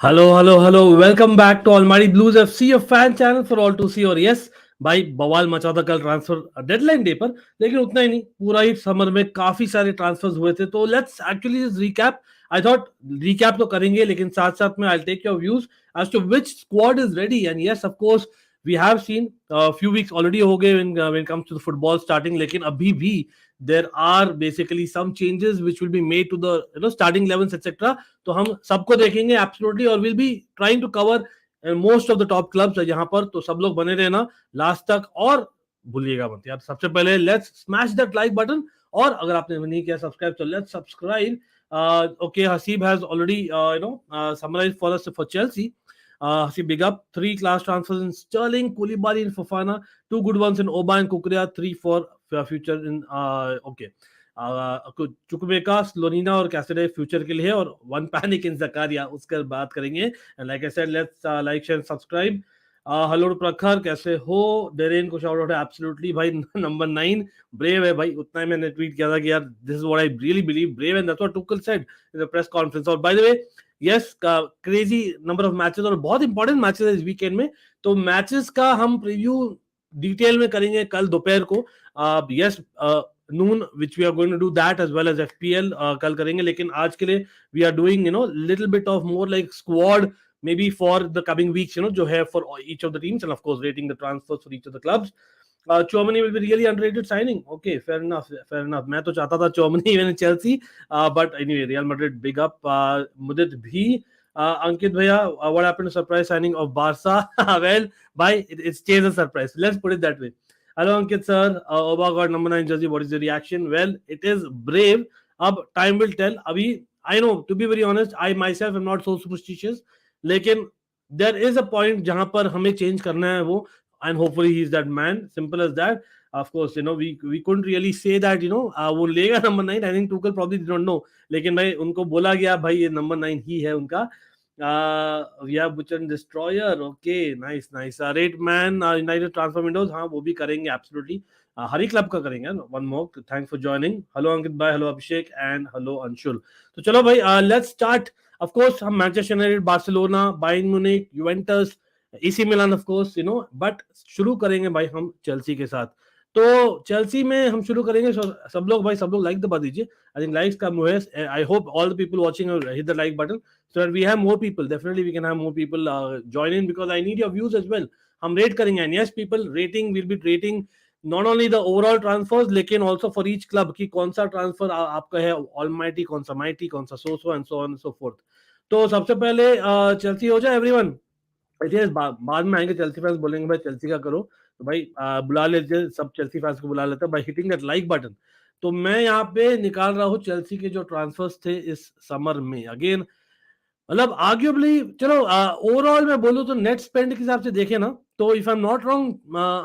Hello welcome back to Almighty Blues FC your fan channel for all to see. और yes भाई, बवाल मचा था कल ट्रांसफर डेडलाइन डे पर, लेकिन उतना ही नहीं, पूरा ही समर में काफी सारे ट्रांसफर्स हुए थे। तो let's actually recap. I thought recap तो करेंगे, लेकिन साथ साथ में I take your views as to which squad is ready. And yes of course we have seen few weeks already हो गए when comes to the football starting, लेकिन अभी भी there are basically some changes which will be made to the starting 11s etc. तो हम सबको देखेंगे absolutely, और will be trying to cover most of the top clubs यहाँ पर। तो सब लोग बने रहना लास्ट तक, और भूलिएगा मत यार, सबसे पहले let's smash that like button. और अगर आपने नहीं किया सब्सक्राइब, तो let's subscribe. Okay, Haseeb has already summarised for us for Chelsea. Hasib, big up. 3 class transfers in Sterling, Koulibaly and Fofana. 2 good ones in Oba and Kukurea. 3 for future in okay. चुकमेका, स्लोनिना और कैसेडे future के लिए है, और one panic इन ज़कारिया उसके बात करेंगे। And like I said, let's like share subscribe. Hello प्रखर, कैसे हो? डेरेन को शाउट आउट है एब्सोल्युटली भाई। नंबर 9 ब्रेव है भाई, उतना ही मैंने ट्वीट किया था कि यार this is what I really believe, brave, and that's what Tuchel said in the press conference. और by the way, yes, crazy number of matches और बहुत इंपॉर्टेंट मैचेस है इस वीकेंड में। तो मैचेस का हम प्रीव्यू डिटेल में करेंगे कल दोपहर को। Yes, noon which we are going to do that as well as FPL कल करेंगे। लेकिन आज के लिए we are doing little bit of more like squad maybe for the coming weeks, जो है for each of the teams, and of course rating the transfers for each of the clubs. Chouamani will be really underrated signing. Okay, fair enough. मैं तो चाहता था Chouamani even in Chelsea, but anyway, Real Madrid big up. Mudit bhi. Ankit bhaiya, what happened to surprise signing of Barca? Well, bhai, it's changed a surprise. Let's put it that way. Hello Ankit sir. Oba got number 9 jersey. What is your reaction? Well, it is brave. Ab time will tell. Abhi, I know, to be very honest, I myself am not so superstitious. लेकिन there is a point जहां पर हमें change करना है वो, and hopefully he is that man, simple as that. Of course we couldn't really say that वो लेगा number 9. I think Tuchel probably did not know, लेकिन भाई उनको बोला गया भाई ये नंबर 9 ही है उनका. या बुचन destroyer, okay, nice nice. Rate Man United transfer windows, हाँ वो भी करेंगे एब्सोल्युटली, हर ही क्लब का करेंगे. One more, thanks for joining. Hello Ankit भाई, hello Abhishek, and hello Anshul. तो चलो भाई, लेट्स स्टार्ट. ऑफ कोर्स हम Manchester United, Barcelona, Bayern Munich, Juventus, AC Milan, of course but शुरू करेंगे भाई हम चेल्सी के साथ. तो चेल्सी में हम शुरू करेंगे. सब लोग भाई, सब लोग लाइक दबा दीजिए. आई थिंक लाइक्स कम हुए. I hope all the people watching hit the like button so that we have more people. Definitely we can have more people join in, because I need your views as well. हम rate करेंगे, and yes people, rating will be rating not only the overall transfers लेकिन also for each club कि कौन सा transfer आपका है almighty, कौन सा mighty, कौन सा so and so on and so forth. तो सबसे पहले चेल्सी हो जाए एवरीवन. बाद में आएंगे चेल्सी फैंस, बोलेंगे भाई चेल्सी का करो, तो भाई बुला लेते सब चेल्सी फैंस को, बुला लेते by hitting that like button. तो मैं यहाँ पे निकाल रहा हूँ चेल्सी के जो ट्रांसफर्स थे इस समर में. अगेन मतलब आर्ग्यूबली, चलो ओवरऑल मैं बोलूं तो नेट स्पेंड के हिसाब से देखे ना, तो if I am not wrong,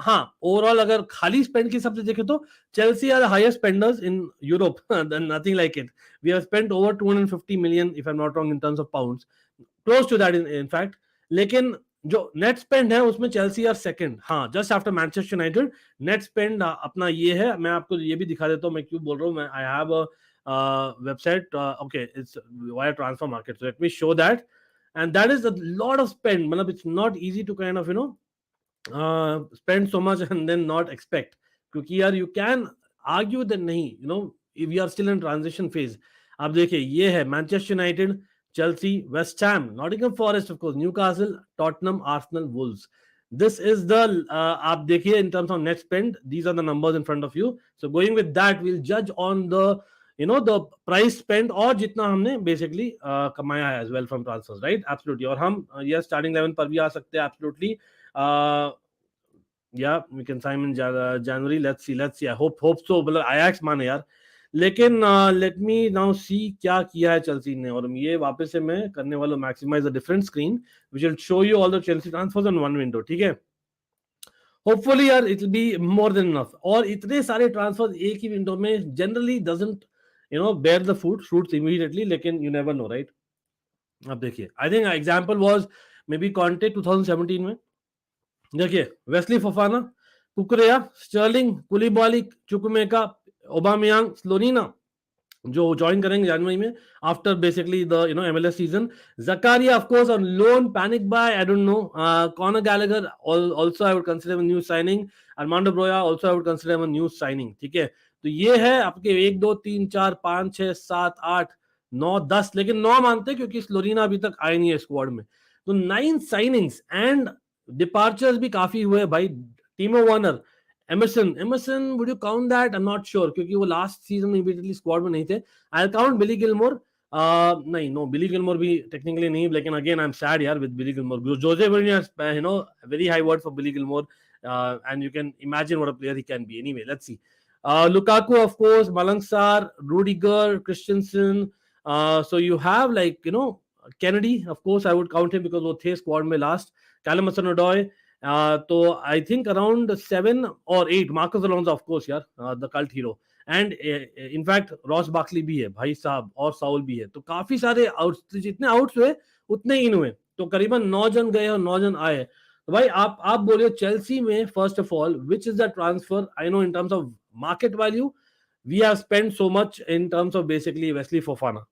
हाँ ओवरऑल अगर खाली स्पेंड के हिसाब से देखे तो Chelsea are the highest spenders in Europe. Nothing like it. We have spent over 250 million if I am not wrong in terms of pounds, close to that in fact. लेकिन जो net spend है उसमें Chelsea are second, हाँ, just after Manchester United. Net spend अपना ये है, मैं आपको ये भी दिखा देता हूँ मैं क्यों बोल रहा हूँ. मैं I have website, okay, it's via transfer market, so let me show that. And that is a lot of spend. Matlab, it's not easy to kind of spend so much and then not expect, क्योंकि यार you can argue that नहीं, if we are still in transition phase. आप देखिए, ये है Manchester United, Chelsea, West Ham, Nottingham forest, of course, Newcastle, Tottenham, Arsenal, Wolves. This is the आप देखिए in terms of net spend, these are the numbers in front of you. So going with that, we'll judge on the the price spent और जितना हमने basically कमाया है as well from transfers, right? Absolutely. और हम ये starting 11 पर भी आ सकते हैं absolutely. Yeah, we can sign in January. Let's see. I hope so. मतलब Ajax माने यार. लेकिन let me now see क्या किया है चेल्सी ने. और ये वापस से मैं करने वाला maximize a different screen which will show you all the Chelsea transfers on one window. ठीक है? Hopefully यार it will be more than enough. और इतने सारे ट्रांसफर एक ही विंडो में generally doesn't bear the fruits immediately, लेकिन you never know, right? अब देखिए, I think example was maybe Conte 2017 में. देखिए, वेस्ली फोफाना, कुकरेया, स्टर्लिंग, कुलिबाली, चुकुमेका, ओबामेयांग, स्लोनिना, जो ज्वाइन करेंगे जनवरी में after basically the MLS season. Zakaria of course on loan, panic buy, I don't know. Conor Gallagher also I would consider a new signing. Armando Broja also I would consider a new signing. ठीक है, तो ये है आपके 1 2 3 4 5 6 7 8 9 10, लेकिन 9 मानते हैं क्योंकि स्लोरीना अभी तक आए नहीं है स्क्वाड में. तो 9 साइनिंग्स एंड डिपार्चर्स भी काफी हुए भाई. Timo Werner, Emerson would you count that? I'm not sure क्योंकि वो लास्ट सीजन में इमीडिएटली स्क्वाड में नहीं थे. I'll count Billy Gilmour. नहीं, नो, बिली गिलमोर भी टेक्निकली नहीं, लेकिन अगेन आई एम सैड यार with Billy Gilmour. Jose Mourinho, very high word for Billy Gilmour, and you can imagine what a player he can be. Anyway, let's see. Lukaku of course, Malangsar, Rudiger, Christensen. So you have like Kenedy, of course I would count him because वो थे squad में last. Callum Hudson-Odoi. तो I think around 7 or 8 Marcus Alonso of course यार, the cult hero. And in fact Ross Barkley भी है भाई साहब, और साउल भी है. तो काफी सारे आउट्स, जितने आउट्स हुए उतने इन हुए, तो करीबन 9 जन गए और 9 जन आए. तो भाई आप बोलिए चेल्सी में first of all which is the transfer. I know in terms of market value we have spend so much in terms of basically Wesley Fofana,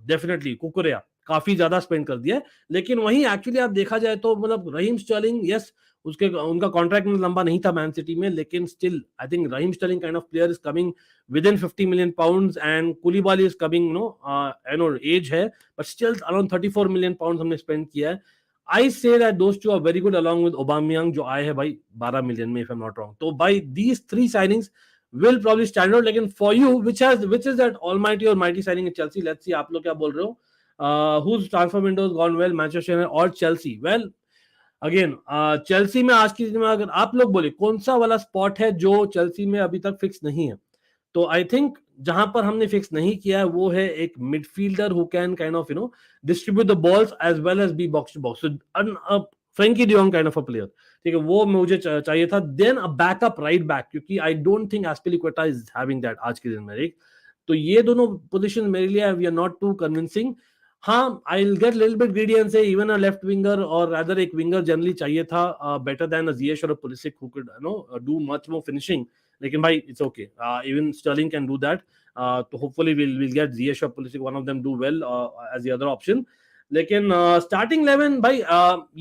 definitely Cucurella काफी ज्यादा स्पेंड कर दिया है. लेकिन वहीं एक्चुअली आप देखा जाए तो मतलब रहीम स्टर्लिंग, यस उनका कॉन्ट्रैक्ट में लंबा नहीं था मैन सिटी में, लेकिन still I think Raheem Sterling kind of player is coming with in 50 million pounds and Koulibaly is coming as है but still around 34 million pounds हमने स्पेंड किया है. I say that those two are very good along with Aubameyang जो आए हैं भाई 12 million में, if I am not wrong. तो भाई these 3 signings will probably stand out. लेकिन for you which is that almighty or mighty signing in Chelsea? Let's see आप लोग क्या बोल रहे हो. Whose transfer window has gone well, Manchester United or Chelsea? Well, again Chelsea में आज की दिन में अगर आप लोग बोले कौन सा वाला स्पॉट है जो चेल्सी में अभी तक फिक्स नहीं है, तो आई थिंक जहां पर हमने फिक्स नहीं किया है वो है एक midfielder who can kind of distribute the balls as well as be box to box. Frenkie de Jong kind of a player, ठीक है, वो मुझे चाहिए था. Then a backup right back, क्योंकि I don't think Azpilicueta is having that आज के दिन में. एक तो ये दोनों पोजीशन मेरे लिए we are not too convincing. हाँ, I will get little bit greedy and say even a left winger और रादर एक विंगर जनरली चाहिए था, बेटर देन अ जिएश और a Pulisic who could do much more finishing. लेकिन भाई it's okay, even Sterling can do that. तो hopefully will get Ziyech और Pulisic, one of them do well as the other option. लेकिन starting 11 भाई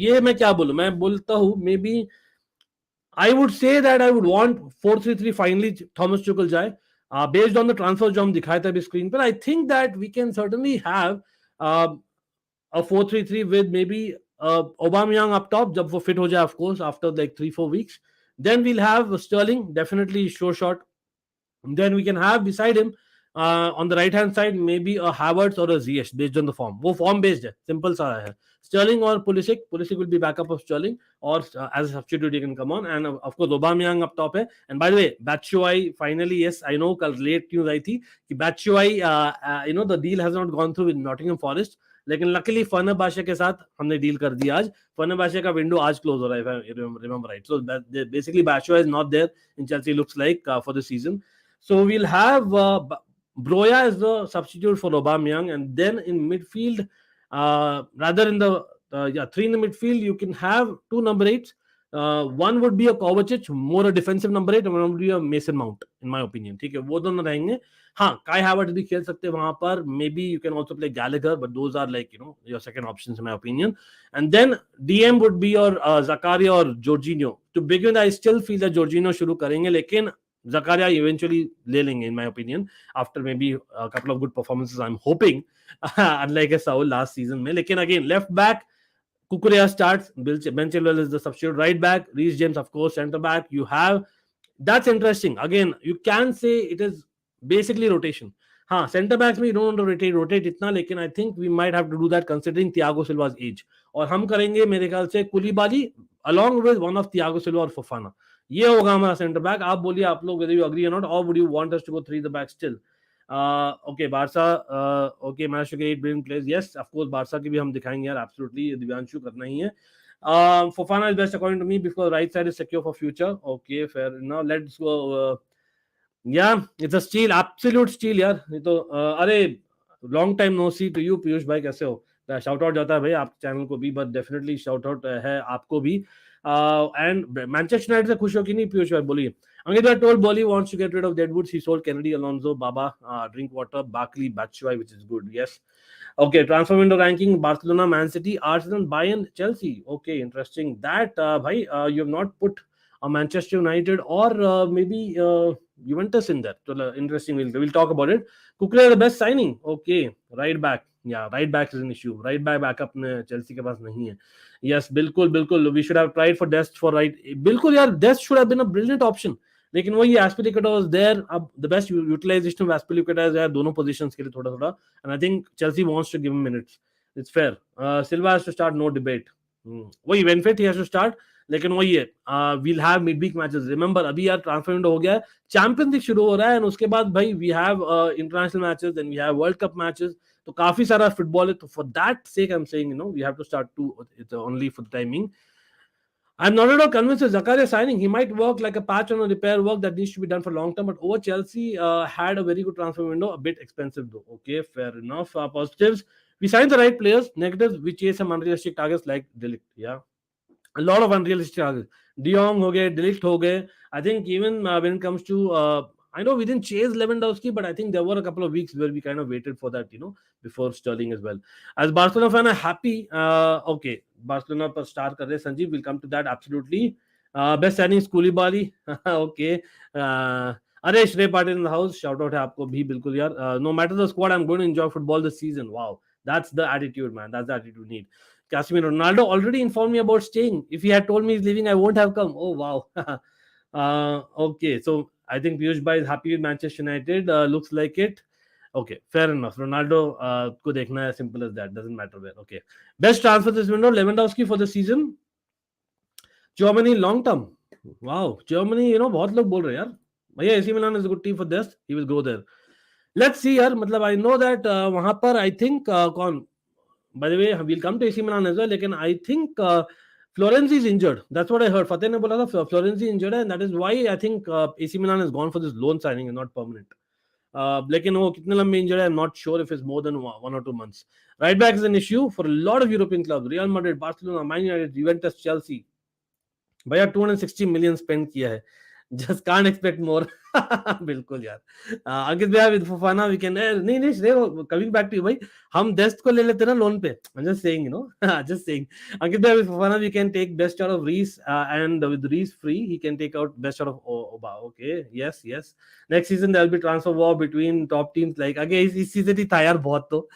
ये मैं क्या बोलूं, मैं बोलता हूं may be I would say that I would want 4-3-3 finally Thomas Tuchel जाए, based on the transfer जो हम दिखाए थे अभी स्क्रीन पर. I think that we can certainly have a 4-3-3 with maybe Aubameyang up top जब वो fit हो जाए, of course after like 3-4 weeks. Then we'll have Sterling, definitely sure shot. Then we can have beside him on the right hand side maybe a Havertz or a Ziyech based on the form. वो form based है, simple सा है. Sterling or Pulisic will be backup of Sterling, or as a substitute he can come on. And of course Aubameyang up top है. And by the way, Batshuayi finally, yes I know कल late news आई थी कि Batshuayi the deal has not gone through with Nottingham Forest, लेकिन luckily फर्नबाशे के साथ हमने deal कर दिया आज. फर्नबाशे का विंडो आज क्लोज हो रहा है if I remember right. So basically Batshuayi is not there in Chelsea, looks like for the season. So we'll have Broja as the substitute for Aubameyang, and then in midfield, rather in the 3 in the midfield, you can have 2 number 8s. One would be a Kovacic, more a defensive number 8, and one would be a Mason Mount, in my opinion. ठीक है, वो दोनों रहेंगे. हाँ, Kai Havertz भी खेल सकते हैं वहां पर. Maybe you can also play Gallagher, but those are like your second options in my opinion. And then DM would be your Zakaria or Jorginho. To begin, I still feel that Jorginho शुरू करेंगे, लेकिन Zakaria eventually ले लेंगे in my opinion after maybe a couple of good performances I'm hoping, unlike a Saul last season में. लेकिन again left back Kukurea starts, Ben Chilwell is the substitute. Right back Reece James of course, center back you have, that's interesting. Again you can say it is basically rotation. हाँ, center backs में you don't want to rotate इतना, लेकिन I think we might have to do that considering Thiago Silva's age. और हम करेंगे मेरे ख्याल से कुलीबाली along with one of Thiago Silva और Fofana. ये होगा हमारा सेंटर बैक. आप बोलिए आप लोग whether you agree or not, or would you want us to go 3 the back still? Okay, Barca okay managed to get 8 brilliant plays. Yes, of course Barca की भी हम दिखाएंगे यार, absolutely दिव्यांशु करना ही है. Fofana is best according to me because right side is secure for future. Okay, fair. Now let's go. Yeah, it's a steal, absolute steal यार. ये तो अरे long time no see to you Piyush भाई, कैसे हो? Shout out जाता है भाई आप चैनल को भी, बट डेफिनेटली शाउट आउट है आपको भी. एंड मैनचेस्टर यूनाइटेड से खुश हो कि नहीं पीयूष भाई, बोलिए. Ankit told Bolly wants to get rid of Deadwoods. He sold Kenedy, Alonso, Baba, Drinkwater, Barkley, Batshuayi, which is good. Yes. Okay, transfer window ranking: Barcelona, Man City, Arsenal, Bayern, Chelsea. Okay, interesting. That, bhai, you have not put Manchester United or maybe Juventus in there. So, interesting. We'll talk about it. Kukre the best signing. Okay, right back. Yeah, right back is an issue. Right back backup में Chelsea के पास नहीं है. Yes, बिल्कुल बिल्कुल. We should have tried for Dest for right. बिल्कुल यार, Dest should have been a brilliant option. लेकिन वही Aspilicueta was there. अब the best utilization of Aspilicueta is यार दोनों positions के लिए थोड़ा थोड़ा. And I think Chelsea wants to give him minutes. It's fair. Silva has to start, no debate. वही when fit he has to start. लेकिन वही है, we'll have midweek matches. Remember अभी यार ट्रांसफर विंडो हो गया है, चैंपियंस लीग शुरू हो रहा है, और उसके बाद भाई we have international matches, then we have World Cup matches. तो काफी सारा फुटबॉल है. तो for that sake I'm saying, you know, we have to start it's only for the timing. I'm not at all convinced with Zakaria signing. He might work like a patch on a repair work that needs to be done for long term. But over Chelsea had a very good transfer window, a bit expensive though. Okay, fair enough. Positives: we signed the right players. Negatives: we chase some unrealistic targets like Delict. Yeah, a lot of unrealistic targets. De Jong ho gaye, Delict ho gaye. I think even when it comes to I know we didn't chase Lewandowski, but I think there were a couple of weeks where we kind of waited for that, you know, before Sterling as well. As Barcelona fan, I'm happy. Okay, Barcelona per star kar rahe Sanjeev. We'll come to that absolutely. Best signing Koulibaly. Okay. अरे श्रेय Patil in the house. Shout out है आपको भी बिल्कुल यार. No matter the squad, I'm going to enjoy football this season. Wow, that's the attitude, man. That's the attitude we need. Casemiro Ronaldo already informed me about staying. If he had told me he's leaving, I won't have come. Oh wow. Okay, so I think Piyush Bhai is happy with Manchester United. Looks like it. Okay, fair enough. Ronaldo को देखना है, simple as that. Doesn't matter where. Okay, best transfer this window: Lewandowski for the season. Germany long term. Wow, Germany. You know, बहुत लोग बोल रहे हैं यार. भैया AC Milan is a good team for this. He will go there. Let's see यार. मतलब I know that वहाँ पर I think कौन. By the way, we'll come to AC Milan as well. लेकिन I think Florenzi is injured. That's what I heard. Fateh ने बोला था Florenzi injured है, and that is why I think AC Milan has gone for this loan signing and not permanent. लेकिन वो कितने लंबे injured है, I'm not sure if it's more than 1 or 2 months. Right back is an issue for a lot of European clubs. Real Madrid, Barcelona, Man United, Juventus, Chelsea. भैया 260 million spend किया है. Just can't expect more. बिल्कुल यार. अंकित भैया with Fofana we can नहीं श्रेय, coming back to you भाई, हम डेस्ट को ले लेते ना लोन पे. I'm just saying, you know, just saying. अंकित भैया with Fofana we can take best out of Reece, and with Reece free he can take out best out of Oba. Okay, yes. Next season there will be transfer war between top teams. Like again इस season ही था यार बहुत, तो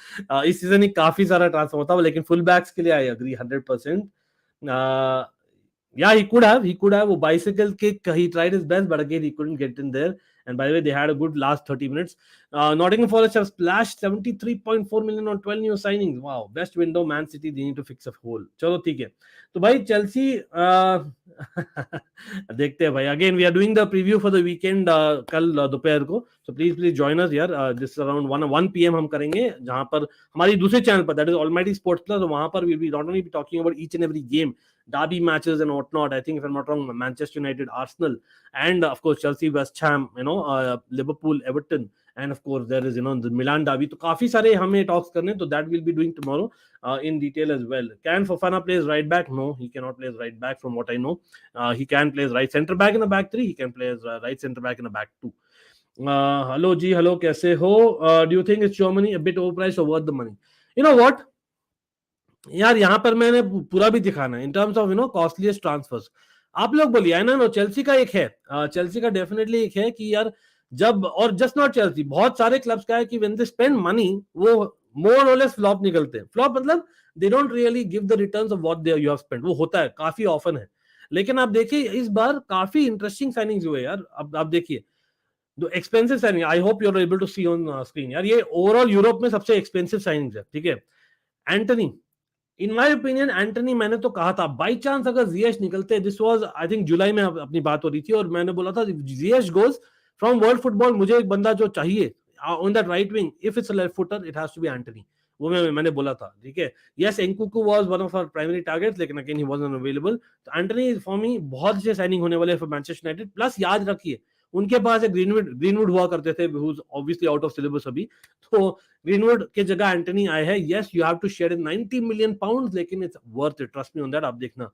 इस season ही काफी सारा transfer होता है, लेकिन फुल बैक्स के लिए I agree 100%. Yeah, he could have. वो bicycle kick, he tried his best, but again he couldn't get in there. And by the way, they had a good last 30 minutes. Nottingham Forest have splashed 73.4 million on 12 new signings. Wow, best window. Man City, they need to fix a hole. चलो ठीक है. तो भाई Chelsea देखते हैं भाई. Again, we are doing the preview for the weekend कल दोपहर को. So please join us यार. This is around 1 PM हम करेंगे, जहाँ पर हमारी दूसरे चैनल पर, that is Almighty Sports Plus, वहाँ पर we'll be not only be talking about each and every game, derby matches and whatnot. I think if I'm not wrong, Manchester United, Arsenal, and of course Chelsea, West Ham, you know, Liverpool, Everton, and of course there is, you know, the Milan derby. तो काफी सारे हमें talks करने, तो that we'll be doing tomorrow in detail as well. Can Fofana plays right back? No, he cannot play as right back from what I know. He can play as right centre back in the back three. He can play as right centre back in the back two. Hello ji, hello, कैसे हो? Do you think it's Germany a bit overpriced or worth the money? You know what? यार यहाँ पर मैंने पूरा भी दिखाना है in terms of, you know, costliest transfers. आप लोग बोलिए, आई नो चेल्सी का एक है, चेल्सी का डेफिनेटली एक है कि यार जब, और जस्ट नॉट चेल्सी, बहुत सारे क्लब्स का है कि व्हेन दे स्पेंड मनी वो मोर और लेस फ्लॉप निकलते हैं. फ्लॉप मतलब they don't really give the returns of what they you have spend. वो होता है, काफी ऑफन है. लेकिन आप देखिए इस बार काफी इंटरेस्टिंग साइनिंग्स हुए यार. अब आप देखिए जो expensive signing, I hope you are able to see on screen यार, ये ओवरऑल यूरोप में सबसे एक्सपेंसिव साइनिंग्स है. ठीक है, Antony, in my opinion Antony, मैंने तो कहा था बाय चांस अगर जीएच निकलते, दिस वाज आई थिंक जुलाई में अपनी बात हो रही थी, और मैंने बोला था GH goes from world football, मुझे एक बंदा जो चाहिए on that right wing, if it's a left footer it has to be Antony. वो मैंने बोला था. ठीक है, yes Nkunku was one of our primary targets, लेकिन अगेन ही वाजंट अवेलेबल. तो एंटनी फॉर मी बहुत अच्छे साइनिंग होने वाले फॉर मैनचेस्टर यूनाइटेड. प्लस याद रखिए उनके पास एक ग्रीनवुड हुआ करते थे, ऑब्वियसली आउट ऑफ सिलेबस अभी, तो ग्रीनवुड के जगह एंटनी आए हैं. Yes, you have to share in 90 million pound, लेकिन it's worth it, trust me on that. आप देखना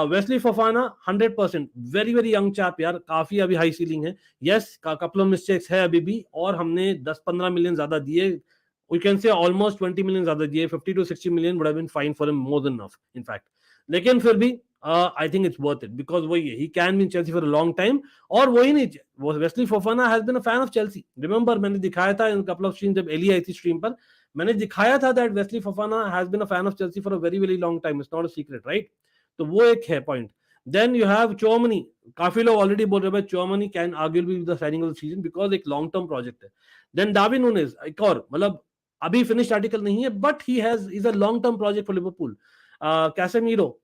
Wesley Fofana 100%, very very young chap यार, काफी अभी हाई सीलिंग है. यस, कपल ऑफ मिस्टेक्स है अभी भी, और हमने 10-15 मिलियन ज्यादा दिए, we can say almost 20 million ज्यादा दिए. 50 to 60 million would have been fine for him, more than enough in fact. लेकिन फिर भी I think it's worth it, because वही है, he can be in Chelsea for a long time. और वही नहीं, Wesley Fofana has been a fan of Chelsea. Remember, मैंने दिखाया था इन कपल ऑफ स्ट्रीम, जब एली आई थी स्ट्रीम पर, मैंने दिखाया था that Wesley Fofana has been a fan of Chelsea for a very very long time. It's not a secret, right? तो वो एक है point. Then you have Tchouameni. काफी लोग ऑलरेडी बोल रहे हैं Tchouameni can arguably be the signing of the season, because एक लॉन्ग टर्म प्रोजेक्ट है. देन डार्विन नूनेज, एक और, मतलब अभी फिनिश्ड आर्टिकल नहीं है, but he has is a long term project for Liverpool. Casemiro,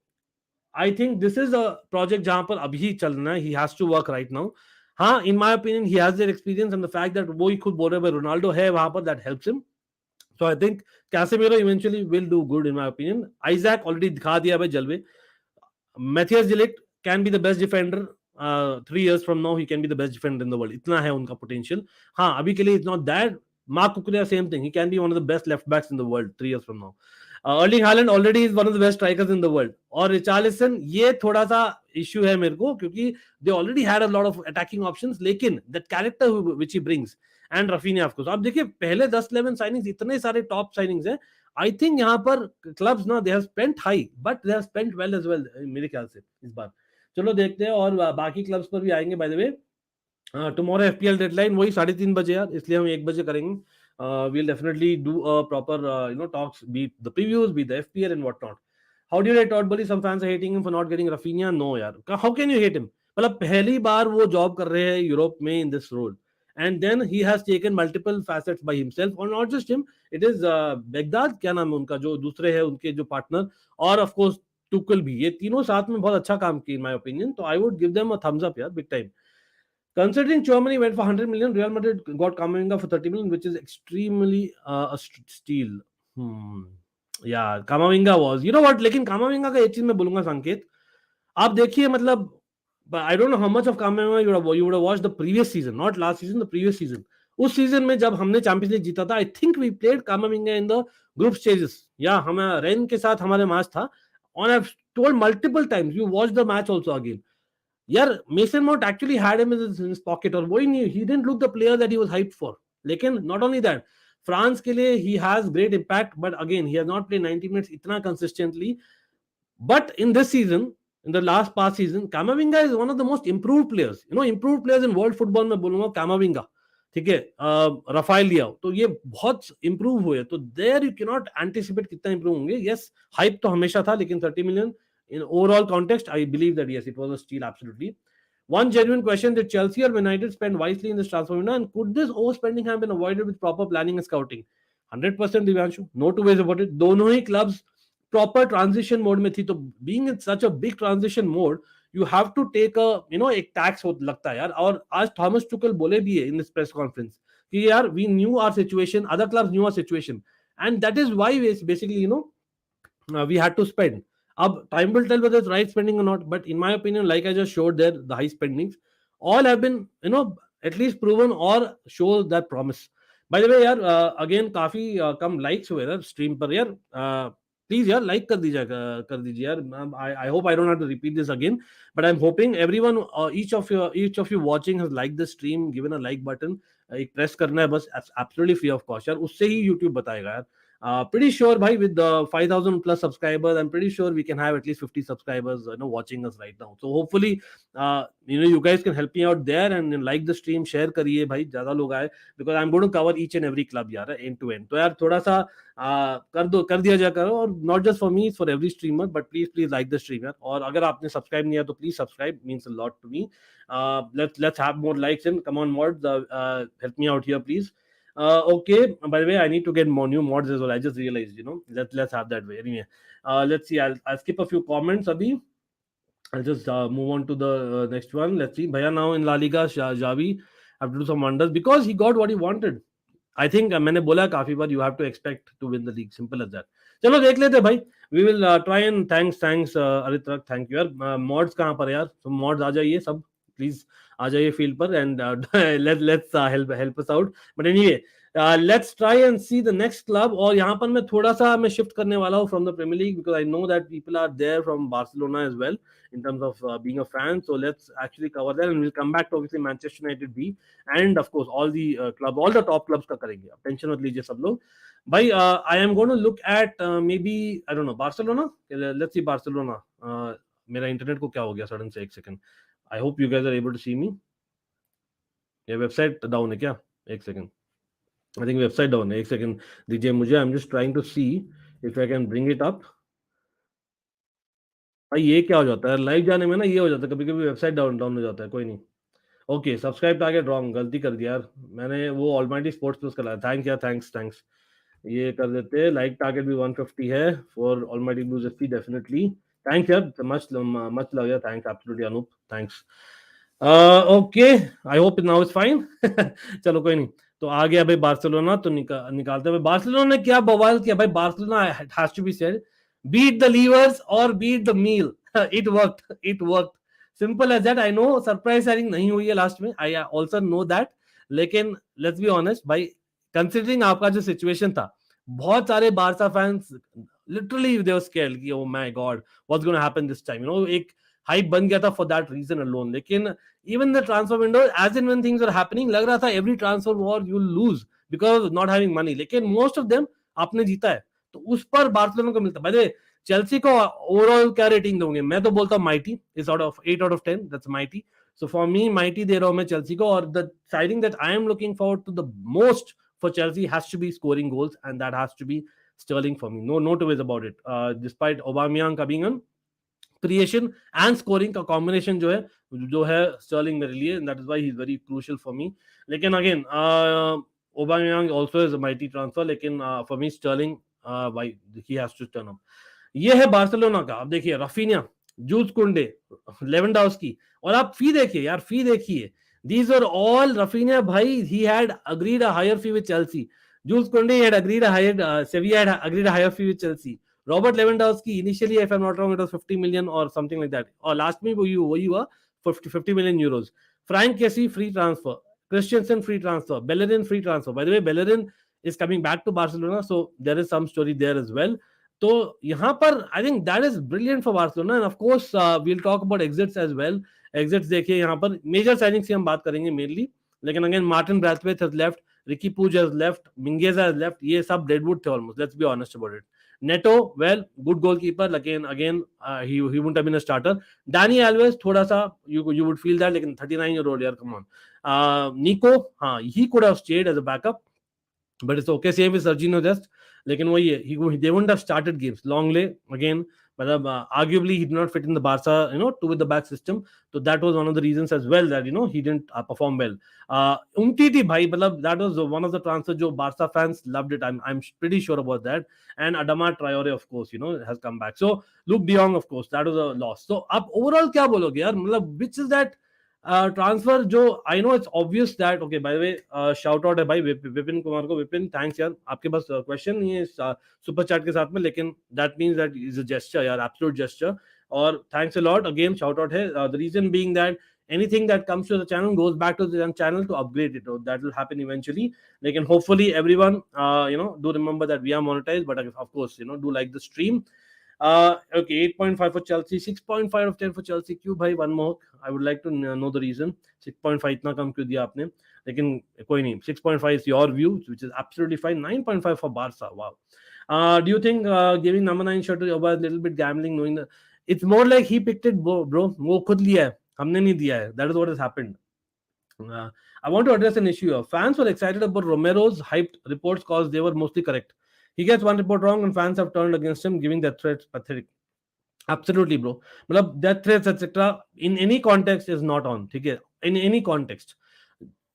I think this is a project जहां पर अभी चलना है, he has to work right now. हाँ, इन my opinion he has their experience and the fact that वो ही खुद बोल रहे हैं रोनाल्डो है वहां पर, that helps him. So I think Casemiro eventually will do good in my opinion. Isaac already दिखा दिया भाई जलवे. Matthias de Ligt can be the best defender. 3 years from now he can be the best defender in the world. इतना है उनका potential. हाँ, अभी के लिए it's not that. Mark Cucurella, same thing. He can be one of the best left backs in the world 3 years from now. Erling Haaland already is one of the best strikers in the world. और Richarlison, ये थोड़ा सा issue है मेरे को, क्योंकि they already had a lot of attacking options, लेकिन that character which he brings, and Raphinha of course. आप देखिए पहले 10-11 साइनिंग्स, इतने सारे टॉप साइनिंग्स हैं. आई थिंक यहाँ पर क्लब्स ना, they have spent high but they have spent well as well, मेरे ख्याल से इस बार. चलो देखते हैं, और बाकी क्लब्स पर भी आएंगे. Bye the way, tomorrow FPL deadline वही 3:30 बजे यार, इसलिए हम 1 बजे करेंगे. we'll definitely do a proper talks, be the previews, be the FPL and what not. How do you rate Todd Boehly? Some fans are hating him for not getting Rafinha. No यार, how can you hate him? मतलब पहली बार वो job कर रहे हैं Europe में in this role, and then he has taken multiple facets by himself, or not just him. It is Baghdad, क्या नाम है उनका, जो दूसरे है उनके जो पार्टनर, और of course Tuchel भी, ये तीनों साथ में बहुत अच्छा काम किए in my opinion. तो I would give them a thumbs up यार, big time. Considering Germany went for 100 million, Real Madrid got Kamavinga for 30 million, which is extremely a steal. Yeah, Kamavinga was. You know what? लेकिन Kamavinga का एक चीज मैं बोलूंगा संकेत, आप देखिए, मतलब I don't know how much of Kamavinga you would have watched the previous season, not last season, the previous season. उस सीजन में जब हमने चैंपियंस लीग जीता था, I think we played Kamavinga in the group stages. या हमें rain के साथ हमारे मैच था. On I've told multiple times, you watch the match also again. यार Mason Mount actually had him in his pocket, और वही नहीं, he didn't look the player that he was hyped for. लेकिन not only that, France के लिए he has great impact, but again he has not played 90 minutes इतना consistently. But in this season, in the last past season, Camavinga is one of the most improved players. Improved players in world football में बोलूंगा Camavinga, ठीक है, Rafale लियाओ, तो ये बहुत improve हुए. तो there you can not anticipate कितना इंप्रूव होंगे. यस, हाइप तो हमेशा था, लेकिन 30 million in overall context, I believe that yes, it was a steal, absolutely. One genuine question: did Chelsea or United spend wisely in this transfer window, and could this overspending have been avoided with proper planning and scouting? 100% Divyanshu, no two ways about it. दोनों ही clubs proper transition mode में थी. तो being in such a big transition mode, you have to take a एक tax लगता है यार. और आज थॉमस टुकल बोले भी है in this press conference कि यार we knew our situation, other clubs knew our situation, and that is why basically we had to spend. Ab time will tell whether it's right spending or not, but in my opinion, like I just showed there, the high spendings all have been at least proven or show that promise. By the way यार, again काफी कम likes हुए यार stream पर यार. Please यार like कर दीजिए यार. I hope I don't have to repeat this again, but I'm hoping everyone, each of you watching has liked the stream, given a like button. एक प्रेस करना है बस, absolutely free of cost यार, उससे ही YouTube बताएगा यार. Pretty sure bhai, with the 5,000 plus subscribers, I'm pretty sure we can have at least 50 subscribers watching us right now. So hopefully you guys can help me out there and like the stream, share करिए भाई, ज्यादा लोग आए, because I'm going to cover each and every club यार, end to end. तो यार थोड़ा सा कर दिया जाए करो, और not just for me, it's for every streamer, but please like the stream यार. और अगर आपने सब्सक्राइब नहीं किया तो please subscribe, means a lot to me. Let's have more likes, and come on mods, help me out here please. Okay, by the way, I need to get more new mods as well. I just realized, let's have that way. Anyway, let's see. I'll skip a few comments abhi. I'll just move on to the next one. Let's see. Bhaiya, now in La Liga, Xavi have to do some wonders because he got what he wanted. I think मैंने बोला काफी बार, you have to expect to win the league. Simple as that. चलो देख लेते भाई. We will try and thanks Aritrak. Thank you यार. Mods कहाँ पर यार? So mods आ जाइए सब. प्लीज आ जाइए फील्ड पर and let's help us out. But anyway, let's try and see the next club. और यहाँ पर मैं थोड़ा सा शिफ्ट करने वाला हूँ from the Premier League, because I know that people are there from Barcelona as well in terms of being a fan. So let's actually cover that, and we'll come back to obviously Manchester United B, and of course all the clubs, all the top clubs का करेंगे. अब tension मत लीजिए सब लोग भाई. I am going to look at maybe I don't know Barcelona. Let's see Barcelona. मेरा internet को क्या हो गया सडन से, एक second. I hope you guys are able to see me. ये वेबसाइट डाउन है क्या? एक second. I think website down है. एक सेकंड दीजिए मुझे. I'm just trying to see if I can bring it up. भाई ये क्या हो जाता है लाइव जाने में ना, ये हो जाता है कभी कभी वेबसाइट डाउन हो जाता है. कोई नहीं. ओके, सब्सक्राइब टारगेट रॉन्ग, गलती कर दिया यार मैंने. वो ऑलमाइटी स्पोर्ट्स प्लस कराया. थैंक यार, थैंक्स. ये कर देते हैं. लाइक टारगेट भी 150 है for Almighty Blues FC. Definitely thanks यार, मच लग गया. Thanks absolutely Anoop, thanks. Okay, I hope now is fine. चलो कोई नहीं. तो आ गया भाई बार्सिलोना. तो निकालते हैं. बार्सिलोना ने क्या बवाल किया भाई. Barcelona has to be said, beat the levers or beat the meal. it worked simple as that. I know surprise signing नहीं हुई है लास्ट में. I also know that. लेकिन let's be honest भाई, considering आपका जो सिचुएशन था, बहुत सारे Barca fans literally they were scared कि oh my god what's going to happen this time, you know. एक हाइप बन गया था for that reason alone. लेकिन even the transfer window, as in when things were happening, लग रहा था every transfer war you'll lose because of not having money. लेकिन most of them आपने जीता है, तो उस पर बार्सिलोना को मिलता है. भाई चेल्सी को ओवरऑल क्या रेटिंग दोगे? मैं तो बोलता हूँ mighty is out of 8 out of 10. That's mighty. So for me mighty दे रहा हूँ मैं चेल्सी को. और the signing that I am looking forward to the most for Chelsea has to be scoring goals, and that has to be Sterling for me. No two ways about it. Despite Aubameyang coming in, creation and scoring का combination जो है Sterling मेरे लिए, that is why he is very crucial for me. लेकिन again Aubameyang also is a mighty transfer, लेकिन for me Sterling भाई he has to turn up. ये है बार्सिलोना का. अब देखिए रफीनिया, जूल्स कुंडे, लेवेंडोव्स्की, और आप फी देखिए यार, फी देखिए. These are all Rafinha भाई. He had agreed a higher fee with Chelsea. Jules Koundé had agreed a higher. Sevilla had agreed a higher fee with Chelsea. Robert Lewandowski initially, if I'm not wrong, it was 50 million or something like that. Or last में वो हुआ 50 million euros. Frank Kessie free transfer. Christensen free transfer. Bellerin free transfer. By the way, Bellerin is coming back to Barcelona, so there is some story there as well. तो यहाँ पर I think that is brilliant for Barcelona. End of course we will talk about exits as well. Exits देखिए यहाँ पर major signings की हम बात करेंगे मेनली. लेकिन again Martin Braithwaite has left, Riqui Puig has left, Mingueza has left. ये सब डेडवुड थे almost. Let's be honest about it. Neto well good goalkeeper, लेकिन again he wouldn't have been a starter. Dani Alves थोड़ा सा you would feel that, लेकिन 39 year old यार, कम on. Nico, हाँ, he could have stayed as a backup, but it's okay. Same with Serginho Dest. लेकिन वही है, they wouldn't have started games. Longley again, मतलब arguably he did not fit in the Barca, you know, two with the back system. So that was one of the reasons as well that, you know, he didn't perform well. Umtiti bhai, मतलब that was one of the transfers जो Barca fans loved it. I'm pretty sure about that. And Adama Traore, of course, you know, has come back. So Luke De Jong, of course, that was a loss. So अब overall क्या बोलोगे यार, मतलब which is that transfer जो I know it's obvious that. Okay, bye the way shout out है भाई विपिन कुमार को. Vipin thanks यार, आपके पास क्वेश्चन नहीं है सुपर चैट के साथ में, लेकिन that means that is a gesture यार, एब्सोल्यूट जेस्चर. और thanks a lot again, shout out है. The reason being that anything that comes to the channel goes back to the channel to upgrade it. That will happen eventually. Lekin hopefully everyone you know, do remember that we are monetized, but of course, you know, do like the stream. Okay, 8.5 for Chelsea, 6.5 out of 10 for Chelsea. क्यों भाई? One more. I would like to know the reason. 6.5 इतना कम क्यों दिया आपने? लेकिन कोई नहीं. 6.5 is your view, which is absolutely fine. 9.5 for Barca. Wow. Do you think giving number 9 shirt to Oba is a little bit gambling, knowing that it's more like he picked it, bro? वो खुद लिया है, हमने नहीं दिया है. That is what has happened. I want to address an issue here. Fans were excited about Romero's hyped reports because they were mostly correct. He gets one report wrong and fans have turned against him, giving their threats pathetic. Absolutely, bro. मतलब death threats etc. in any context is not on. ठीक है, in any context.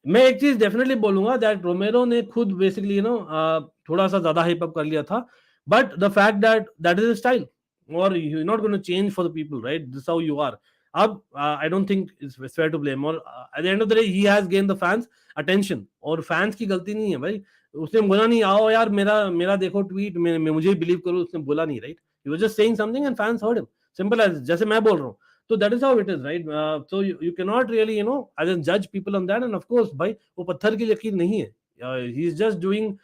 मैं एक चीज definitely बोलूंगा that रोमेरो ने खुद basically you know थोड़ा सा ज्यादा हाइप अप कर लिया था, but the fact that is style और you not going to change for the people, right? This how you are. अब I don't think it's fair to blame, और at the end of the day he has gain the fans attention, और fans की गलती नहीं है भाई. उसने बोला नहीं आओ यार मेरा देखो ट्वीट मुझे बिलीव करो, उसने बोला नहीं, right? He was just saying something and fans heard him, simple as. जैसे मैं बोल रहा हूँ, So that is how it is, right? So you cannot really, as in judge people on that. And of course, भाई वो पत्थर की लकीर नहीं है. He is just doing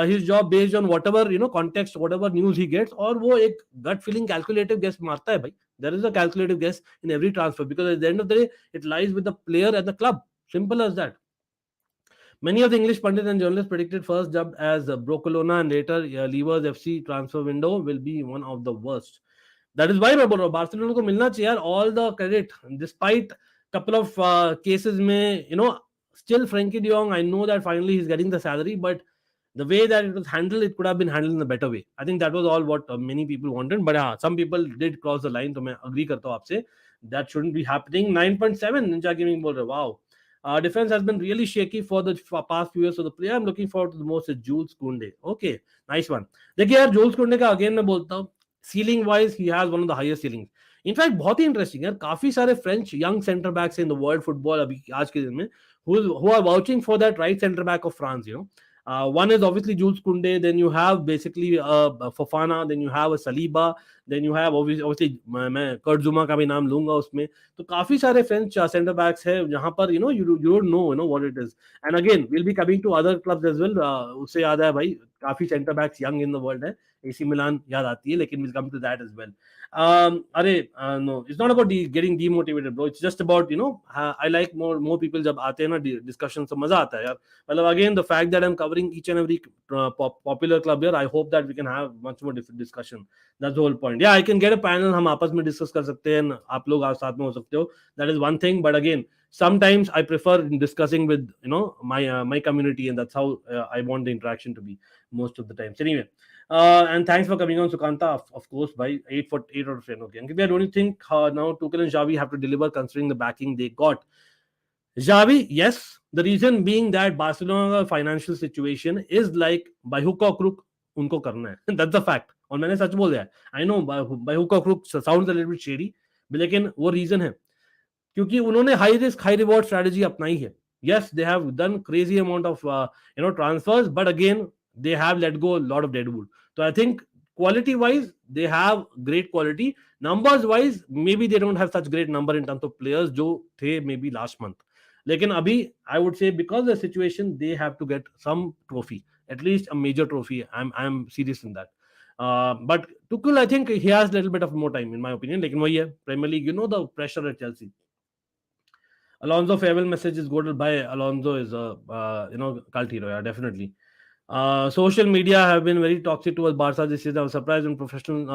his job based on whatever context, whatever news he gets, और वो एक gut feeling calculative guess मारता है भाई. There is a calculative guess in every transfer, because at the end of the day, it lies with the player and the club. Simple as that. Many of the English pundits and journalists predicted first job as Barcelona and later Levers FC transfer window will be one of the worst. That is why मैं बोल रहा हूँ Barcelona को मिलना चाहिए यार all the credit, despite couple of cases में, still Frankie de Jong, I know that finally he's getting the salary, but the way that it was handled, it could have been handled in a better way. I think that was all what many people wanted, but some people did cross the line, तो मैं agree करता हूँ आपसे, that shouldn't be happening. 9.7 Ninja Gaming बोल रहे, wow. Defense has been really shaky for the past few years, so the player I'm looking forward to the most is Jules Koundé. Okay, nice one. देखिए यार, Jules Koundé का again मैं बोलता हूँ, ceiling wise he has one of the highest ceiling. In fact बहुत ही interesting है, काफी सारे French young centre backs in the world football अभी आज के दिन में who are vouching for that right center back of France. One is obviously Jules Koundé, then you have basically Fofana, then you have a Saliba, then you have obviously मैं Kurt जुमा का भी नाम लूंगा उसमें. तो काफी सारे फ्रेंच सेंटर बैक्स है जहां पर you don't know what it is. And again we'll be coming to other clubs as well. उससे याद है भाई, काफी centre backs young in the world है. AC Milan याद आती है, लेकिन we'll come to that as well. No, it's not about getting demotivated, bro. It's just about I like more people जब आते हैं ना discussion, so मजा आता है यार. मतलब again the fact that I'm covering each and every popular club here, I hope that we can have much more discussion. That's the whole point. Yeah, I can get a panel, हम आपस में discuss कर सकते हैं, आप लोग आप साथ में हो सकते हो. That is one thing, but again sometimes I prefer discussing with my community, and that's how I want the interaction to be most of the times. Anyway, and thanks for coming on, Sukanta. Of course, by 8 out of 10. Okay, and I don't think now Tuchel and Xavi have to deliver considering the backing they got. Xavi, yes. The reason being that Barcelona financial situation is like by hook or crook उनको करना है. That's the fact. और मैंने सच बोल दिया. I know by hook or crook sounds a little bit shady, लेकिन वो reason है क्योंकि उन्होंने high risk high reward strategy अपनाई है. Yes, they have done crazy amount of transfers, but again they have let go a lot of deadwood. So I think quality wise they have great quality. Numbers wise maybe they don't have such great number in terms of players जो थे maybe last month. लेकिन अभी I would say because of the situation they have to get some trophy, at least a major trophy. I'm serious in that. But Tuchel, I think he has a little bit of more time in my opinion. लेकिन वही है Premier League, the pressure at Chelsea. Alonso farewell message is goaded by Alonso is a cult hero, yeah, definitely. Social media have been very toxic towards Barca this year. I was surprised when professional.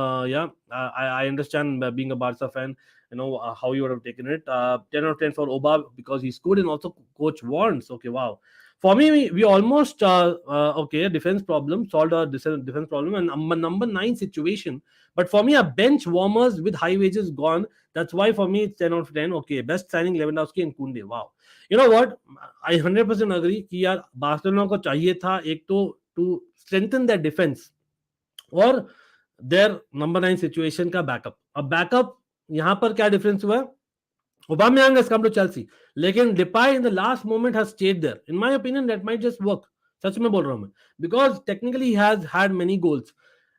I understand being a Barca fan, how you would have taken it. 10 out of 10 for Oba because he's good and also coach warns. Okay, wow. For me, we almost defense problem solved our defense problem and number 9 situation. But for me, a bench warmers with high wages gone. That's why for me it's 10 out of 10. Okay, best signing Lewandowski and Koundé. Wow. You know what? I 100% agree कि यार Barcelona को चाहिए था एक तो to strengthen their defense और their number 9 situation का backup. अब backup यहाँ पर क्या difference हुआ? Aubameyang has come to Chelsea, लेकिन Depay in the last moment has stayed there. In my opinion, that might just work. सच में बोल रहा हूँ मैं, because technically he has had many goals.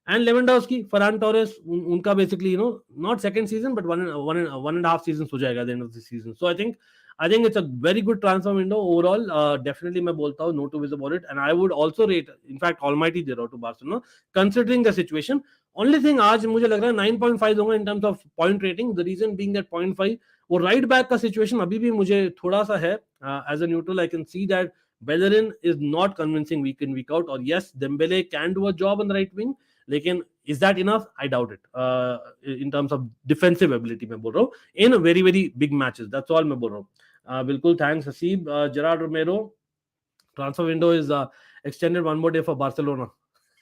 And Lewandowski, Ferran Torres, उनका basically not second season but one and a half seasons हो जाएगा at the end of the season. So I think it's a very good transfer window overall. Definitely मैं बोलता हूँ no two ways about it. And I would also rate, in fact, almighty zero to Barcelona considering the situation. Only thing आज मुझे लग रहा है 9.5 दूंगा in terms of point rating. The reason being that 0.5 वो right back का situation अभी भी मुझे थोड़ा सा है. As a neutral, I can see that Bellerin is not convincing week in week out. Or yes, Dembele can do a job on the right wing. लेकिन is that enough? I doubt it. In terms of defensive ability मैं बोल रहा हूँ in very very big matches. That's all मैं बोल रहा हूँ. बिल्कुल thanks Hasib. Gerard Romero, transfer window is extended one more day for Barcelona.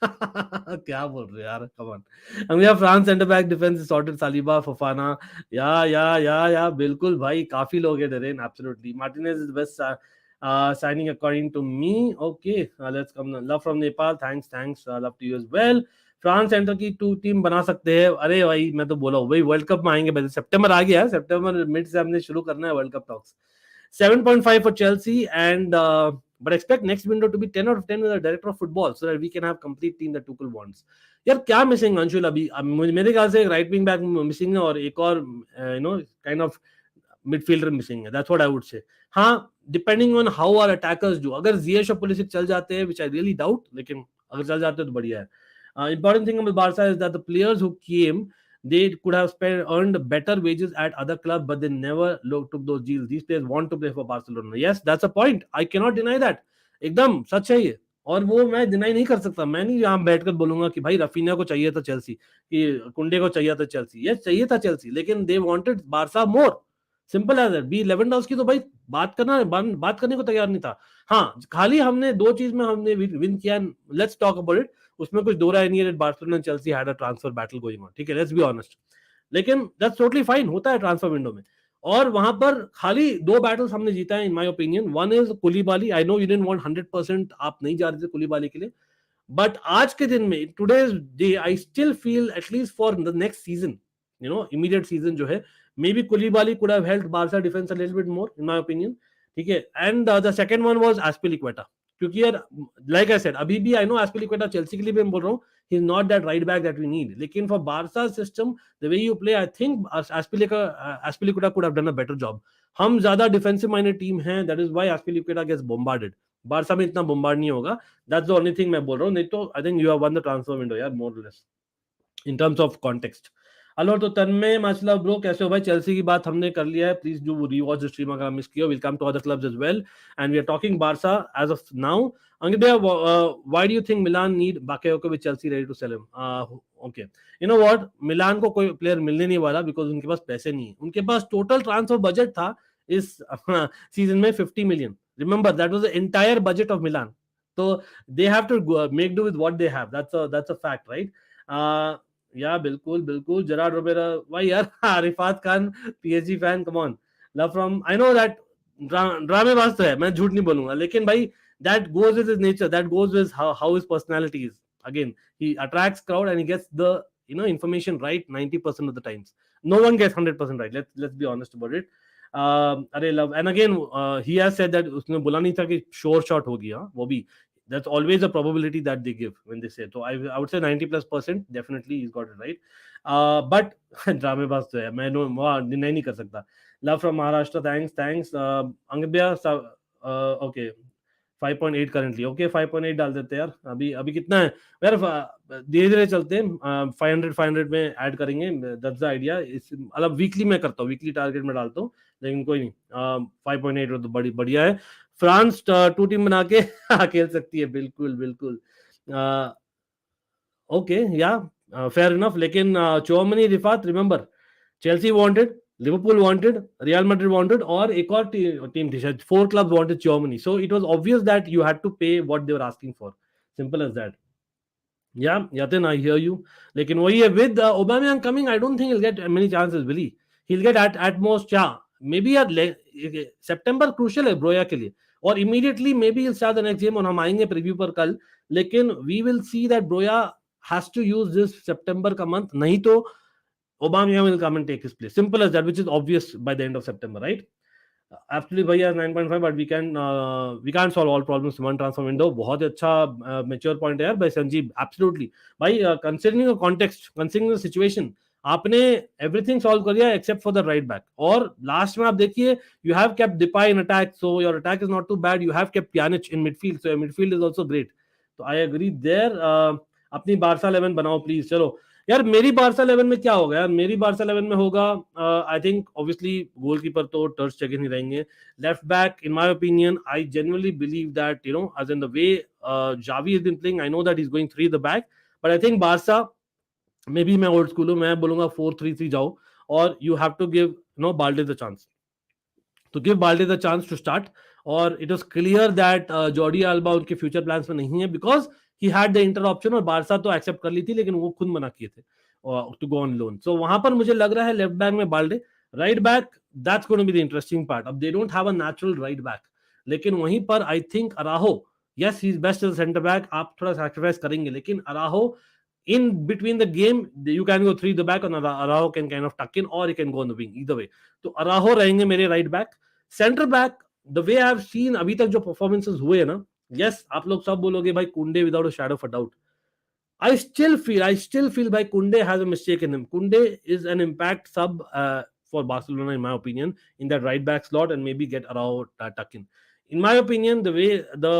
क्या बोल रहे यार, come on. And we have France center back defense is sorted. Saliba, Fofana, yeah, बिल्कुल भाई, काफी लोग हैं there. Absolutely. Martinez is the best signing according to me. Okay, let's come. Love from Nepal. Thanks. Love to you as well. France centre की 2 team बना सकते हैं. अरे भाई मैं तो बोला हूँ भाई, वर्ल्ड कप में आएंगे. पहले सितंबर आ गया है, सितंबर मिड से हमने शुरू करना है world cup talks. 7.5 for Chelsea and but expect next window to be 10 out of 10 with a director of football so that we can have complete team that Tuchel wants. यार क्या मिसिंग अंशुल अभी मेरे ख्याल से एक राइट विंग बैक मिसिंग है और एक और काइंड ऑफ मिडफील्डर मिसिंग है. That's what I would say. हाँ, depending on how our attackers do. अगर जियेश और पुलिसिक चल जाते हैं, व्हिच आई रियली डाउट, लेकिन अगर चल जाते हैं तो बढ़िया है. Important thing about Barca is that the players who came, they could have earned better wages at other clubs, but they never took those deals. These players want to play for Barcelona. Yes, that's a point. I cannot deny that. एकदम सच है ये, और वो मैं deny नहीं कर सकता. मैं नहीं यहाँ बैठकर बोलूंगा कि भाई रफीना को चाहिए था चेल्सी, कि कुंडे को चाहिए था चेल्सी. यस, चाहिए था चेल्सी, लेकिन they wanted Barca more. Simple as that. Be Lewandowski तो भाई बात करने को तैयार नहीं था. हाँ, खाली हमने दो चीज में हमने विन किया. Let's talk about it. उसमें कुछ दो राय नहीं है. Barcelona Chelsea had a transfer battle going on, ठीक है, लेट्स बी ऑनेस्ट. लेकिन दैट्स टोटली फाइन, होता है ट्रांसफर विंडो में. और वहां पर खाली दो बैटल्स हमने जीता है in my opinion. One is कुलीबाली. I know you didn't want 100%, आप नहीं जा रहे थे कुलीबाली के लिए, बट आज के दिन में, today's day, I still feel at least for the next season, immediate season जो है, maybe Koulibaly could have helped Barca defense a little bit more, in my opinion. ठीक है. And the second one was Azpilicueta. क्योंकि यार, like I said, अभी भी I know Azpilicueta Chelsea के लिए भी मैं बोल रहा हूँ, he's not that right back that we need. लेकिन for Barca system, the way you play, I think Azpilicueta could have done a better job. हम ज्यादा डिफेंसिव माइंडेड टीम हैं, that is why Azpilicueta gets bombarded. Barça में इतना बोम्बार्ड नहीं होगा. That's the only thing मैं बोल रहा हूँ. नहीं तो I think you have won the transfer window यार, more or less, in terms of context. Hello, तो तन्मय माचला ब्रो, कैसे हो भाई? चेल्सी की बात हमने कर लिया है. Please do rewatch the stream अगर मिस किया. Will come to other clubs as well, and we are talking Barca as of now. Ankit भैया, why do you think Milan need Bakayoko with Chelsea ready to sell him? Okay, you know what, Milan को कोई player मिलने नहीं वाला because उनके पास पैसे नहीं है. उनके पास टोटल ट्रांसफर बजट था इस सीजन में 50 million. Remember, that was the entire budget of Milan. तो they have to make do with what they have. That's a fact, right? Yeah बिल्कुल बिल्कुल. जराड रोबेरा, भाई यार, Arifat Khan PSG fan, come on. Love from, I know that ड्रामेबाज तो है, मैं झूठ नहीं बोलूंगा, लेकिन भाई that goes with his nature, that goes with how his personality is. Again, he attracts crowd and he gets the information right 90% of the times. No one gets 100% right. Let's be honest about it. अरे love, and again he has said that उसने बोला नहीं था कि sure shot होगी. हाँ, वो भी, that's always a probability that they give when they say. So I would say 90+% definitely he's got it right. But ड्रामेबाज तो है, मैं डिनाई नहीं कर सकता. Love from Maharashtra, thanks. Ankit भैया, ओके, 5.8 करंटली. ओके, 5.8 डाल देते हैं यार. अभी कितना है यार, धीरे धीरे चलते हैं. 500 में ऐड करेंगे. That's the idea. मतलब वीकली में करता हूँ, वीकली टारगेट में डालता हूँ, लेकिन कोई नहीं. 5.8 तो बढ़िया है. फ्रांस 2 टीम बना के खेल सकती है. बिल्कुल बिल्कुल. ओके, या फेयर इनफ. लेकिन Tchouameni, Rifat, remember, Chelsea wanted, Liverpool wanted, Real Madrid wanted, और एक और टीम थी शायद, 4 clubs wanted Tchouameni. So it was obvious that you had to pay what they were asking for. Simple as that. Yeah Yatin, I hear you. लेकिन वही है, with Aubameyang coming, I don't think he'll get many chances, will he? He'll get at most, yeah, maybe यार सितंबर crucial है ब्रोया के लिए, और immediately may be he'll start the next game, और हम आएंगे प्रीव्यू पर कल. लेकिन we will see that Broja has to use this September का month, नहीं तो Aubameyang will come and take his place. Simple as that, which is obvious by the end of September, right? Absolutely भैया, 9.5, but we can't solve all problems in one transfer window. बहुत अच्छा mature point है यार भाई Sanjeev. Absolutely भाई, considering the context, considering the situation, आपने everything solve कर दिया except for the right back. और लास्ट में आप देखिए, you have kept Depay in attack, so your attack is not too bad. You have kept Pjanic in midfield, so your midfield is also great. तो I agree there. अपनी Barça 11 बनाओ please. चलो यार, मेरी Barça 11 में क्या होगा यार? मेरी बारसा 11 में होगा, आई थिंक ऑब्वियसली गोलकीपर तो टर्च चेक नहीं रहेंगे. Left back, in my opinion, I genuinely believe that as in the way Xavi has been playing, I know that he is going 3 the back, but I think Barca may be, मैं old school हूं, मैं बोलूंगा 4-3-3 जाओ, और you have to give Balde the chance. तो give Balde the chance to start. और it was clear that Jordi Alba उनके future plans में नहीं है, because he had the inter option, और बारसा तो एक्सेप्ट कर ली थी, लेकिन वो खुद मना किए थे to go on loan. So वहां पर मुझे लग रहा है लेफ्ट बैक में Balde, right back that's going to be the interesting part. अब they don't have a natural right back, लेकिन वहीं पर I think अराहो, yes he is best as a center back, आप थोड़ा सैक्रिफाइस करेंगे, लेकिन अराहो in between the game you can go 3 the back, and Araujo can kind of tuck in, or he can go on the wing, either way. तो अराहो रहेंगे मेरे right back. Centre back the way I have seen अभी तक जो performances हुए हैं ना, yes आप लोग सब बोलोगे भाई कुंडे without a shadow of a doubt. I still feel by Kunde has a mistake in him. Kunde is an impact sub for Barcelona, in my opinion, in that right back slot and maybe get around tuck in. In my opinion, the way the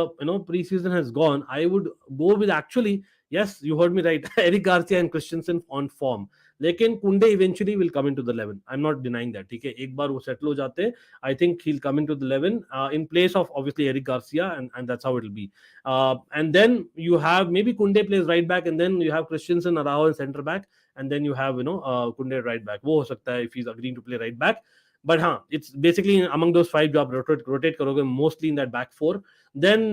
preseason has gone, I would go with actually yes, you heard me right. Eric Garcia and Christensen on form. लेकिन Kounde eventually will come in to the 11. I am not denying that. ठीक है, एक बार वो settle हो जाते, I think he will come in to the 11 in place of obviously Eric Garcia, and that's how it will be. And then you have maybe Kunde plays right back, and then you have Christensen, Araujo in center back, and then you have Kunde right back. वो हो सकता है if he's agreeing to play right back. But it's basically among those five job rotate करोगे mostly in that back four. Then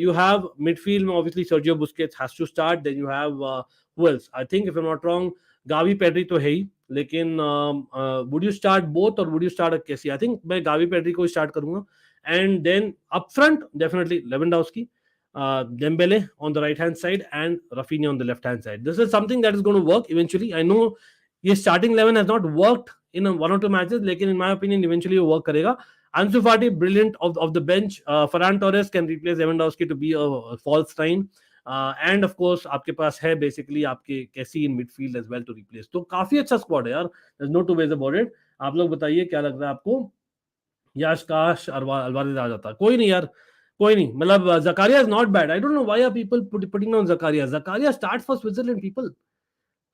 you have midfield, obviously Sergio Busquets has to start. Then you have who else? I think if I'm not wrong, Gavi Pedri तो है ही, लेकिन would you start both or would you start a Kessie? I think मैं Gavi Pedri को start करूंगा. And then up front definitely Lewandowski, Dembele on the right hand side and Rafinha on the left hand side. This is something that is going to work eventually. I know his starting 11 has not worked in one or two matches, लेकिन in my opinion eventually वो work करेगा. Ansu Fati brilliant of the bench. Ferran Torres can replace Lewandowski to be a false nine. And of course आपके पास है basically आपके कैसी in midfield as well to replace. तो काफी अच्छा squad है यार. There's no two ways about it. आप लोग बताइए क्या लग रहा है आपको. याश काश अल्वारेज आ जाता. कोई नहीं यार, कोई नहीं. मतलब Zakaria is not bad. I don't know why are people putting on Zakaria. Zakaria starts for Switzerland people.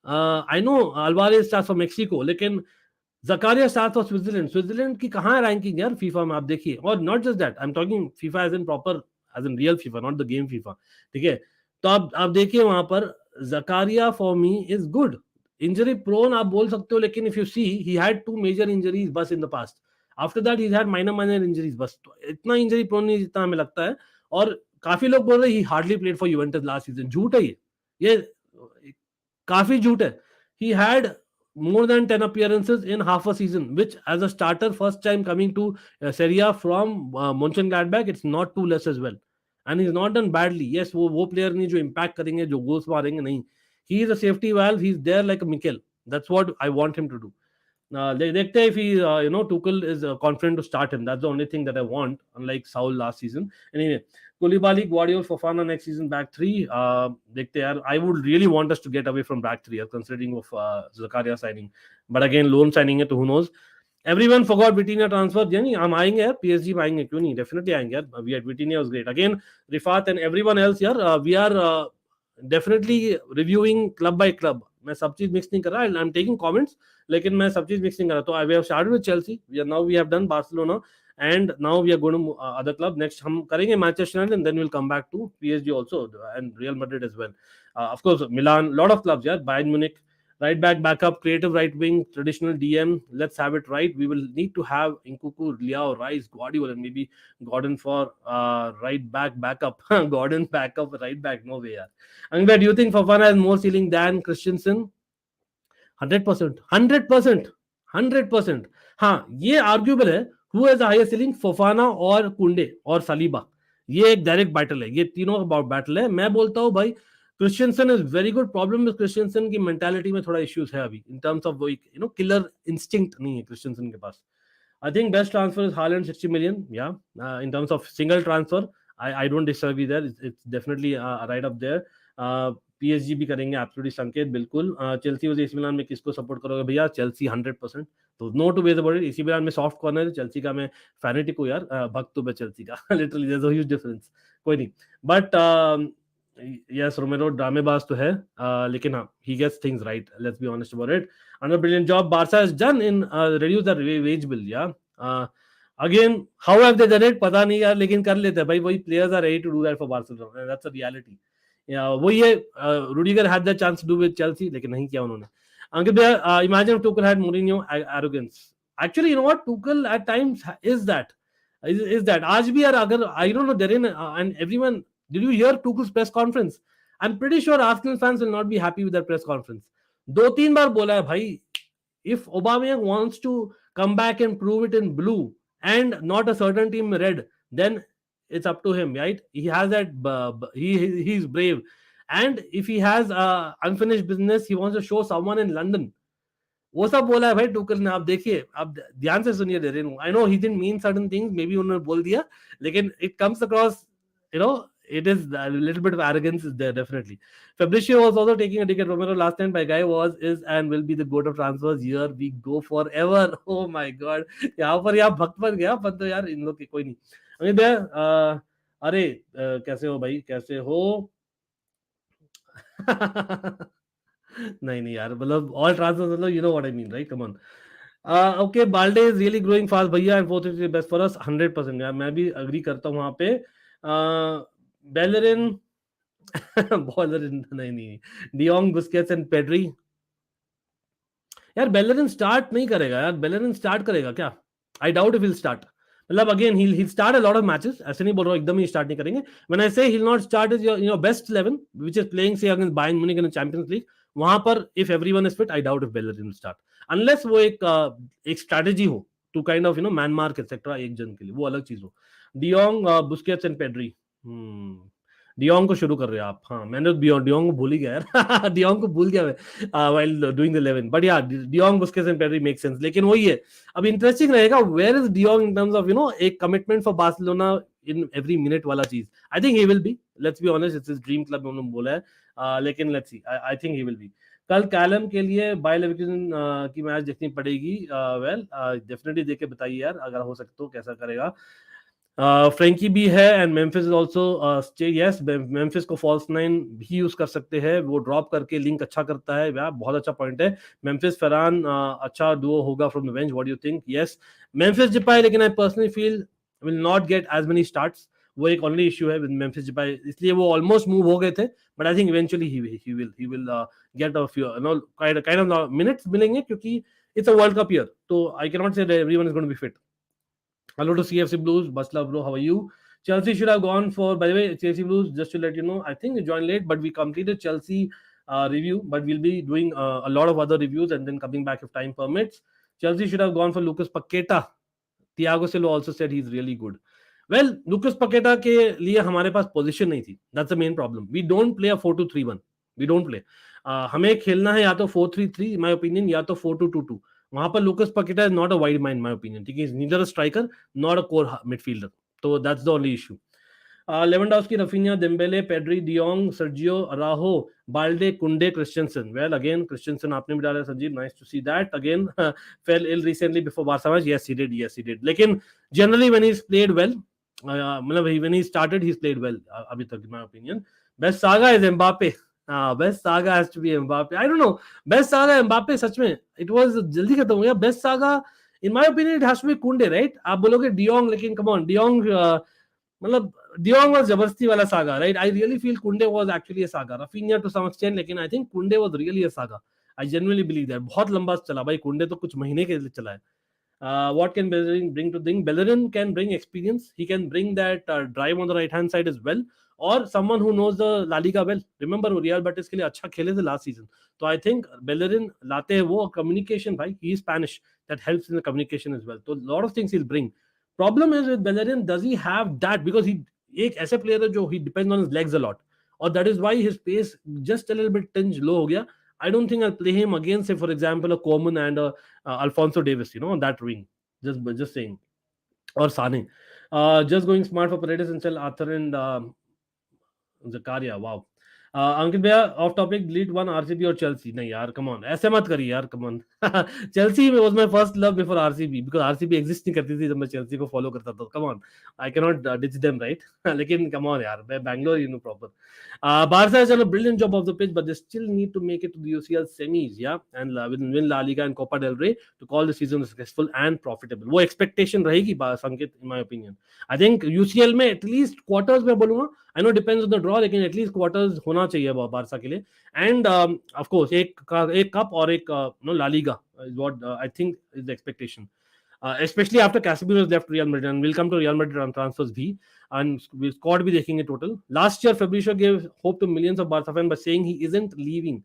I know Alvarez starts for Mexico, लेकिन Zakaria starts for Switzerland. Switzerland की कहाँ है रैंकिंग यार फीफा में, आप देखिए. और not just that, I am talking FIFA as in proper, as in real FIFA, not the game FIFA. ठीक है, तो आप देखिए वहां पर Zakaria for me is good. Injury prone आप बोल सकते हो, लेकिन if you see he had 2 major injuries बस in the past. After that he had minor injuries बस. तो इतना इंजरी प्रोन नहीं जितना हमें लगता है. और काफी लोग बोल रहे ही hardly played for Juventus last season. झूठ है ये काफी झूठ है. He had more than 10 appearances in half a season, which as a starter, first time coming to Serie A from Mönchengladbach, it's not too less as well. And he's not done badly. Yes, वो player नहीं जो impact करेंगे, जो goals मारेंगे, नहीं. He is a safety valve. He's there like a Mikel. That's what I want him to do. देखते हैं if he, Tuchel is confident to start him. That's the only thing that I want, unlike Saul last season. Anyway, Koulibaly, Guardiola, Fofana next season back three. देखते हैं यार. I would really want us to get away from back three, considering of Zakaria signing. But again, loan signing है, तो who knows. Everyone forgot Vitinha transfer. यानी हम आएंगे यार, PSG में आएंगे, क्यों नहीं, definitely आएंगे यार. We had Vitinha was great. Again, Rifat and everyone else यार, we are definitely reviewing club by club. मैं सब चीज मिक्स नहीं कर रहा. I'm taking comments, लेकिन मैं सब चीज मिक्स नहीं कर रहा. तो we have started with Chelsea. We have done Barcelona, and now we are going to other club. Next हम करेंगे Manchester United, and then we'll come back to PSG also and Real Madrid as well. Of course, Milan, lot of clubs. Yeah, Bayern Munich, right back, backup, creative right wing, traditional DM. Let's have it right. We will need to have Nkunku, Liao, Rice, Guardiola, and maybe Gordon for right back, backup. Gordon backup, right back. No way, yaar. Angba, do you think Fofana has more ceiling than Christensen? 100%. 100%. 100%. हाँ, ये आर्ग्यूबल है. Who has the highest ceiling? Fofana और कुंडे और Saliba. ये एक direct battle है. ये तीनों का बैटल है. मैं बोलता हूँ भाई Christensen is very good. Problem में क्रिश्चियनसन की मेंटालिटी में थोड़ा इश्यूज है अभी, इन टर्म्स ऑफ वो किलर इंस्टिंक्ट नहीं है क्रिश्चियनसन के पास. I think best transfer is Haaland 60 million. Yeah in terms of single transfer I don't disagree there. It's definitely right up there. PSG भी करेंगे एब्सोल्युटली संकेत, बिल्कुल. चेल्सी और एसी मिलान में किसको सपोर्ट करोगे भैया? चेल्सी 100%. तो no two ways about it. AC Milan में सॉफ्ट कॉर्नर है, चेल्सी का मैं फैनेटिक हूं यार, भक्त हूं मैं चेल्सी का. Literally there is a huge difference. कोई नहीं, बट yes, Romero ड्रामेबाज तो है, लेकिन हाँ, he gets things right. Let's be honest about it. Another brilliant job Barca has done in reduce the wage bill. Yeah. Again, how have they done it? पता नहीं यार, लेकिन कर लेते हैं भाई. वही players are ready to do that for Barcelona. That's a reality. वही है. Rudiger had the chance to do with Chelsea, लेकिन नहीं किया उन्होंने. Ankit भैया, imagine if Tuchel had Mourinho arrogance. Actually, you know what? Tuchel at times is that. Is that आज भी यार, अगर I don't know, they're in and everyone. Did you hear Tuchel's press conference? I'm pretty sure Arsenal fans will not be happy with that press conference. 2-3 बार बोला है भाई, if Aubameyang wants to come back and prove it in blue and not a certain team red, then it's up to him, right? He has that, he's brave. And if he has unfinished business, he wants to show someone in London. वो सब बोला है भाई Tuchel ने, आप देखिए, आप ध्यान से सुनिए दे रहे हूँ. I know he didn't mean certain things, may be उन्होंने बोल दिया, लेकिन it comes across, you know, it is a little bit of arrogance is there definitely. Fabricio was also taking a ticket. Romero last time by Gueye was, is and will be the goat of transfers. Here we go forever. Oh my god. यहाँ पर यार भक्त बन गया अपन तो यार, इन लोग की कोई नहीं. अमित भैया, अरे कैसे हो भाई, कैसे हो? नहीं नहीं यार, मतलब ऑल ट्रांसफर्स, मतलब you know what I mean right, come on. Okay, Balde is really growing fast भैया, and 4 is best for us. 100% यार, मैं भी अग्री करता हूँ वहां पे. बेलरिन बॉलरिन नहीं नहीं, डियोंग, बुस्केट्स एंड पेड्री. यार बेलरिन स्टार्ट नहीं करेगा यार, बेलरिन स्टार्ट करेगा क्या? I doubt if will start. मतलब again he start a lot of matches, ऐसे नहीं बोल रहा हूं एकदम ही स्टार्ट नहीं करेंगे. When I say he will not start is your best 11 which is playing say against Bayern Munich in Champions League. वहां पर if everyone is fit, I doubt if Bellerin will start, unless वो एक strategy हो to kind of man mark etcetera एक जन के लिए, वो अलग चीज हो. De Jong, Busquets and Pedri. De Jong को शुरू कर रहे हैं आप? हाँ, मैंने डियोंग को भूल ही गया यार. डियोंग को भूल गया मैं while doing the 11, but yeah de Jong, Busquets and Pedri make sense. लेकिन वही है, अब इंटरेस्टिंग रहेगा where is de Jong in terms of एक commitment for Barcelona in every minute वाला चीज. I think he will be, let's be honest, it's his dream club उन्होंने बोला है. लेकिन let's see, I think he will be. कल Callum के लिए बाय लेवरकुसेन की मैच देखनी पड़ेगी. वेल डेफिनेटली देख के बताइए यार, अगर हो सकता तो कैसा करेगा. फ्रेंकी भी है and Memphis is also yes, Memphis को फॉल्स नाइन भी यूज कर सकते हैं, वो ड्रॉप करके लिंक अच्छा करता है यार, बहुत अच्छा पॉइंट है. मेम्फिस फरहान अच्छा डुओ होगा from the bench. What do you think? Yes, Memphis Depay, लेकिन I personally feel will not get as many starts. वो एक ओनली इशू है विद मेम्फिस जिपाई, इसलिए वो ऑलमोस्ट मूव हो गए थे, but I think eventually he will get a few kind of minutes मिलेंगे, क्योंकि it's a world cup year, तो I can not say everyone is going to be fit. Hello to CFC Blues. Basla bro, how are you? Chelsea should have gone for, by the way, Chelsea Blues, just to let you know, I think you joined late, but we completed Chelsea review, but we'll be doing a lot of other reviews and then coming back if time permits. Chelsea should have gone for Lucas Paqueta. Thiago Silva also said he's really good. Well, Lucas Paqueta के लिए हमारे पास position नहीं थी. That's the main problem. We don't play a 4-2-3-1. We don't play. हमें खेलना है या तो 4-3-3, in my opinion, या तो 4-2-2-2. वहां पर Lucas Paqueta is not a wide mind my opinion, ठीक है, is neither a striker not a core midfielder, तो that's the only issue. Lewandowski, Raphinha, Dembele, Pedri, de Jong, Sergio, Araujo, Balde, Kounde, Christensen. Well again Christensen आपने भी डाला Sanjeev, nice to see that. Again fell ill recently before Barca match. Yes he did, लेकिन generally when he is played well, मतलब when he started he is played well अभी तक, in my opinion. Best saga is Mbappe. Best saga has to be Mbappe. I don't know, best saga Mbappe, सच में it was जल्दी खत्म हो गया. Best saga in my opinion it has to be Kounde, right? आप बोलोगे de Jong, लेकिन come on, de Jong मतलब डियोंग वाज जबरदस्ती वाला saga, right? I really feel Kounde was actually a saga. Raphinha to some extent, लेकिन I think कुंडे was really a saga. I genuinely believe that. बहुत लंबा चला भाई कुंडे, तो कुछ महीने के लिए चला है. What can Bellerin bring to thing? Bellerin can bring experience. He can bring that drive on the right hand side as well, or someone who knows the La Liga well. Remember वो Real Betis के लिए अच्छा खेले थे last season. तो I think Bellerin लाते हैं वो communication भाई. He is Spanish, that helps in the communication as well. So a lot of things he'll bring. Problem is with Bellerin, does he have that? Because he एक ऐसे player है जो he depends on his legs a lot, or that is why his pace just a little bit tinge low हो गया. I don't think I'll play him against, say, for example, a Coman and a Alphonso Davis, on that wing. Just saying. Or Sane. Just going smart for Paredes and sell Arthur and Zakaria. Wow. अंकित भैया, of topic, delete one, RCB और Chelsea. नहीं यार, come on, ऐसे मत करिए यार, come on. Chelsea was my first love before RCB, because RCB exist नहीं करती थी जब मैं चेल्सी को फॉलो करता था. Come on, I can not ditch them, right? लेकिन कम ऑन यार, मैं Bangalore proper. Barca has done a brilliant job of the pitch, but they still need to make it to the UCL semis, yeah, and win La Liga and Copa del Rey to call the season successful and profitable. वो expectation रहेगी संकेत, in my opinion. I think UCL में at least quarters में बोलूँगा. I know depends on the draw, लेकिन at least quarters होना चाहिए Barça के लिए. And of course एक cup और एक La Liga is what I think is the expectation. Especially after Casemiro has left Real Madrid, and we'll come to Real Madrid on transfers भी, and squad भी देखेंगे total. Last year Fabricio gave hope to millions of Barca fans by saying he isn't leaving,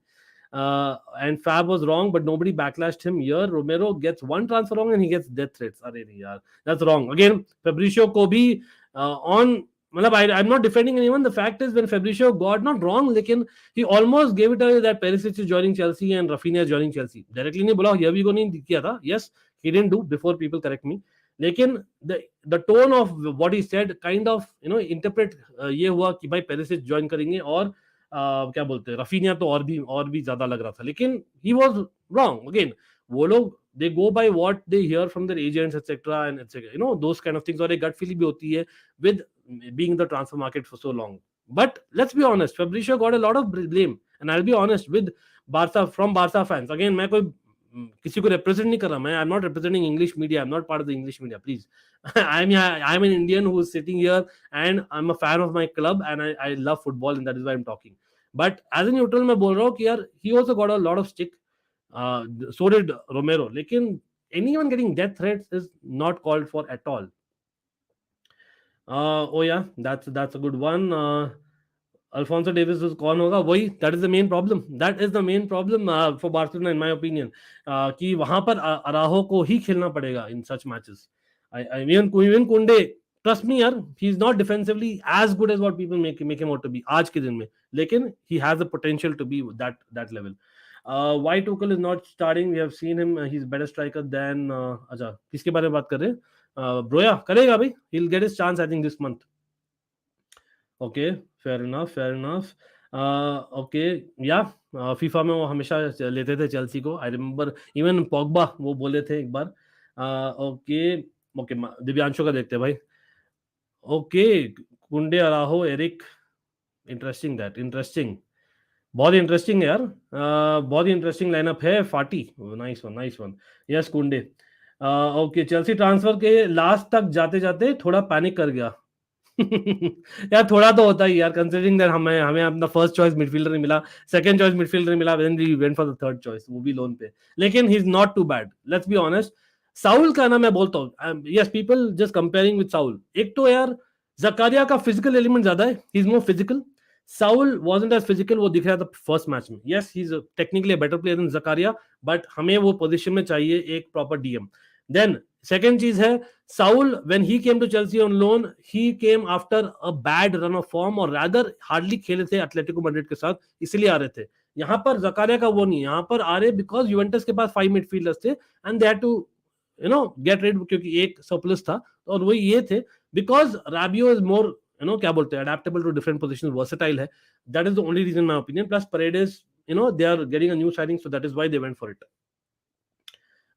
and Fab was wrong, but nobody backlashed him. Here Romero gets one transfer wrong and he gets death threats. अरे नहीं यार, that's wrong. Again Fabricio को भी on मतलब I'm not defending anyone. The fact is, when Fabrizio got not wrong, लेकिन he almost gave it away that Perisic is joining Chelsea and Rafinha is joining Chelsea. Directly नहीं बोला, here we go नहीं किया था. Yes, he didn't do, before people correct me. लेकिन the tone of what he said kind of interpret ये हुआ कि भाई Perisic join करेंगे और क्या बोलते हैं, Rafinha तो और भी ज्यादा लग रहा था. लेकिन he was wrong again. वो लोग they go by what they hear from their agents etc and etc, those kind of things. और एक gut feeling भी होती है with being in the transfer market for so long. But let's be honest, Fabrizio got a lot of blame, and I'll be honest with Barca, from Barca fans. Again, मैं कोई किसी को represent नहीं कर रहा. मैं I'm not representing English media. I'm not part of the English media. Please, I'm an Indian who is sitting here, and I'm a fan of my club, and I love football, and that is why I'm talking. But as a neutral, मैं बोल रहा हूँ कि यार he also got a lot of stick. So did Romero. लेकिन anyone getting death threats is not called for at all. Oh yeah, that's a good one. Alphonso Davies is कौन होगा वही. That is the main problem. That is the main problem for Barcelona in my opinion. कि वहां पर अराहो को ही खेलना पड़ेगा in such matches. Even Kunde, trust me यार, he's not defensively as good as what people make him out to be आज के दिन में. लेकिन he has the potential to be that level. Why Tuchel is not starting? We have seen him. He's better striker than. अच्छा, किसके बारे में बात कर रहे हैं? Broya करेगा भाई. He'll get his chance I think this month. Okay, fair enough. Okay, yeah. FIFA में वो हमेशा लेते थे चेल्सी को. I remember even Pogba वो बोले थे एक बार. Okay, दिव्यांशु का देखते हैं भाई. Okay, कुंडे, अराहो, एरिक. Interesting. बहुत इंटरेस्टिंग है यार. बहुत इंटरेस्टिंग लाइनअप है. फाटी, नाइस वन. यस कुंडे. ओके, चेल्सी ट्रांसफर के लास्ट तक जाते जाते थोड़ा पैनिक कर गया. यार थोड़ा तो होता ही यार, कंसीडरिंग दैट हमें अपना फर्स्ट चॉइस मिडफील्डर नहीं मिला, सेकंड चॉइस मिडफील्डर नहीं मिला, then we went for the third choice, वो भी लोन पे. लेकिन he is not too bad, let's be honest. Saul का ना मैं बोलता हूँ, yes people just comparing with Saul. एक तो यार जकारिया का फिजिकल एलिमेंट ज्यादा है, he is more physical. Saul wasn't as physical, वो दिख रहा था फर्स्ट मैच में. Yes, he's technically a better player than Zakaria, but हमें वो पोजीशन में चाहिए एक प्रॉपर डीएम. Then second चीज है, Saul when he came to Chelsea on loan, he came after a bad run of form, or rather hardly खेले थे Atletico Madrid के साथ, इसलिए आ रहे थे. यहाँ पर Zakaria का वो नहीं, यहाँ पर आ रहे बिकॉज यूवेंटस के पास 5 मिडफील्डर्स थे and they had to get rid, क्योंकि एक सरप्लस था और वो ये थे, बिकॉज Rabiot is more क्या बोलते हैं, adaptable to different positions, versatile है. That is the only reason in my opinion. Plus Paredes, they are getting a new signing, so that is why they went for it.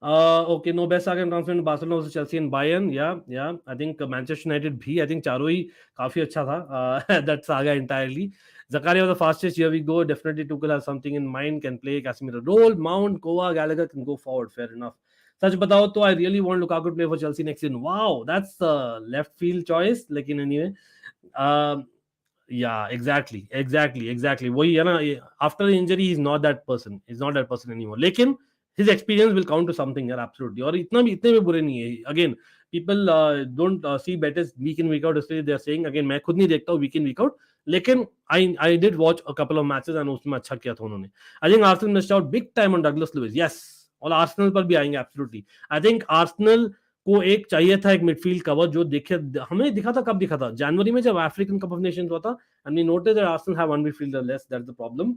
Okay, no best saga transfer in Barcelona versus Chelsea and Bayern. Yeah. I think Manchester United भी, I think चारों ही काफी अच्छा था. That saga entirely. Zakaria was the fastest. Here we go. Definitely Tuchel has something in mind. Can play Casemiro role. Mount, Kovac, Gallagher can go forward. Fair enough. सच बताओ तो I really want Lukaku to play for Chelsea next season. Wow, that's a left field choice. लेकिन anyway, yeah, exactly. वही है ना. After the injury, he's not that person. He's not that person anymore. लेकिन his experience will count to something, यार, absolutely. और इतने भी बुरे नहीं है. Again, people don't see betters week in week out. इसलिए they are saying, again, मैं खुद नहीं देखता हूँ week in week out. लेकिन I did watch a couple of matches and उसमें अच्छा किया था उन्होंने. I think Arsenal missed out big time on Douglas Luiz. Yes. और आर्सेनल पर भी आएंगे एब्सोल्युटली. आई थिंक आर्सेनल को एक चाहिए था एक मिडफील्ड कवर जो हमें दिखा था. कब दिखा था? जनवरी में जब अफ्रीकन कप ऑफ नेशंस हुआ था. And we noted that Arsenal have one midfielder less. That's the problem.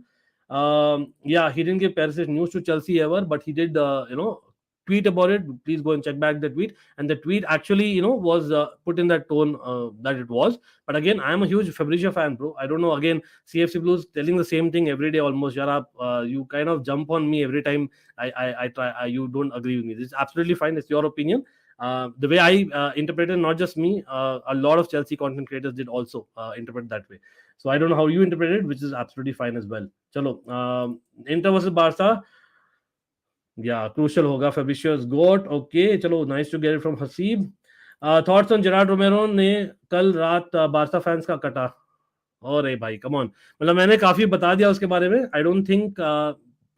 Yeah, he didn't give Perisic news to Chelsea ever, but he did tweet about it. Please go and check back the tweet. And the tweet actually was put in that tone that it was. But again, I am a huge Fabrizio fan, bro. I don't know, again, CFC Blues telling the same thing every day almost. You kind of jump on me every time I try. You don't agree with me. This is absolutely fine. It's your opinion. The way I interpreted, not just me, a lot of Chelsea content creators did also interpret that way. So I don't know how you interpreted, which is absolutely fine as well. Chalo, Inter versus Barca. Yeah, crucial होगा. Fabrizio's goat. Okay, चलो, nice to get it from Hasib. Thoughts on Gerard Romero ने कल रात Barca fans का कटा. अरे भाई, come on. मतलब मैंने काफी बता दिया उसके बारे में. आई डोंट थिंक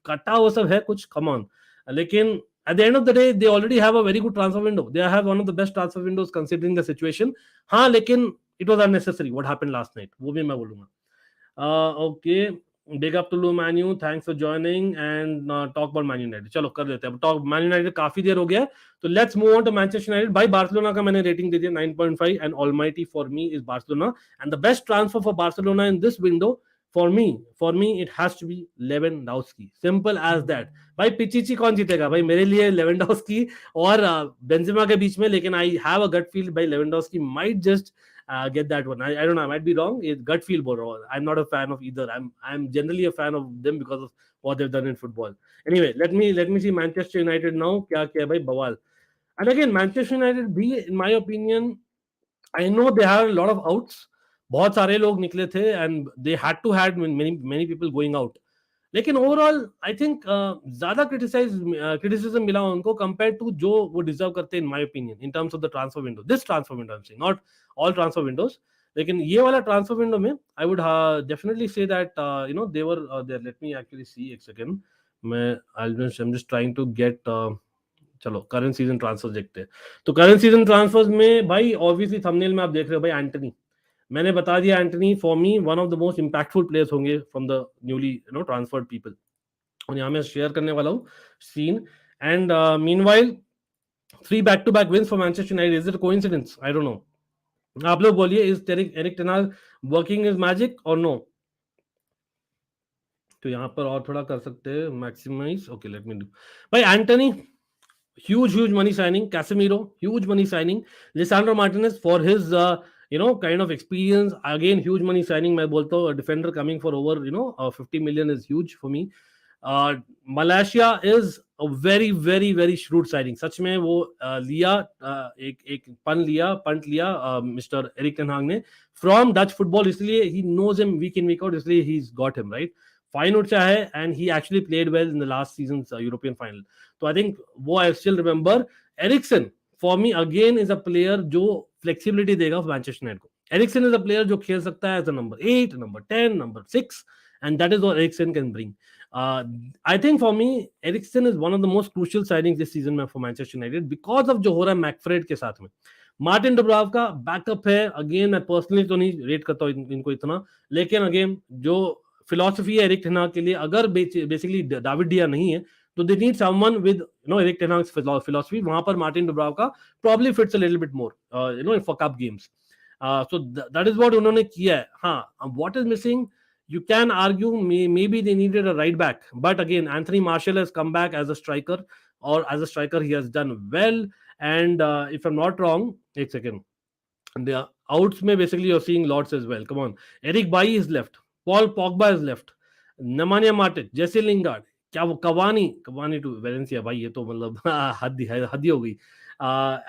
कटा वो सब है कुछ. Come on. लेकिन at the end of the day, they already have a very good transfer window. They have one of the best transfer windows considering the situation. हाँ, लेकिन it was unnecessary what happened last night. वो भी मैं बोलूंगा. Okay. Big up to Lo Manu, thanks for joining and talk about Man United. चलो कर लेते हैं अब टॉक. मैन यूनाइटेड काफी देर हो गया है, तो let's move on to Manchester United. भाई बार्सिलोना का मैंने रेटिंग दे दिया 9.5 and almighty for me is Barcelona and the best transfer for Barcelona in this window for me it has to be Lewandowski. Simple as that. भाई Pichichi कौन जीतेगा भाई मेरे लिए? लेवेंडोव्स्की और बेंजेमा के बीच में, लेकिन I have a gut feel भाई Lewandowski might just get that one. I don't know. I might be wrong. It's gut feel, bro. I'm not a fan of either. I'm generally a fan of them because of what they've done in football. Anyway, let me see Manchester United now. क्या क्या भाई बवाल. And again, Manchester United भी, in my opinion, I know they have a lot of outs. बहुत सारे लोग निकले थे and they had to had many people going out. लेकिन ओवरऑल आई थिंक ज्यादा क्रिटिसिज्म मिला उनको कंपेयर टू जो वो डिजर्व करते हैं in my opinion in terms of the transfer window. This transfer window I am saying, not all transfer windows, लेकिन ये वाला ट्रांसफर विंडो में I would definitely say that they were there. Let me actually see एक second. मैं I am just trying to get. चलो current season transfers देखते हैं. तो करंट सीजन ट्रांसफर्स में भाई ऑब्वियसली थंबनेल में आप देख रहे हो भाई एंटनी. मैंने बता दिया Antony for me one of the most impactful players होंगे from the newly transferred people. और यहाँ मैं शेयर करने वाला हूँ scene. And meanwhile 3 back-to-back wins for Manchester United. Is it a coincidence? I don't know. आप लोग बोलिए, is Erik ten Hag working his magic or no? तो यहाँ पर और थोड़ा कर सकते हैं maximise. Okay let me do. भाई Antony huge money signing. Casemiro huge money signing. Lisandro Martinez for his kind of experience, again huge money signing. मैं बोलता हूँ defender coming for over 50 million is huge for me. Malaysia is a very shrewd signing. सच में वो लिया एक punt लिया mister Erik ten हाग ने फ्रॉम डच फुटबॉल, इसलिए he knows him week in week out, इसलिए he's got him right. Fine उठा है and he actually played well in the last season European final. तो आई थिंक वो I still remember. Eriksen for me again is a player जो flexibility देगा Manchester United को. Eriksen is a player जो खेल सकता है as a number 8, number 10, number 6 and that is what Eriksen can bring. I think for me Eriksen is one of the most crucial signing this season में for Manchester United because of जो हो रहा है मैकफ्रेड के साथ में. Martin डुब्राव का backup है. अगेन मैं पर्सनली तो नहीं रेट करता हूँ इनको इतना, लेकिन अगेन जो फिलॉसफी है एरिक टेन हाग के लिए, अगर बेसिकली डेविड डिया नहीं है तो they need someone with Erik ten Hag's philosophy. वहां पर Martin Dubravka probably fits a little bit more for cup games. So that is what उन्होंने किया है. हाँ, what is missing, you can argue maybe they needed a right back, but again Anthony Martial has come back as a striker, or as a striker he has done well. And if I'm not wrong, एक second, the outs में basically you're seeing lots as well. Come on, Eric Bailly is left, Paul Pogba is left, Nemanja Matic, Jesse Lingard, क्या वो Cavani to Valencia. भाई ये तो मतलब हद ही हो गई.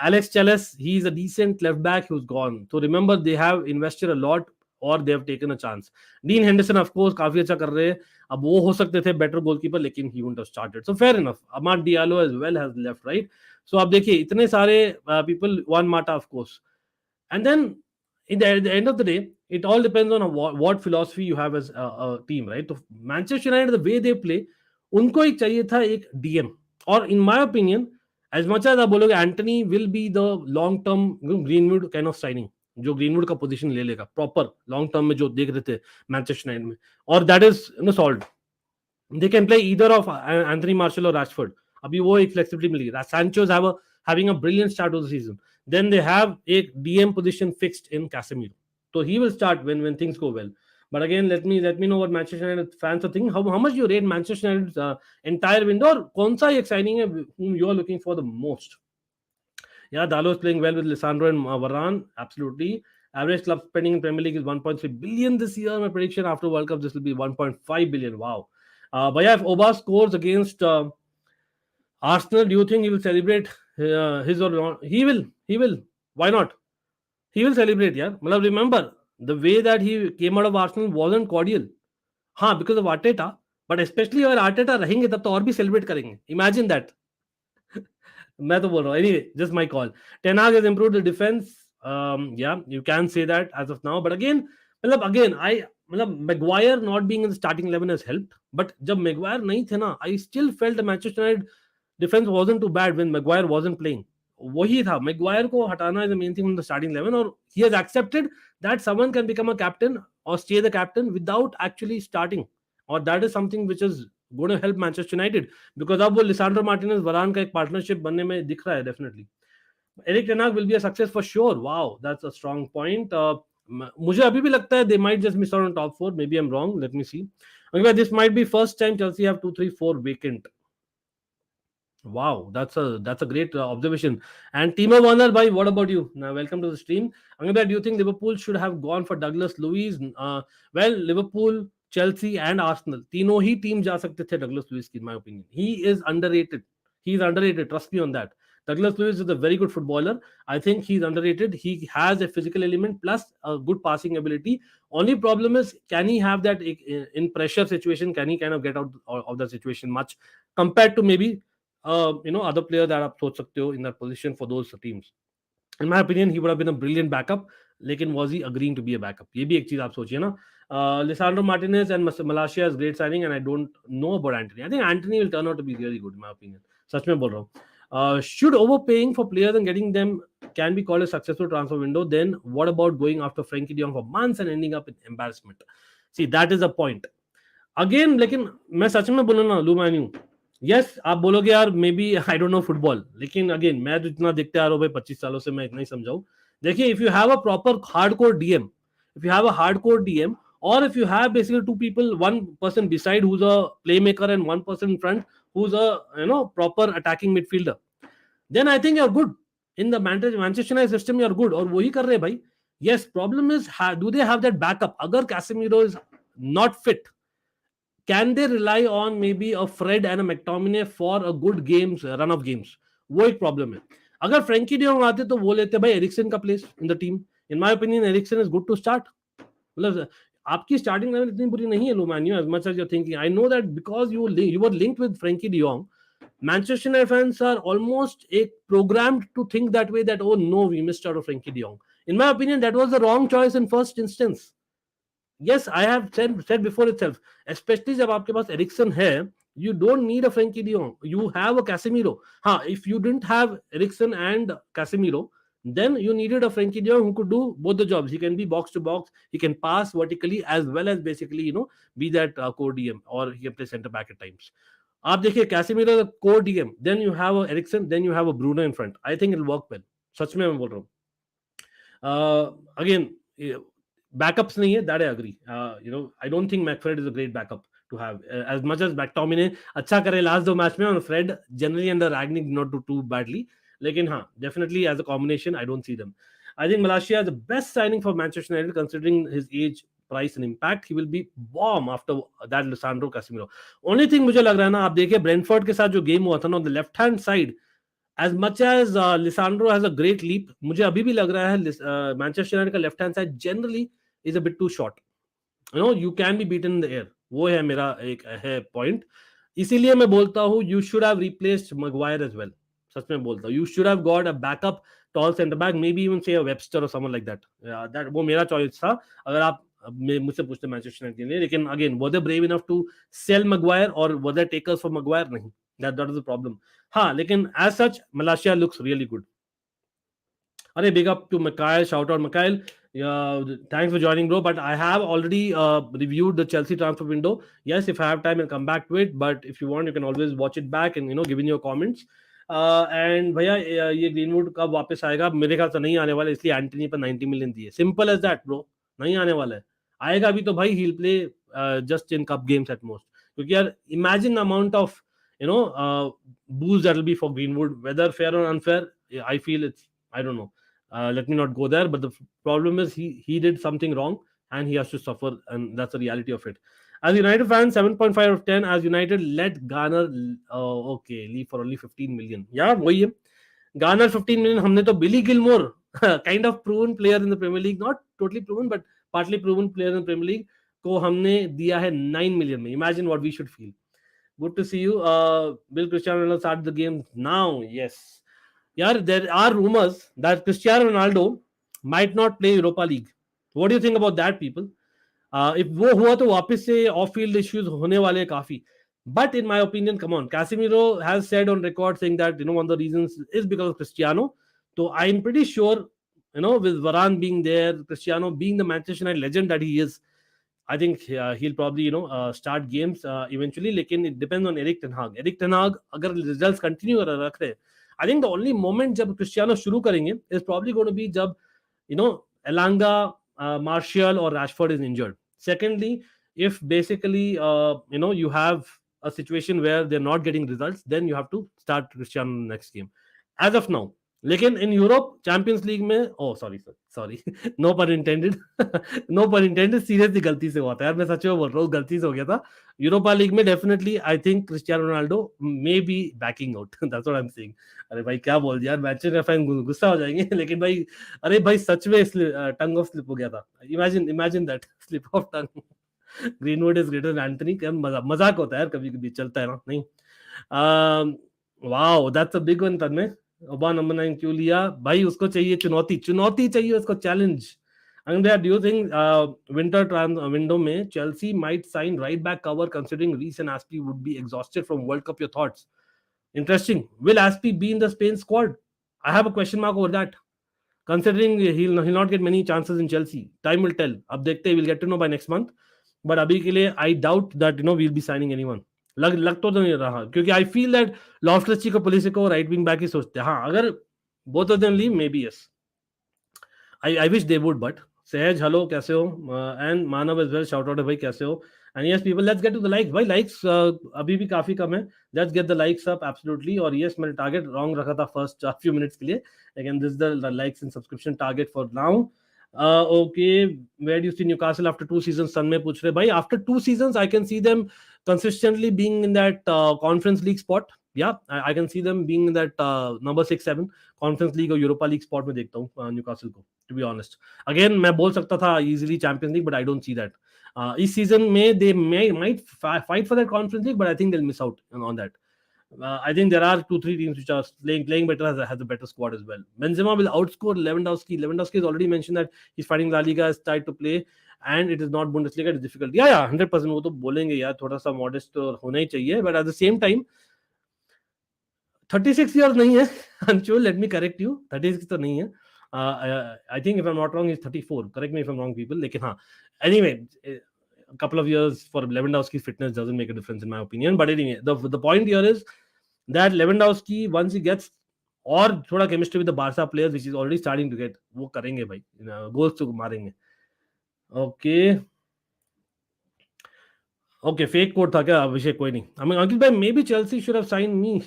Alex Telles, he is a decent left back who's gone. So remember they have invested a lot or they have taken a chance. Dean Henderson of course काफी अच्छा कर रहे हैं. अब वो हो सकते थे बेटर गोलकीपर, लेकिन he wouldn't have started. So fair enough. Amad Diallo as well has left, right? So आप देखिए इतने सारे people, Juan Mata of course. And then at the end of the day, it all depends on what philosophy you have as a team, right? So Manchester United, the way they play, उनको एक चाहिए था एक DM. और in my opinion, as much as आप बोलोगे Antony will be the long term Greenwood kind of signing, जो greenwood का पोजीशन ले लेगा प्रॉपर लॉन्ग टर्म में, जो देख रहे थे मैनचेस्टर यूनाइटेड में, और that is solved. They can play either of Anthony Martial और रैशफोर्ड. अभी वो एक फ्लेक्सिबिलिटी मिल गई. सैंचोज having a brilliant start of the season. Then they have a DM position fixed in Casemiro, so he will start when things go well. But again, let me know what Manchester United fans are thinking. How much you rate Manchester United's entire window, और कौन सा एक signing है whom you are looking for the most? Yeah, Dalot is playing well with Lisandro and Varane. Absolutely. Average club spending in Premier League is 1.3 billion this year. My prediction after World Cup, this will be 1.5 billion. Wow. But yeah, if Oba scores against Arsenal, do you think he will celebrate his or not? He will. Why not? He will celebrate, yeah. Well, remember, the way that he came out of Arsenal wasn't cordial. हाँ, because of Arteta. But especially अगर Arteta रहेंगे तब तो और भी celebrate करेंगे. Imagine that. मैं तो बोल रहा हूँ. Anyway, just my call. Ten Hag has improved the defense. Yeah, you can say that as of now. But again, Maguire not being in the starting 11 has helped. But जब Maguire नहीं थे ना, I still felt the Manchester United defense wasn't too bad when Maguire wasn't playing. वही था, Maguire को हटाना is the main thing from the starting 11, और he has accepted that someone can become a captain or stay the captain without actually starting और that is something which is going to help Manchester United, because अब वो Lisandro Martinez वरान का एक partnership बनने में दिख रहा है definitely. Eric Ten Hag will be a success for sure. Wow, that's a strong point. मुझे अभी भी लगता है they might just miss out on top 4. Maybe I'm wrong. Let me see. Okay, this might be first time Chelsea have 2, 3, 4 vacant. Wow, that's a great observation. And Timo Werner, bhai, what about you? Now, welcome to the stream. Angada, do you think Liverpool should have gone for Douglas Luiz? Well, Liverpool, Chelsea, and Arsenal, तीनों ही team जा सकते थे Douglas Luiz की, in my opinion. He is underrated. He is underrated. Trust me on that. Douglas Luiz is a very good footballer. I think he's underrated. He has a physical element plus a good passing ability. Only problem is, can he have that in pressure situation? Can he kind of get out of that situation much compared to maybe other player that आप सोच सकते हो in that position for those teams? In my opinion, he would have been a brilliant backup. लेकिन was he agreeing to be a backup? ये भी एक चीज आप सोचिए ना. Lisandro Martinez and Malacia is great signing, and I don't know about Antony. I think Antony will turn out to be really good in my opinion. सच में बोल रहा हूँ. Should overpaying for players and getting them can be called a successful transfer window? Then what about going after Frankie de Jong for months and ending up in embarrassment? See, that is a point. Again, लेकिन मैं सच में बोलूँ ना, लू menu, yes आप बोलोगे यार maybe I don't know football, लेकिन अगेन मैं तो इतना देखते आ रहा हूँ भाई 25 सालों से, मैं इतना ही समझाऊं. देखिए, if you have a proper hardcore DM, if you have a hardcore DM, or if you have basically two people, one person beside who's a playmaker and one person in front who's a proper attacking midfielder, then I think you're good in the Manchester United system. You're good, और वही कर रहे हैं भाई. Yes, problem is, do they have that backup? अगर Casemiro is not fit, can they rely on maybe a Fred and a McTominay for a good games, run of games? वो एक problem है. अगर फ्रेंकी डी जोंग आते तो वो लेते भाई एरिक्सन का place in the team. In my opinion Eriksen is good to start. मतलब आपकी स्टार्टिंग लाइन इतनी बुरी नहीं है लुमानियो, as much as you thinking. I know that because you were linked with Frenkie de Jong. Manchester United fans are almost programmed to think that way, that oh no, we missed out on Frankie de Jong. In my opinion, that was the wrong choice in first instance. Yes, I have said before itself, especially जब आपके पास Ericsson है, you don't need a Frankie de Jong. You have a Casemiro. If you didn't have Eriksen and Casemiro, then you needed a Frankie de Jong who could do both the jobs. He can be box to box, he can pass vertically as well as basically be that core DM, or he can play centre back at times. आप देखिए, Casemiro the core DM, then you have a Eriksen, then you have a Bruno in front. I think it'll work well. सच में मैं बोल रहा हूँ. Again, backups nahi hai, that I agree. I don't think McFred is a great backup to have. As much as McTominay अच्छा करे last दो match में, और Fred generally under Ragnick did not do too badly. लेकिन हाँ, definitely as a combination, I don't see them. I think Malacia is the best signing for Manchester United considering his age, price and impact. He will be bomb after that Lisandro Casemiro. Only thing मुझे लग रहा है ना, आप देखिए Brentford के साथ जो गेम हुआ था ना, on the left hand side, as much as Lisandro has a great leap, मुझे अभी भी लग रहा है Manchester United का left hand side generally is a bit too short. You can be beaten in the air. वो है मेरा एक है point. इसीलिए मैं बोलता हूँ you should have replaced Maguire as well. सच में बोलता हूँ, you should have got a backup tall centre back, maybe even say a Webster or someone like that. That वो मेरा choice था अगर आप मुझसे पूछते मैनचेस्टर यूनाइटेड के लिए. लेकिन again, were they brave enough to sell Maguire, or were they takers for Maguire? नहीं. That is the problem. हाँ, लेकिन as such, Malacia looks really good. अरे big up to Mikhail, shout out Mikhail. Thanks for joining, bro. But I have already reviewed the Chelsea transfer window. Yes, if I have time, I'll come back to it. But if you want, you can always watch it back and give in your comments. And भैया ये greenwood कब वापस आएगा? मेरे ख्याल से नहीं आने वाला, इसलिए एंटनी पर 90 मिलियन दिए. Simple as that bro. नहीं आने वाला है. आएगा भी तो भाई he'll play just in cup games at most. क्योंकि यार imagine the amount of boost that will be for Greenwood, whether fair or unfair. I feel it's, I don't know. Let me not go there, but the problem is he did something wrong and he has to suffer, and that's the reality of it. As United fans, 7.5 out of 10. As United let Gana leave for only 15 million. Yeah, वही है. Gana 15 million. हमने तो Billy Gilmour, kind of proven player in the Premier League, not totally proven but partly proven player in the Premier League, को हमने दिया है 9 million में. Imagine what we should feel. Good to see you. Will Cristiano Ronaldo start the game now? Yes. Yeah, there are rumors that Cristiano Ronaldo might not play Europa League. What do you think about that, people? If वो हुआ तो वापस से off-field issues होने वाले काफी. But in my opinion, come on, Casemiro has said on record saying that one of the reasons is because of Cristiano. So I'm pretty sure, with Varane being there, Cristiano being the Manchester United legend that he is, I think he'll probably start games eventually. लेकिन it depends on Eric Ten Hag. Eric Ten Hag अगर results continue रख रहे, I think the only moment जब Cristiano शुरू करेंगे is probably going to be जब Elanga, Martial or Rashford is injured. Secondly, if basically you have a situation where they're not getting results, then you have to start Cristiano next game. As of now, लेकिन in Europe champions league में sorry no पर intended no पर intended, seriously गलती से हुआ था यार, मैं सच में बोल रहा हूँ, गलती से हो गया था. यूरोपा लीग में definitely I think Cristiano Ronaldo may be banking out, that's what I am saying. अरे भाई क्या बोल दिया यार, मैनचेस्टर फैन गुस्सा हो जाएंगे. लेकिन भाई अरे भाई सच में टंग ऑफ स्लिप हो गया था. Imagine that slip of tongue. Greenwood is greater than Anthony. क्या मजाक होता है यार, कभी कभी चलता है ना. नहीं, wow that's a big one. Tanmay ओबा नंबर 9 क्यों लिया भाई? उसको चाहिए चुनौती चाहिए उसको, challenge. Andrea, do you think winter window में Chelsea might sign right back cover considering Reece and Aspi would be exhausted from World Cup? Your thoughts? Interesting. Will Aspi be in the Spain squad? I have a question mark over that. Considering he'll not get many chances in Chelsea. Time will tell. अब देखते हैं, we'll get to know by next month. But अभी के लिए I doubt that we'll be signing anyone. लग तो नहीं रहा, क्योंकि I feel that Loftus-Cheek और Pulisic को right wing back ही सोचते हैं. हाँ, अगर both of them leave, maybe yes. I wish they would, but Sahaj hello कैसे हो? And Manav as well, shout out है भाई, कैसे हो? And yes people, let's get to the likes भाई. लाइक्स अभी भी काफी कम है. Let's get the likes up absolutely. और यस, मैंने टारगेट रॉन्ग रखा था फर्स्ट फ्यू मिनट्स के लिए. Again this the likes and subscription target for now. Okay, where do you see Newcastle after 2 seasons? सन में पूछ रहे भाई. After 2 seasons I can see them consistently being in that conference league spot. Yeah, I can see them being in that number 6-7 conference league और Europa league spot में देखता हूँ Newcastle को, to be honest. Again, मैं बोल सकता था easily Champions League, but I don't see that. इस सीजन में they might fight for that conference league, but I think they'll miss out on that. I think there are 2-3 teams which are playing better, has a better squad as well. Benzema will outscore Lewandowski. Lewandowski has already mentioned that he's fighting La Liga, is tied to play, and it is not Bundesliga, it is difficult. Yeah, 100% वो तो बोलेंगे यार, थोड़ा सा modest तो होना ही चाहिए, but at the same time 36 years नहीं है. Anshul, let me correct you, 36 तो नहीं है. I think if I'm not wrong, he's 34. Correct me if I'm wrong, people. लेकिन हाँ, anyway, a couple of years for Lewandowski's fitness doesn't make a difference in my opinion. But anyway, the point here is that Lewandowski, once he gets और थोड़ा chemistry with the Barca players, which is already starting to get, वो करेंगे भाई, goals तो मारेंगे. Okay, fake code था क्या अभिषेक? कोई नहीं. I mean, Ankit bhai, maybe Chelsea should have signed me.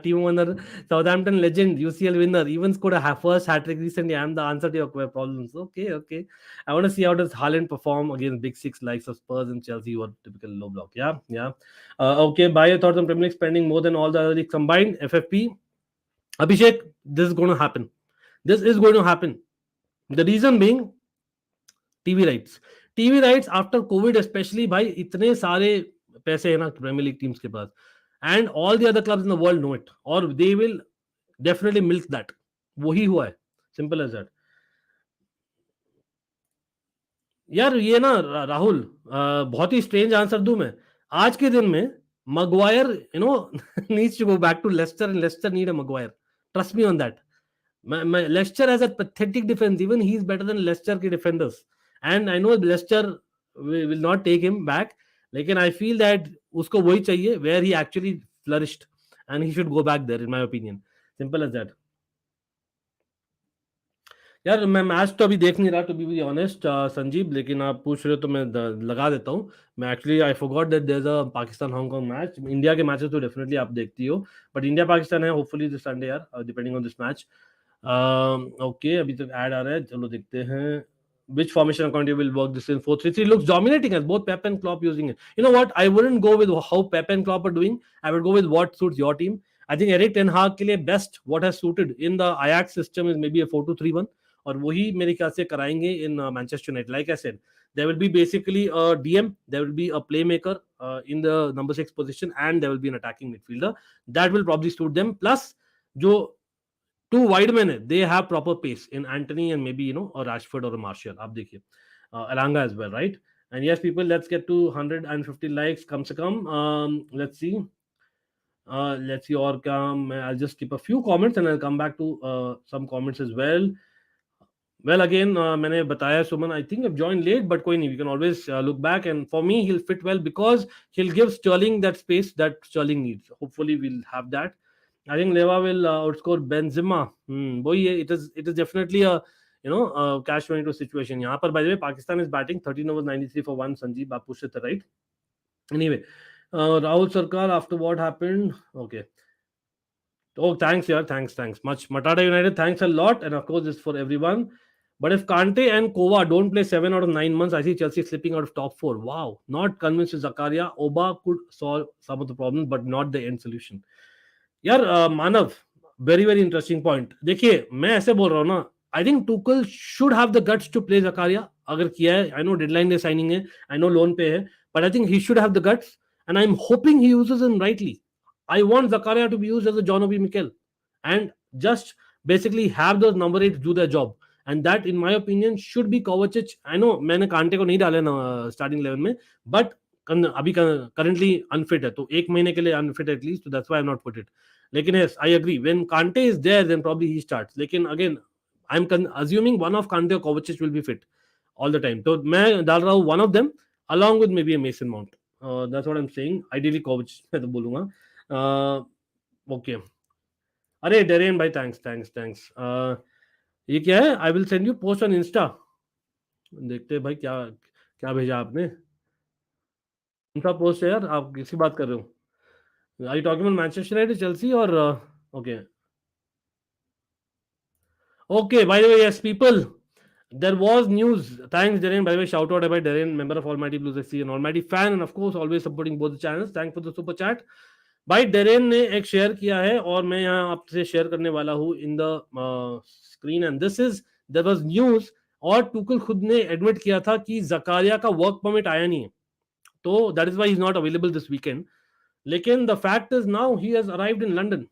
Team owner, Southampton legend, UCL winner, even scored a first hat-trick recently. I'm the answer to your problems. Okay. I want to see how does Haaland perform against big six likes of Spurs and Chelsea, who are typical low block. Yeah. Okay, by your thoughts on Premier League spending more than all the other leagues combined, FFP? Abhishek, this is going to happen. The reason being TV rights after Covid specially भाई, इतने सारे पैसे है ना premiere League teams के पास, and all the other clubs in the world know it, और they will definitely milk that. वही हुआ है, सिंपल एज दैट. यार ये ना राहुल, बहुत ही स्ट्रेंज आंसर दूं मैं. आज के दिन में Maguire needs to go back to Leicester, and Leicester need a Maguire. Trust me on that. Leicester has a pathetic defence. Even he is better than Leicester के defenders. And I know Leicester will not take him back, लेकिन I feel that उसको वही चाहिए where he actually flourished, and he should go back there, in my opinion. Simple as that. यार मैं match तो अभी देख नहीं रहा, to be honest, संजीव, लेकिन आप पूछ रहे हो तो मैं लगा देता हूँ. मैं actually I forgot that there is a Pakistan Hong Kong match. India के मैचेस तो डेफिनेटली आप देखती हो, बट इंडिया पाकिस्तान है होपफुली दिस संडे यार, depending on this match. Okay, अभी तक ऐड आ रहा है, चलो देखते हैं. Which formation account you will work this in? 4-3-3 looks dominating as both Pep and Klopp using it. You know what? I wouldn't go with how Pep and Klopp are doing. I would go with what suits your team. I think Eric Ten Hag के लिए best what has suited in the Ajax system is maybe a 4-2-3-1, और वही मेरे ख्याल से कराएंगे in Manchester United. Like I said, there will be basically a DM, there will be a playmaker in the number 6 position, and there will be an attacking midfielder that will probably suit them. Plus, जो two wide men है, they have proper pace in Antony and maybe a Rashford or a Martial. आप देखिए Elanga as well, right? And yes, people, let's get to 150 likes कम से कम. Let's see और क्या. I'll just keep a few comments and I'll come back to some comments as well. Well, again, मैंने बताया सुमन, I think I've joined late, but कोई नहीं, we can always look back, and for me, he'll fit well because he'll give Sterling that space that Sterling needs. Hopefully, we'll have that. I think Leva will outscore Benzema. वही है, it is definitely a cash 22 situation. यहाँ पर by the way, Pakistan is batting 13 overs 93 for 1. Sanjeev, आप पूछ रहे थे, right? Anyway, Rahul Sarkar, after what happened, okay. Oh, thanks, yeah, thanks. Much Matada United, thanks a lot, and of course, it's for everyone. But if Kante and Kova don't play 7 out of 9 months, I see Chelsea slipping out of top four. Wow, not convinced with Zakaria. Oba could solve some of the problems, but not the end solution. यार Manav, very very interesting point. देखिए, मैं ऐसे बोल रहा हूँ ना, I think Tuchel should have the guts to play Zakaria. अगर किया है, I know deadline day signing है, आई नो लोन पे है, but I think he should have the guts, and I am hoping he uses him rightly. I want Zakaria to be used as a John Obi Mikel and just basically have those number 8 do their job, and that in my opinion should be Kovacic. I know मैंने कांटे को नहीं डाला ना starting 11 में, but अभी currently unfit है, तो एक महीने के लिए अनफिट एटलीस्ट, तो that's why I am not put it. लेकिन yes, I agree, when Kante is there then probably he starts. लेकिन again I'm assuming one of Kante or Kovacic will be fit all the time, तो मैं डाल रहा हूँ one of them along with maybe a Mason Mount. That's what I'm saying. Ideally Kovacic मैं तो बोलूंगा. Okay. अरे डेरेन भाई, थैंक्स. ये क्या है? I will send you post on Insta. देखते हैं भाई क्या क्या भेजा आपने. कौन सा पोस्ट है यार? आप किसकी बात कर रहे हो? Are you talking about Manchester United, Chelsea, or okay? Okay. By the way, yes, people, there was news. Thanks, Darren. By the way, shout out about Darren, member of Almighty Blues FC, an Almighty fan, and of course, always supporting both the channels. Thanks for the super chat. भाई Darren ने एक share किया है और मैं यहाँ आपसे share करने वाला हूँ in the screen, and this is there was news, और टुकल खुद ने एडमिट किया था कि जकारिया का वर्क परमिट आया नहीं है, तो that is why he is not available this weekend. लेकिन the fact is now he has arrived in London.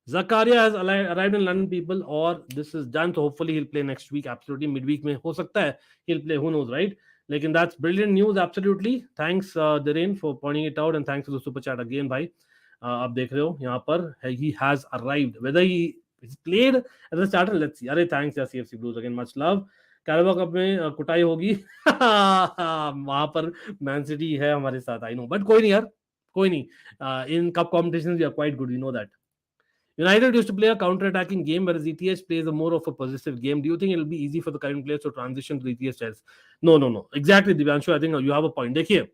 Zakaria has arrived in London, people, or this is done. So hopefully he'll play next week. Absolutely, midweek में हो सकता है he'll play. Who knows, right? लेकिन that's brilliant news. Absolutely. Thanks, Darren, for pointing it out, and thanks for the super chat again, भाई. आप देख रहे हो यहाँ पर he has arrived. Whether he played as a starter, let's see. अरे thanks, yeah, CFC Blues again. Much love. Carabao cup में कुटाई होगी वहां पर मैन सिटी है हमारे साथ, आई नो, बट कोई नहीं यार, कोई नहीं. In cup competitions we are quite good, we know that. United used to play a counter-attacking game, whereas ETH plays a more of a possessive game. Do you think it will be easy for the current players to transition to the ETH styles? No. Exactly, Divyanshu. I think you have a point. देखिए,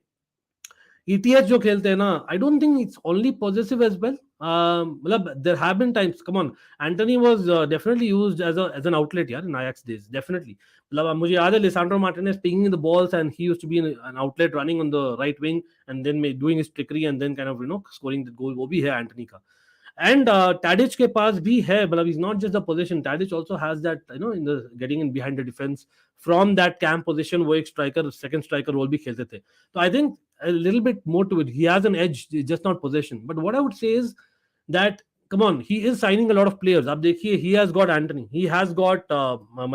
ETH जो खेलते हैं ना, I don't think it's only possessive as well. मतलब there have been times. Come on, Antony was definitely used as an outlet, यार, in Ajax days. Definitely. मतलब मुझे याद है Lisandro Martinez pinging the balls, and he used to be an outlet running on the right wing, and then doing his trickery, and then kind of scoring the goal. वो भी है Antony का. And Tadic के पास भी है, मतलब he's not just the position. Tadic also has that, in the getting in behind the defense from that cam position, वो एक striker, second striker role भी खेलते थे. So I think a little bit more to it. He has an edge, just not possession. But what I would say is that, come on, he is signing a lot of players. अब देखिए, he has got Antony, he has got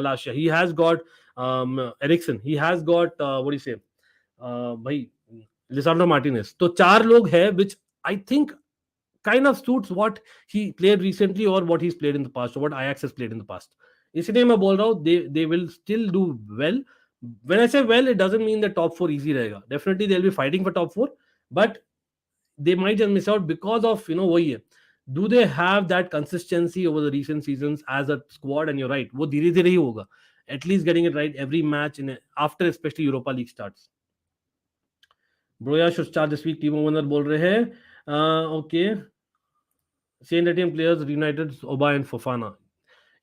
Malaysia, he has got Ericsson, he has got what do you say, भाई Lisandro Martinez. तो चार लोग हैं, which I think kind of suits what he played recently or what he's played in the past or what Ajax has played in the past. इसलिए मैं बोल रहा हूँ they will still do well. When I say well, it doesn't mean that top 4 easy रहेगा. Definitely they'll be fighting for top 4, but they might just miss out because of वही है. Do they have that consistency over the recent seasons as a squad? And you're right, वो धीरे धीरे ही होगा. At least getting it right every match after especially Europa League starts. Broya should start this week. Timo Werner बोल रहे हैं. Okay. Saint Etienne players reunited Oba and Fofana.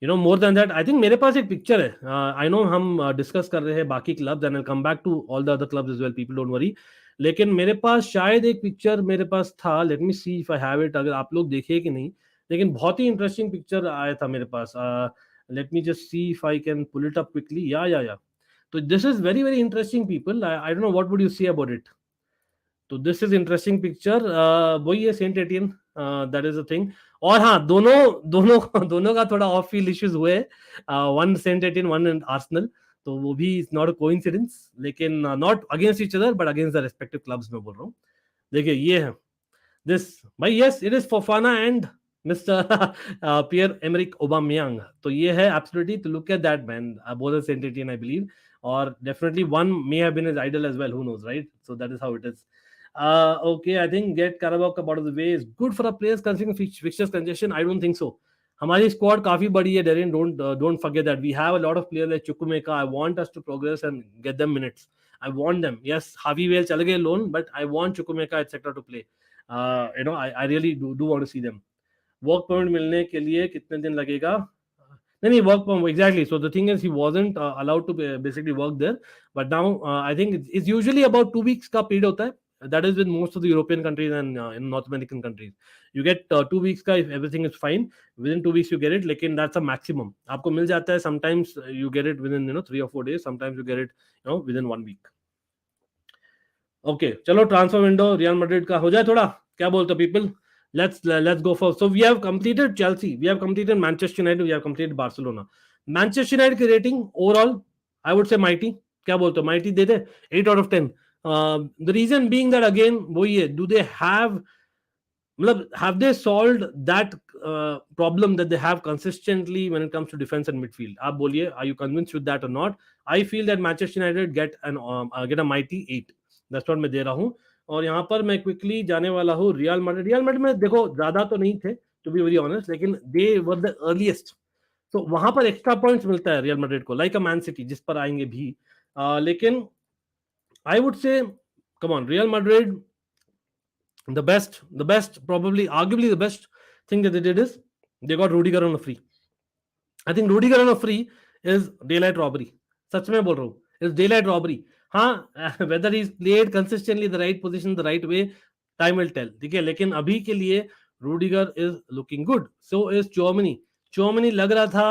More than that, I think मेरे पास एक picture है. I know हम discuss कर रहे हैं बाकी clubs, and I'll come back to all the other clubs as well. People don't worry. लेकिन मेरे पास शायद एक पिक्चर मेरे पास था. Let me see if I have it. अगर आप लोग देखे कि नहीं, लेकिन बहुत ही इंटरेस्टिंग पिक्चर आया था मेरे पास. Let me just see if I can pull it up quickly. Yeah. So this is very very interesting, people. I don't know what would you say about it. तो दिस इज इंटरेस्टिंग पिक्चर. वही है Saint Etienne, that is the thing. और हाँ, दोनों का थोड़ा off field issues हुए. One Saint Etienne, one and Arsenal. तो वो भी इज नॉट अ कोइंसिडेंस, लेकिन not against each other but against the respective clubs में बोल रहा हूँ. देखिए ये है दिस भाई. Yes, it is Fofana and Mr. Pierre-Emerick Aubameyang. तो ये है absolutely to look at that man, both as entity and I believe, or definitely one may have been his idol as well. Who knows, right? So that is how it is. Okay, I think get Carabao Cup out of the way is good for our players considering fixtures congestion. I don't think so. हमारी squad काफी बड़ी है Darren don't forget that we have a lot of players like Chukwuemeka. I want us to progress and get them minutes. I want them. Yes, Harvey Vale चले गए loan, but I want Chukwuemeka etc to play. I really do want to see them. Work permit मिलने के लिए कितने दिन लगेगा? नहीं work permit exactly. So the thing is he wasn't allowed to basically work there, but now I think it's usually about 2 weeks का period होता है. That is with most of the European countries and in North American countries. You get 2 weeks ka if everything is fine. Within 2 weeks you get it. लेकिन that's a maximum. आपको मिल जाता है. Sometimes you get it within 3 or 4 days. Sometimes you get it within 1 week. Okay, चलो transfer window real Madrid का हो जाए थोड़ा. क्या बोलते हो people? Let's go for. So we have completed Chelsea, we have completed Manchester United, we have completed Barcelona. Manchester United की rating overall I would say mighty. क्या बोलते हो? mighty they they 8 out of 10. The reason being that again वही है, do they have they solved that problem that they have consistently when it comes to defense and midfield? आप बोलिए, are you convinced with that or not? I feel that Manchester United get a mighty 8. That's what मैं दे रहा हूँ. और यहाँ पर मैं quickly जाने वाला हूँ रियल मैड्रिड में. देखो ज्यादा तो नहीं थे टू बी वेरी ऑनेस्ट, लेकिन दे वर द अर्लीस्ट. तो वहां पर एक्स्ट्रा पॉइंट्स मिलता है रियल मैड्रिड को, लाइक अ मैन सिटी जिस पर आएंगे भी. लेकिन आई वुड से come on real Madrid the best probably arguably the best thing that they did is they got Rudiger on a free. I think Rudiger on a free is daylight robbery. सच में बोल रहा हूँ, is daylight robbery. हाँ, whether he's played consistently the right position the right way, time will tell. ठीक है, लेकिन अभी के लिए Rudiger is looking good. So is Chouameni लग रहा था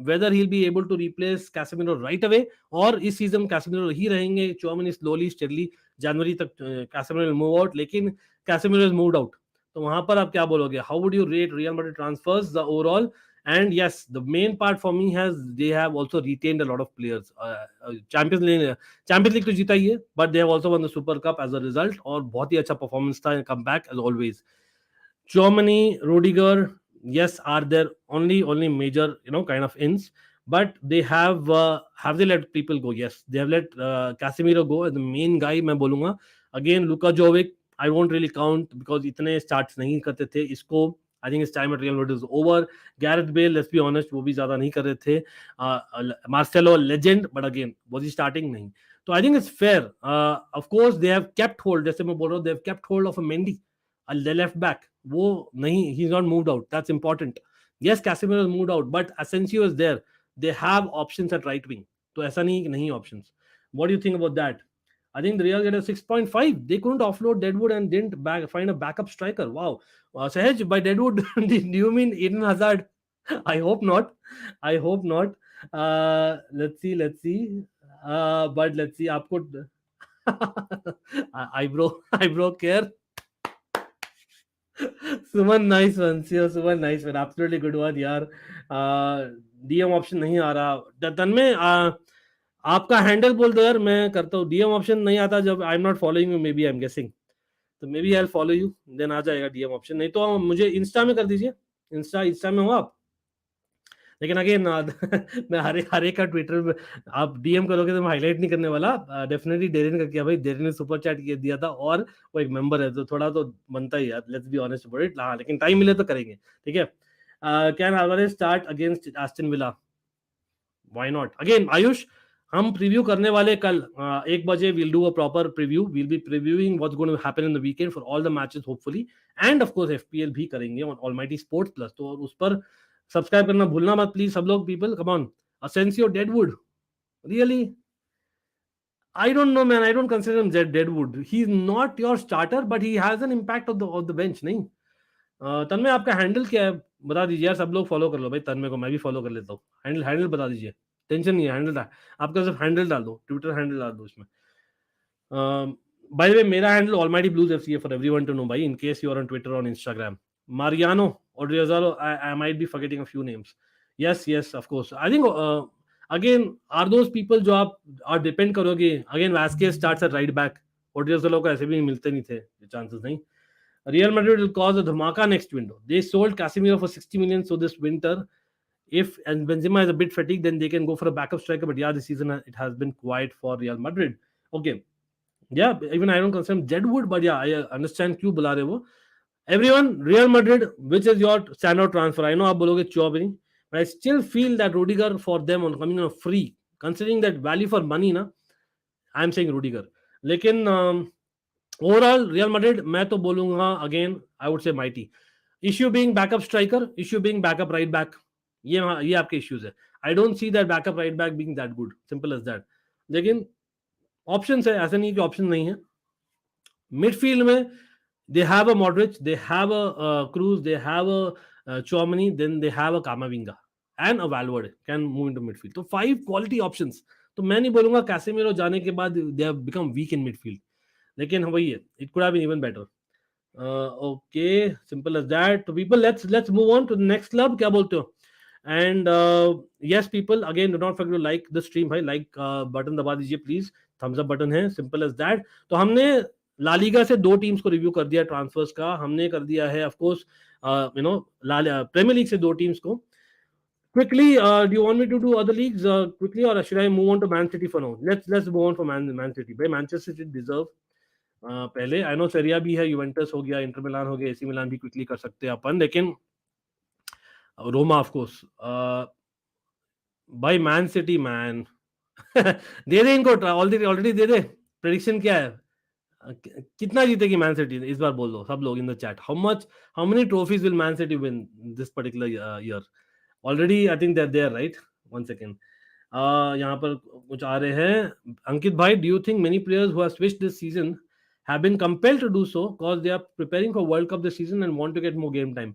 whether he'll be able to replace Casemiro right away और इस सीजन Casemiro ही रहेंगे. Chouameni slowly steadily जनवरी तक Casemiro will move out, लेकिन Casemiro is moved out. तो वहां पर आप क्या बोलोगे? How would you rate Real Madrid transfers the overall? And yes, the main part for me has they have also retained a lot of players. Champions League तो जीता ही है, but they have also won the Super Cup as a result. और बहुत ही अच्छा performance था, comeback as always. Chouameni, Rudiger, yes, are their only major kind of ins, but they have they let people go? Yes, they have let Casemiro go as the main guy. मैं बोलूंगा again Luka Jovic I won't really count because इतने starts नहीं करते थे इसको. I think his time at Real Madrid is over. Gareth Bale, let's be honest, वो भी ज्यादा नहीं कर रहे थे. Marcelo, legend, but again was he starting? नहीं. तो I think it's fair. Of course they have kept hold, जैसे मैं बोल रहा हूँ, they have kept hold of a Mendy, a left back. वो नहीं, he's not moved out. That's important. Yes, Casemiro is moved out, but Asensio is there. They have options at right wing. तो ऐसा नहीं options. What do you think about that? I think the Real get a 6.5. They couldn't offload Deadwood and didn't find a backup striker. Wow. Sahej, by Deadwood, do you mean Eden Hazard? I hope not. Let's see. But let's see. Aapko eyebrow care. Suman, nice one. Suman, nice one. Absolutely good one, यार. DM option नहीं आ रहा. तन्मय, आपका handle बोल दो यार, मैं करता हूँ. डीएम ऑप्शन नहीं आता जब I am not following you, maybe I am guessing. तो maybe I will follow you, then आ जाएगा डीएम ऑप्शन. नहीं तो मुझे इंस्टा में कर दीजिए. इंस्टा में हो आप. लेकिन अगेन मैं हर एक का ट्विटर में आप डीएम करोगे तो मैं हाईलाइट नहीं करने वाला. डेफिनेटली डेरिन का किया भाई, डेरिन ने सुपर चैट दिया था और वो एक मेंबर है तो थोड़ा तो बनता ही यार. Let's be honest about it. हाँ, लेकिन टाइम मिले तो करेंगे. ठीक है. Can always start against Aston villa? Why not? Again Ayush, हम प्रीव्यू करने वाले कल 1 बजे. we'll do a proper preview. we'll be previewing what's going to happen in the weekend for all the matches hopefully, and of course FPL भी करेंगे on Almighty Sports Plus. तो उस पर सब्सक्राइब करना भूलना मत प्लीज सब लोग. People come on. Asensio, Deadwood, really? I don't know man, I don't consider him Deadwood. He's not your starter but he has an impact of the bench. नहीं तन्मय, आपका हैंडल क्या है बता दीजिए यार. सब लोग फॉलो कर लो भाई तन्मय को, मैं भी फॉलो कर लेता हूँ. हैंडल बता दीजिए. टेंशन नहीं है, हैंडल आपका सिर्फ हैंडल डाल दो, ट्विटर हैंडल डाल दो इसमें. बाय द वे मेरा हैंडल ऑलमाइटी ब्लूज एफसी है, फॉर एवरीवन टू नो भाई, in case you are on Twitter और Instagram. Mariano Odriozola, I might be forgetting a few names. Yes, of course. I think again are those people जो आप depend करोगे. Again Vasquez starts at right back. Odriozola को ऐसे भी मिलते नहीं थे चांसेस. नहीं Real Madrid will cause a dhamaka next window. They sold Casemiro for 60 million, so this winter, if and Benzema is a bit fatigued, then they can go for a backup striker. But yeah, this season it has been quiet for Real Madrid. Okay, yeah, even I don't consider him Jedwood, but yeah, I understand क्यों बुला रहे वो. Everyone, Real Madrid, which is your standout transfer? I know आप बोलोगे Chouameni, but I still feel that Rudiger for them on coming on a free, considering that value for money ना, I'm saying Rudiger. लेकिन ओवरऑल Real Madrid मैं तो बोलूंगा again I would say mighty. Issue being backup striker, issue being backup right back, ये आपके issues है. I don't see that backup right back being that good, simple as that. लेकिन options है, ऐसा नहीं कि ऑप्शन नहीं है. मिडफील्ड में they have a Modric, they have a Cruz, they have a Chouameni, then they have a Camavinga and a Valverde can move into midfield. तो 5 quality options. तो मैं नहीं बोलूंगा कैसेमिरो जाने के बाद they have become weak in midfield. लेकिन वही है, it could have been even better. Okay, simple as that. So people, let's move on to the next club. क्या बोलते हो? And yes, people, again, do not forget to like the stream. भाई like button दबा दीजिए please, Thums up button है, simple as that. तो हमने La Liga से 2 टीम्स को रिव्यू कर दिया ट्रांसफर्स का. हमने कर दिया है ऑफ कोर्स प्रीमियर लीग से 2 टीम्स को. Quickly, do you want me to do other leagues quickly, or should I move on to Man City for now? Let's move on for Man City. भाई Manchester City deserve पहले. I know सेरिया भी है, Juventus हो गया, Inter Milan हो गया, AC Milan भी quickly कर सकते हैं अपन, लेकिन रोमा ऑफ कोर्स. भाई मैन सिटी मैन दे दे इनको ऑलरेडी दे दे. प्रेडिक्शन क्या है, कितना जीतेगी मैन सिटी इस बार? बोल दो सब लोग in the chat. How many trophies will Man City win this particular year? Already I think that there, right? 1 second. यहाँ पर कुछ आ रहे हैं. अंकित भाई, do you think many players who have switched this season have been compelled to do so because they are preparing for World Cup this season and want to get more game time?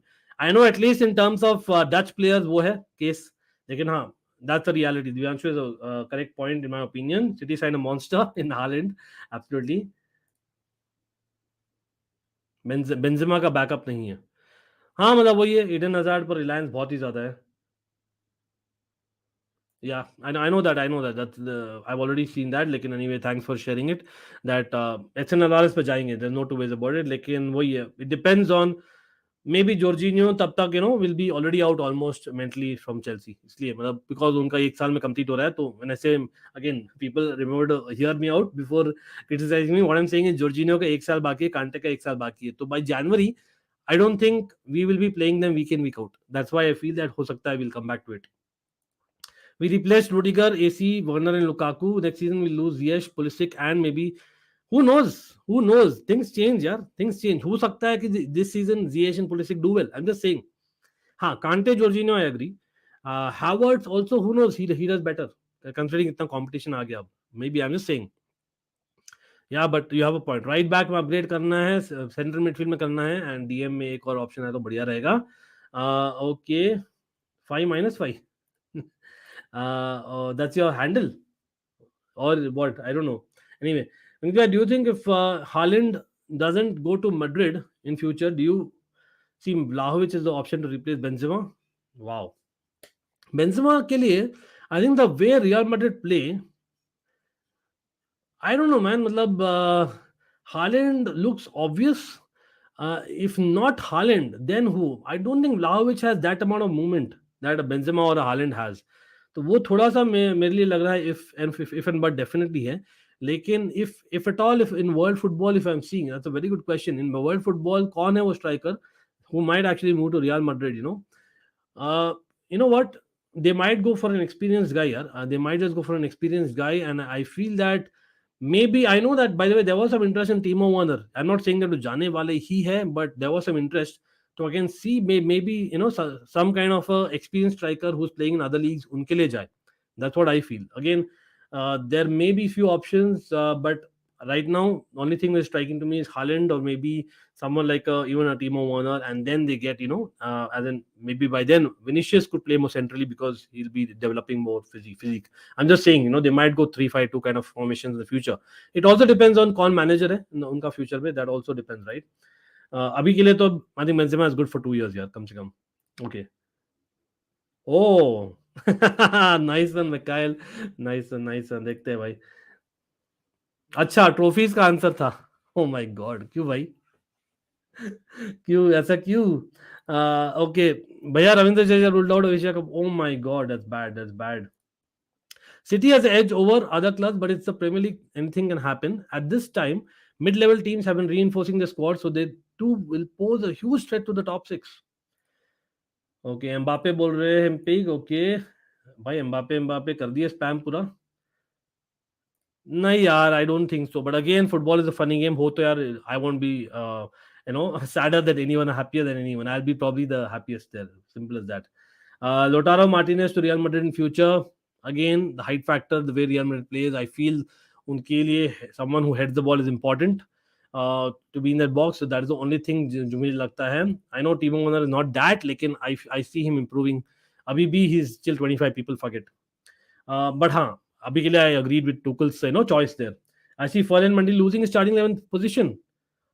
I know at least in terms of Dutch players वो है case, लेकिन हाँ, that's the reality. Divyanshu is a correct point in my opinion. City signed a monster in Haaland, absolutely. Benzema का backup नहीं है. हाँ मतलब वही है, ईडन हज़ार्ड पर रिलायंस बहुत ही ज्यादा है. Yeah, I know that. That's I've already seen that. लेकिन anyway, thanks for sharing it. That HNLRS पे जाएंगे. There's no two ways about it. लेकिन वही है. It depends on maybe Jorginho तब तक will be already out almost mentally from Chelsea. इसलिए मतलब because उनका 1 साल में complete हो रहा है. तो when I say again, people remember to hear me out before criticizing me. What I'm saying is Jorginho का 1 साल बाकी है, कांटे का 1 साल बाकी है. तो by January, I don't think we will be playing them week in week out. That's why I feel that हो सकता है we'll come back to it. We replaced Rudiger, AC, Werner and Lukaku. Next season we'll lose Ziyech, Pulisic and maybe who knows? Things change, yaar. Things change. हो सकता है कि this season Ziyech and Pulisic do well. I'm just saying. हाँ, Kante, Jorginho, I agree. Havertz also, who knows? He does better considering इतना competition आ गया अब. Maybe I'm just saying. Yeah, but you have a point. Right back में upgrade करना है, central midfield में करना है, and DM में एक और option है तो बढ़िया रहेगा. Okay, 5-5. That's your handle or what? I don't know. Anyway, do you think if Haaland doesn't go to Madrid in future, do you see Vlahovic is the option to replace Benzema? Wow. Benzema के लिए I think the way Real Madrid play, I don't know man. मतलब Haaland looks obvious. If not Haaland, then who? I don't think Vlahovic has that amount of movement that a Benzema or a Haaland has. तो वो थोड़ा सा मेरे लिए लग रहा है if and but definitely है. लेकिन if at all, if in world football, if I'm seeing, that's a very good question. In world football, कौन है वो striker who might actually move to Real Madrid? You know what? They might go for an experienced guy. They might just go for an experienced guy, and I feel that maybe, I know that by the way there was some interest in Timo Werner. I'm not saying that to जाने वाले ही है, but there was some interest. तो again see maybe some kind of a experienced striker who's playing in other leagues उनके लिए जाए. That's what I feel. Again, there may be few options, but right now only thing that's striking to me is Haaland or maybe someone like even a Timo Werner, and then they get as in maybe by then Vinicius could play more centrally because he'll be developing more physique. I'm just saying they might go 3-5-2 kind of formations in the future. It also depends on कौन manager है उनका future में. That also depends, right? अभी के लिए तो I think Benzema is good for 2 years यार कम से कम. Okay. Oh, nice one, Mikhail. Nice one. देखते हैं भाई. अच्छा, ट्रॉफीज का आंसर था. Oh my God, क्यों भाई? क्यों ऐसा क्यों? ओके भैया, Ravindra Jadeja ruled out of Asia Cup. Oh my God, that's bad. That's bad. City has edge over other clubs, but it's the Premier League. Anything can happen. At this time, mid-level teams have been reinforcing the squad, so they too will pose a huge threat to the top six. Okay Mbappe बोल रहे हैं pig. Okay भाई, Mbappe Mbappe कर दिए spam पूरा. नहीं यार, आई don't think so. But again, football is a funny game. हो तो यार, I won't be sadder than anyone, happier than anyone. I'll be probably the happiest there. Simple as that. Lautaro Martinez to Real Madrid in future. Again, the height factor, the way Real Madrid plays, I feel उनके लिए someone who heads the ball is important to be in that box. So that is the only thing जो मुझे लगता है. I know Timo Werner is not that, लेकिन I see him improving. अभी भी he's still 25. People forget. But हाँ, अभी के लिए I agreed with Tuchel's choice there. I see Ferland Mendy losing his starting 11th position.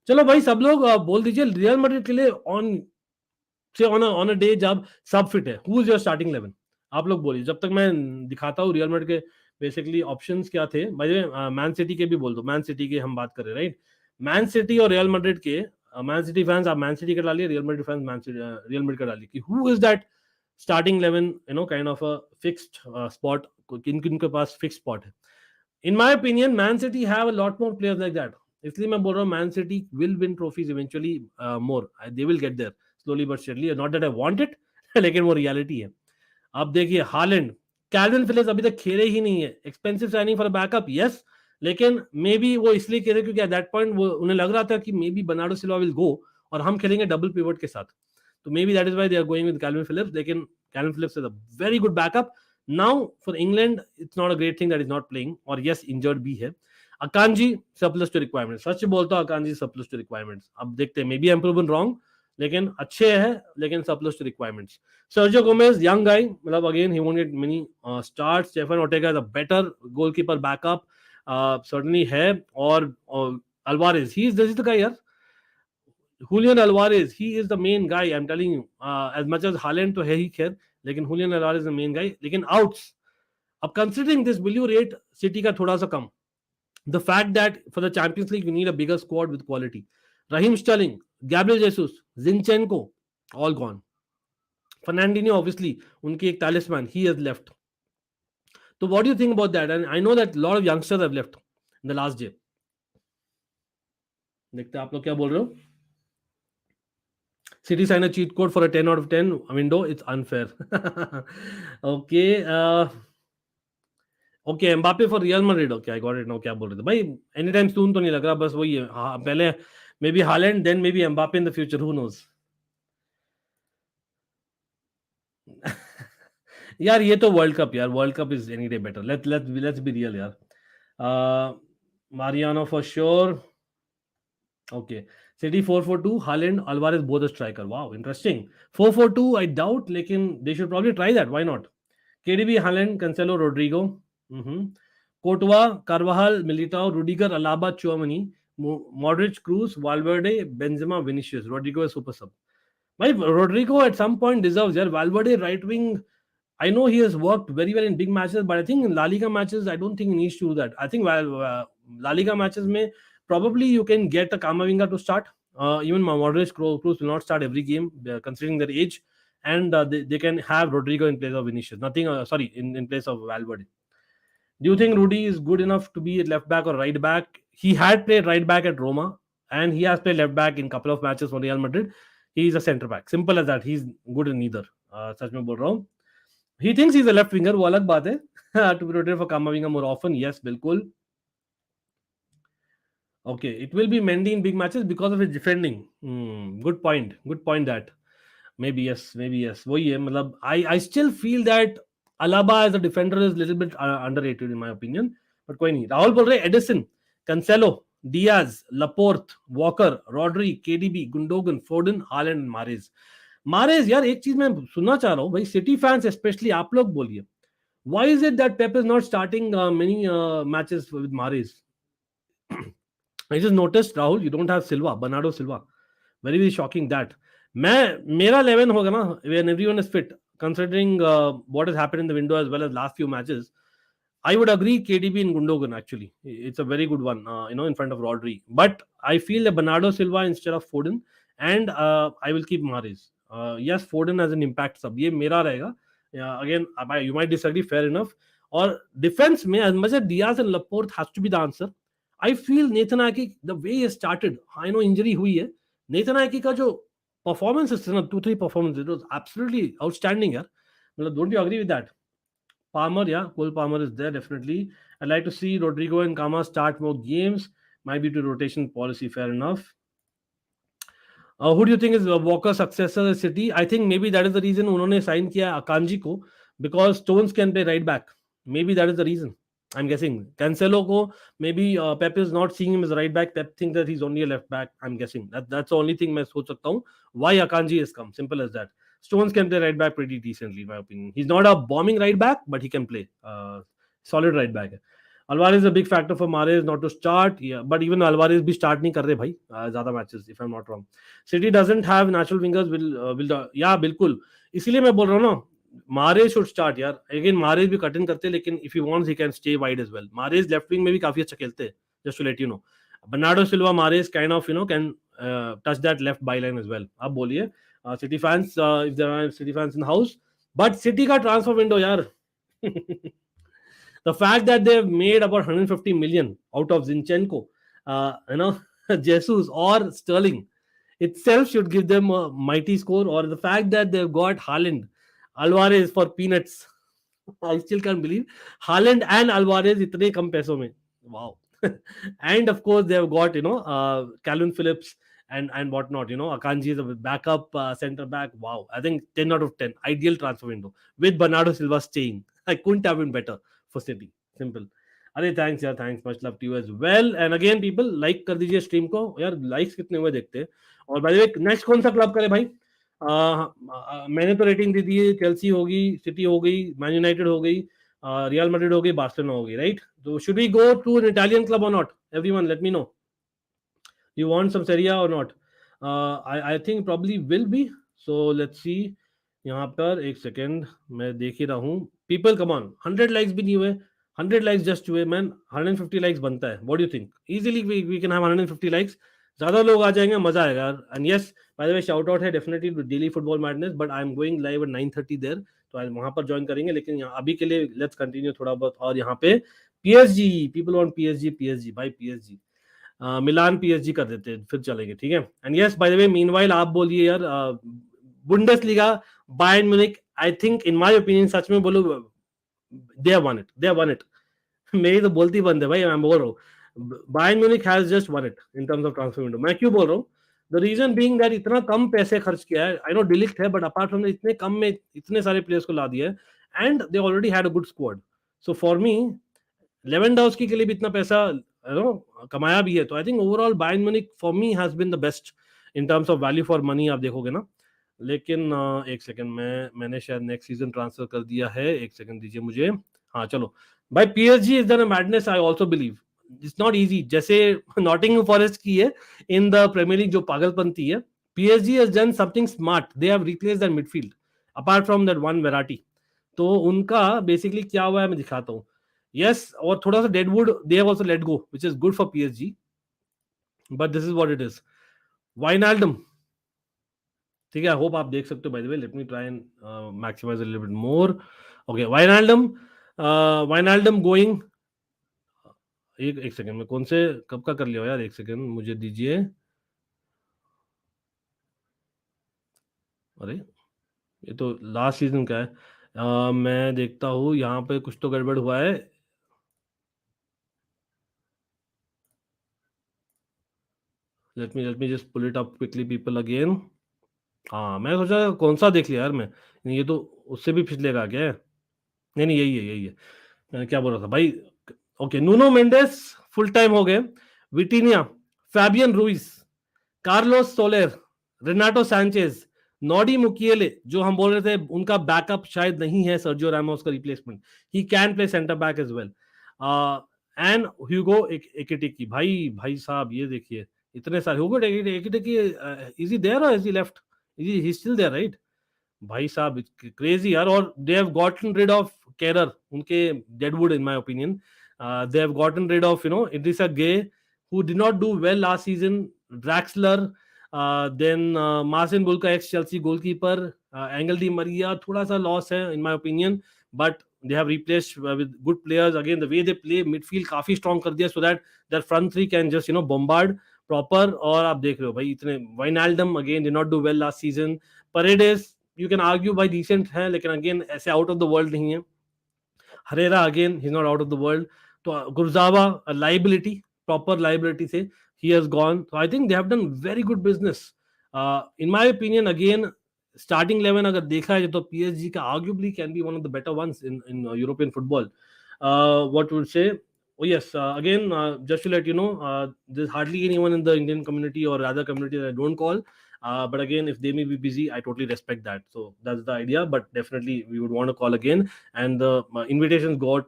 चलो भाई, सब लोग बोल दीजिए रियल मैड्रिड के लिए ऑन अ डे जब सब फिट है, हु इज योर स्टार्टिंग 11? आप लोग बोलिए, जब तक मैं दिखाता हूँ रियल मैड्रिड के बेसिकली ऑप्शंस क्या थे. भाई मैन सिटी के भी बोल दो. मैन सिटी के हम बात कर रहे हैं, राइट? मैन सिटी और रियल मैड्रिड के, मैन सिटी फैंस आप मैन सिटी का डालिए, real Madrid fans real Madrid का डालिए कि who is that starting 11, kind of a fixed spot. किन किन के पास फिक्स स्पॉट है? In my opinion, man city have a lot more players like that. इसलिए मैं बोल रहा हूँ man city will win trophies eventually more. They will get there slowly but surely. Not that I want it, लेकिन वो reality है. अब देखिए हालैंड, कैल्विन फिलिप्स अभी तक खेले ही नहीं है. Expensive signing for backup, yes, लेकिन मे बी वो इसलिए खेले क्योंकि एट दैट पॉइंट वो उन्हें लग रहा था कि maybe Bernardo Silva will go और हम खेलेंगे डबल पिवट के साथ. तो maybe that is why they are going with Kalvin Phillips. लेकिन Kalvin Phillips is a very good backup. Now for England, it's not a great thing that he's not playing, or yes, injured भी है. Akanji surplus to requirements. सच बोलता हूँ, Akanji surplus to requirements. अब देखते हैं, may be I'm proven wrong, लेकिन अच्छे है, लेकिन surplus to requirements. Sergio Gomez, young guy, मतलब again he won't get many starts. Stefan Ortega is a better goalkeeper backup, certainly है. और Alvarez, this is the guy यार. Julian Alvarez, he is the main guy. I'm telling you, as much as Haaland तो है ही खैर, लेकिन Julian Alvarez is the main guy. लेकिन outs, अब considering this, will you rate City का थोड़ा सा कम? The fact that for the Champions League you need a bigger squad with quality. Raheem Sterling, Gabriel Jesus, Zinchenko, all gone. Fernandinho, obviously, उनके एक talisman, he has left. So what do you think about that? And I know that a lot of youngsters have left in the last day. देखते हैं आप लोग क्या बोल रहे हो. City sign a cheat code for a 10 out of 10 window. It's unfair. Okay. Okay Mbappe for real Madrid. Okay I got it now. क्या बोल रहे थे भाई? एनी टाइम सून तो नहीं लग रहा, बस वही है. हाँ, पहले maybe Haaland, then maybe Mbappe in the future, who knows. यार ये तो वर्ल्ड कप यार, world cup is any day better. Let's be real यार. Mariano for sure. Okay, City 4-4-2, Haaland, Alvarez both striker. Wow, interesting. 4-4-2 I doubt, लेकिन they should probably try that. Why not? KDB, Haaland, Cancelo, Rodrygo. Courtois, Carvajal, Militao, Rudiger, Alaba, Tchouameni, Modric, Kroos, Valverde, Benzema, Vinicius. Rodrigo is super sub. भाई Rodrigo at some point deserves यार. Valverde right wing, I know he has worked very well in big matches, but I think in La Liga matches I don't think he needs to do that. I think La Liga matches में probably you can get a Camavinga to start. Even Modric, Kroos will not start every game considering their age, and they can have Rodrigo in place of Vinicius. In place of Valverde. Do you think Rudy is good enough to be left back or right back? He had played right back at Roma, and he has played left back in a couple of matches for Real Madrid. He is a centre back. Simple as that. He's good in neither. सच में बोल रहा हूँ. He thinks he's a left winger. वो अलग बात है. To be rotated for Camavinga more often. Yes, बिल्कुल. Okay, it will be Mendy in big matches because of his defending. Good point. Good point that. Maybe yes. वही है. मतलब I still feel that Alaba as a defender is a little bit underrated in my opinion. But कोई नहीं. राहुल बोल रहे Edison, Cancelo, Diaz, Laporte, Walker, Rodri, KDB, Gundogan, Foden, Haaland, Mahrez. Mahrez यार, एक चीज मैं सुनना चाह रहा हूँ भाई, सिटी फैंस स्पेशली आप लोग बोलिए. Why is it that Pep is not starting many matches with Mahrez? I just noticed, Rahul, you don't have Silva, Bernardo Silva. Very, very shocking that. मेरा 11 होगा ना, when everyone is fit, considering what has happened in the window as well as last few matches. I would agree KDB and Gundogan actually. It's a very good one, in front of Rodri. But I feel that Bernardo Silva instead of Foden and I will keep Moretz. Yes, फोर्डन has an impact. सब ये मेरा रहेगा. Again you might disagree, fair enough. और defence में as much as Diaz and Laporte has to be the answer, I feel Nathan Ake, the way he started, I know injury हुई है, Nathan Ake का जो performances थे ना, 2-3 performances, it was absolutely outstanding यार. मतलब don't you agree with that? Palmer, yeah, Cole Palmer is there definitely. I'd like to see Rodrigo and Kama start more games. Might be to rotation policy, fair enough. Who do you think is Walker's successor at City? I think maybe that is the reason उन्होंने sign किया Akanji को, because Stones can play right back. Maybe that is the reason. I'm guessing. Cancelo को maybe Pep is not seeing him as right back. Pep thinks that he's only a left back. I'm guessing. That's the only thing मैं सोच सकता हूँ. Why Akanji has come? Simple as that. Stones can play right back pretty decently, in my opinion. He's not a bombing right back, but he can play. Solid right back. Alvarez is a big factor for Mahrez not to start. Yeah, but even Alvarez भी start नहीं कर रहे भाई ज़्यादा matches, if I'm not wrong. City doesn't have natural wingers. Yeah, बिल्कुल. इसीलिए मैं बोल रहा हूँ ना, Mahrez should start यार. Again, Mahrez भी cut in करते, लेकिन if he wants he can stay wide as well. Mahrez left wing में भी काफी अच्छा खेलते हैं. Just to let you know. Bernardo Silva, Mahrez kind of can touch that left byline as well. आप बोलिए. City fans, if there are City fans in the house, but City का transfer window यार. The fact that they've made about 150 million out of Zinchenko, Jesus or Sterling itself should give them a mighty score. Or the fact that they've got Haaland, Alvarez for peanuts. I still can't believe Haaland and Alvarez इतने कम पैसों में. Wow. And of course they've got Calvin Phillips and whatnot. Akanji is a backup center back. Wow, I think 10 out of 10. Ideal transfer window with Bernardo Silva staying. I couldn't have been better for City. Simple. अरे thanks यार, thanks, much love to you as well. And again people, like कर दीजिए stream को यार. Likes कितने हुए देखते हैं. और by the way, next कौन सा क्लब करे भाई? मैंने तो रेटिंग दे दी है. चेल्सी होगी, सिटी हो गई, मैन यूनाइटेड हो गई, रियल मैड्रिड हो गई, बार्सिलोना हो गई, राइट? तो should we go to an Italian club और not? Everyone let me know. You want some Serie A or not? I think probably will be. So let's see. यहाँ पर एक second मैं देख ही रहा हूँ. People come on, 100 likes भी नहीं हुए. 100 likes just हुए man. 150 likes बनता है. What do you think? Easily we can have 150 likes. ज्यादा लोग आ जाएंगे, मजा आएगा. And yes, by the way, shout out है definitely to Daily Football Madness, but I'm going live at 9:30 there. तो वहां पर ज्वाइन करेंगे. लेकिन अभी के लिए लेट्स कंटिन्यू थोड़ा बहुत. और यहाँ पे PSG, people want PSG भाई. PSG मिलान PSG कर देते हैं, फिर चलेंगे, ठीक है. And yes, by the way, meanwhile आप बोलिए यार, Bundesliga, Bayern Munich, I think in my opinion, सच में बोलो, दे हैव वन इट. मेरी तो बोलती बंद है भाई, मैं बोल रहा हूँ Bayern Munich has just one it in terms of transfer window. मैं क्यों बोल रहा हूँ? द रीजन बीइंग दैट इतना कम पैसे खर्च किया है. आई नो डिलीट है, बट अपार्ट फ्रॉम इतने कम में इतने सारे प्लेयर्स को ला दिया है, and they already had a good squad. So for me, Lewandowski के लिए भी इतना पैसा कमाया भी है, तो I think overall Bayern Munich for me has been the best in terms of value for money. आप देखोगे ना. लेकिन एक सेकंड, मैंने शायद नेक्स्ट सीजन ट्रांसफर कर दिया है. एक सेकंड दीजिए मुझे. हाँ चलो भाई, PSG is done a madness. I also believe it's not easy. जैसे नॉटिंघम फॉरेस्ट की है इन द प्रीमियर लीग जो पागलपंती है, PSG has done something smart. They have replaced that midfield apart from that one variety. तो उनका basically क्या हुआ है मैं दिखाता हूँ. Yes, और थोड़ा सा deadwood they have also let go, which is good for PSG. But this is what it is. Wijnaldum, ठीक है. I hope आप देख सकते हो. By the way, let me try and maximize a little bit more. Okay, Wijnaldum going. एक second में कौन से कब का कर लिया यार? एक सेकंड मुझे दीजिए. अरे ये तो लास्ट सीजन का है. मैं देखता हूँ यहाँ पे कुछ तो गड़बड़ हुआ है. Let me just pull it up quickly, people again. हाँ, मैं सोचा कौन सा देख लिया यार मैं. ये तो उससे भी पिछले का क्या है? नहीं, यही है. मैं क्या बोल रहा था भाई. Okay, Nuno Mendes full time हो गए. Vitinha, Fabian Ruiz, Carlos Soler, Renato Sanches, Nordi Mukiele, जो हम बोल रहे थे उनका बैकअप शायद नहीं है सर्जियो रामोस का replacement. He can play centre back as well. And Hugo Ekitike. भाई साहब ये देखिए, इतने सारे. Hugo Ekitike, is he there और is he left? He still there, right? भाई साहब क्रेजी यार. और they have gotten rid of Kehrer, उनके deadwood in my opinion. They have gotten rid of Idrissa Gueye, who did not do well last season. Draxler, then Marcin Bulka ex Chelsea goalkeeper Angel di Maria थोड़ा सा loss है in my opinion, but they have replaced with good players. Again, the way they play midfield काफी strong कर दिया so that their front three can just bombard proper. और आप देख रहे हो भाई इतने Wijnaldum again did not do well last season. Paredes you can argue भाई decent है लेकिन again ऐसे out of the world नहीं है. Herrera again he's not out of the world. तो Kurzawa a liability, proper liability से he has gone. So I think they have done very good business. In my opinion again starting 11 अगर देखा जाए तो PSG का arguably can be one of the better ones in European football. What would say? Oh yes, again just to let you know, there's hardly anyone in the Indian community or other community that I don't call. But again, if they may be busy, I totally respect that. So that's the idea. But definitely, we would want to call again, and the invitations got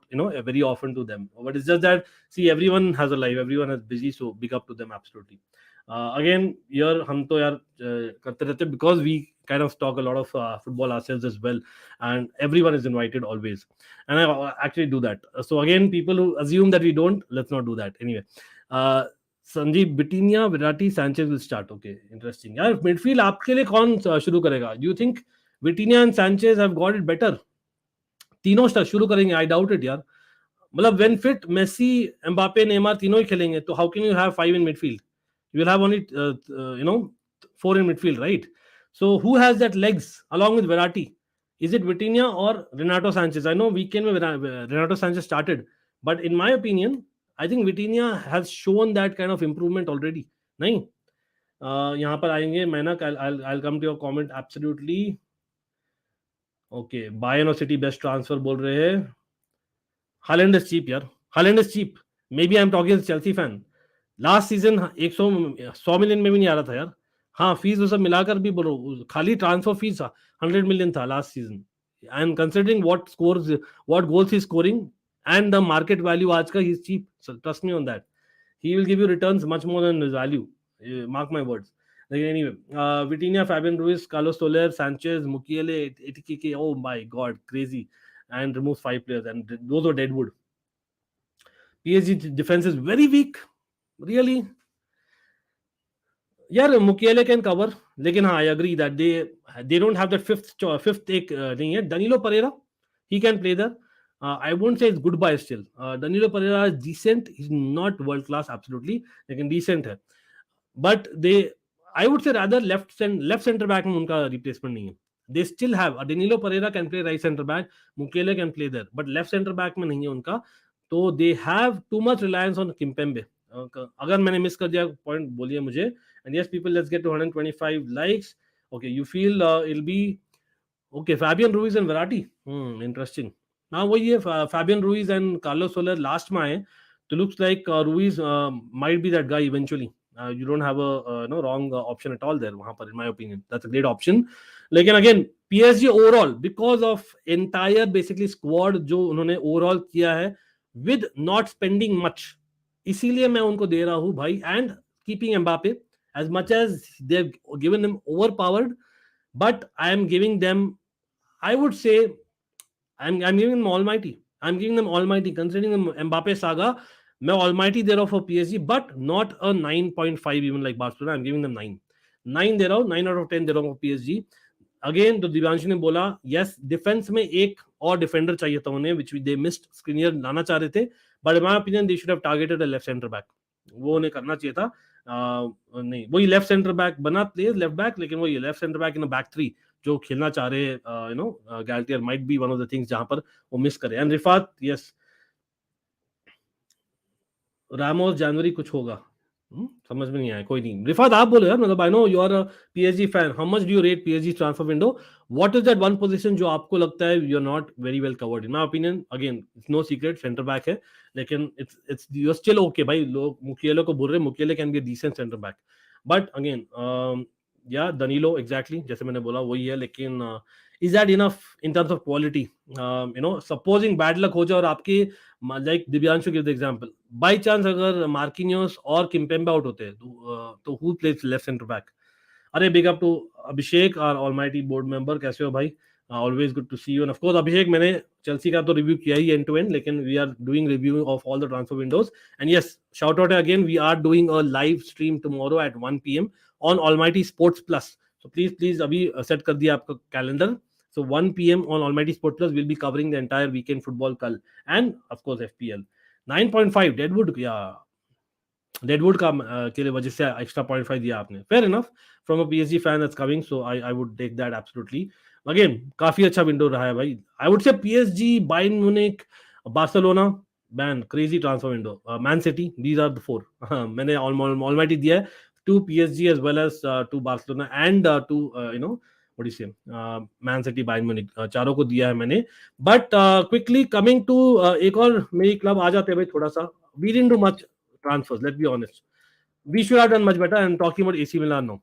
very often to them. But it's just that see, everyone has a life, everyone is busy, so big up to them absolutely. Again, here हम तो यार करते रहते because we kind of talk a lot of football ourselves as well, and everyone is invited always, and I actually do that. So again, people who assume that we don't, let's not do that anyway. Sanjeev Vitinha Verratti Sanches will start. Okay interesting यार. Midfield आपके लिए कौन शुरू करेगा? Do you think Vitinha and Sanches have got it better? तीनों शुरू करेंगे? I doubt it यार. मतलब when fit Messi Mbappe Neymar तीनों ही खेलेंगे तो how can you have 5 in midfield? You will have only 4 in midfield, right? So who has that legs along with Verratti? Is it Vitinha or Renato Sanchez? I know weekend में Renato Sanchez started, but in my opinion I think Vitinha has shown that kind of improvement already. नहीं यहाँ पर आएंगे मैनक. I'll come to your comment absolutely. Okay, Bayern और City best transfer बोल रहे हैं. Haaland is cheap यार. Haaland is cheap. Maybe I'm talking as a Chelsea fan. Last season 100 million में भी नहीं आ रहा था यार. हाँ फीस वो सब मिलाकर भी बोलो खाली ट्रांसफर फीस 100 मिलियन था last season. And considering what goals he scoring and the market value आज का he is cheap. Trust me on that. He will give you returns much more than his value. Mark my words. लेकिन anyway Vitinha, Fabian Ruiz, Carlos Soler, Sanches, Mukiele, Ekitike, oh my God crazy. And removes 5 players and those are deadwood. PSG defense is very weak. Really? यार मुकिएले can cover, लेकिन हाँ I agree that they don't have that fifth एक नहीं है. Danilo Pereira he can play there. I won't say it's good by still. Danilo Pereira is decent, he is not world class absolutely, लेकिन decent है. But they I would say rather left centre back में उनका replacement नहीं है. They still have Danilo Pereira can play right centre back, Mukiele can play there, but left centre back में नहीं है उनका. तो they have too much reliance on Kimpembe. अगर मैंने मिस कर दिया पॉइंट बोलिए मुझे. And yes people, let's get to 125 likes. Okay you feel I'll be okay Fabian Ruiz and Verratti. Interesting. हाँ वही है, Fabian Ruiz and Carlos Soler last में आए तो looks like Ruiz might be that guy eventually. you don't have a wrong option at all there वहां पर in my opinion. That's a great option. लेकिन again PSG overall because of entire basically squad जो उन्होंने overall किया है with not spending much, इसीलिए मैं उनको दे रहा हूँ भाई. And keeping Mbappe as much as they've given them overpowered, but I am giving them, I would say I'm giving them almighty. I'm giving them almighty considering the Mbappe saga. मैं almighty दे रहा हूँ for PSG, but not a 9.5 even like Barcelona. I'm giving them 9 दे रहा हूँ, 9 out of 10 दे रहा हूँ for PSG. Again तो दिव्यांश ने बोला यस डिफेंस में एक और डिफेंडर चाहिए था उन्हें, विच दे मिस्ड. स्क्रीनियर लाना चाह रहे थे, but in my opinion they should have targeted a left centre back. वो उन्हें करना चाहिए था. नहीं वही लेफ्ट सेंटर बैक बना प्लेयर लेफ्ट बैक, लेकिन वही left centre back in back 3 जो खेलना चाह रहे Galtier might be one of the things जहां पर वो मिस करे. एंड रिफात यस रामोस जनवरी कुछ होगा. समझ में नहीं आया. कोई नहीं रिफात आप बोलो यार. मतलब I know you are a PSG fan. How much do you rate PSG transfer window? What is that one position जो आपको लगता है you are not very well covered? In my opinion again it's no secret centre back है, लेकिन it's you are still okay भाई. लोग Mukiele को बोल रहे, Mukiele can be a decent centre back, but again या डनीलो एग्जैक्टली जैसे मैंने बोला वही है. लेकिन is that enough in terms of quality? Supposing bad luck हो जाए और आपके like Divyanshu give the example, by chance अगर मार्किनियोस और किम्पेम्बे आउट होते हैं तो who plays left center back? अरे big up to Abhishek our almighty board member. कैसे हो भाई? Always good to see you. And of course अभिषेक मैंने चेल्सी का तो रिव्यू किया ही end to end, लेकिन we are doing review of all the transfer windows. And yes, shout out again, we are doing a live stream tomorrow at 1 PM on Almighty Sports Plus. So please अभी set कर दिया आपका calendar. So 1 p.m. on Almighty Sport Plus will be covering the entire weekend football कल, and of course FPL. 9.5 Deadwood, yeah, Deadwood का के लिए वजह से extra 0.5 दिया आपने. Fair enough from a PSG fan that's coming, so I would take that absolutely. Again काफी अच्छा विंडो रहा है भाई. I would say PSG, Bayern Munich, Barcelona, man, crazy transfer window. Man City, these are the four. मैंने almighty दिया है to PSG as well as to Barcelona and to what do you say, Man City, Bayern Munich, चारों को दिया है मैंने. But quickly coming to एक और मेरी क्लब आ जाते हैं भाई थोड़ा सा. We didn't do much transfers, let's be honest. We should have done much better. I'm talking about AC Milan now.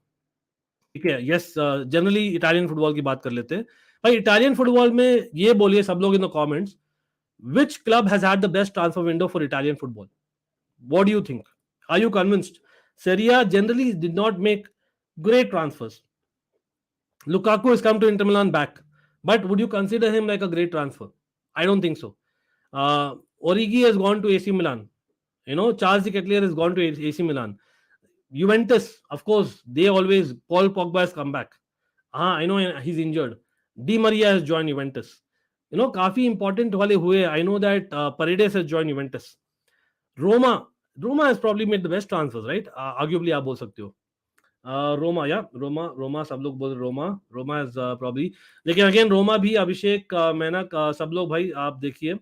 ठीक है, यस, जनरली इटालियन फुटबॉल की बात कर लेते हैं भाई. इटालियन फुटबॉल में ये बोलिए सब लोग in the comments, which club has had the best transfer window for Italian football? What do you think? Are you convinced? Serie A generally did not make great transfers. Lukaku has come to Inter Milan back, but would you consider him like a great transfer? I don't think so. Origi has gone to AC Milan. Charles de Ketelaere has gone to AC Milan. Juventus, of course, they always, Paul Pogba has come back. I know he's injured. Di Maria has joined Juventus. काफी important वाले हुए. I know that Paredes has joined Juventus. Roma has probably made the best transfers, right? Arguably आप बोल सकते हो. Roma सब लोग बोल Roma is probably. लेकिन अगेन Roma भी अभिषेक मैना सब लोग भाई आप देखिए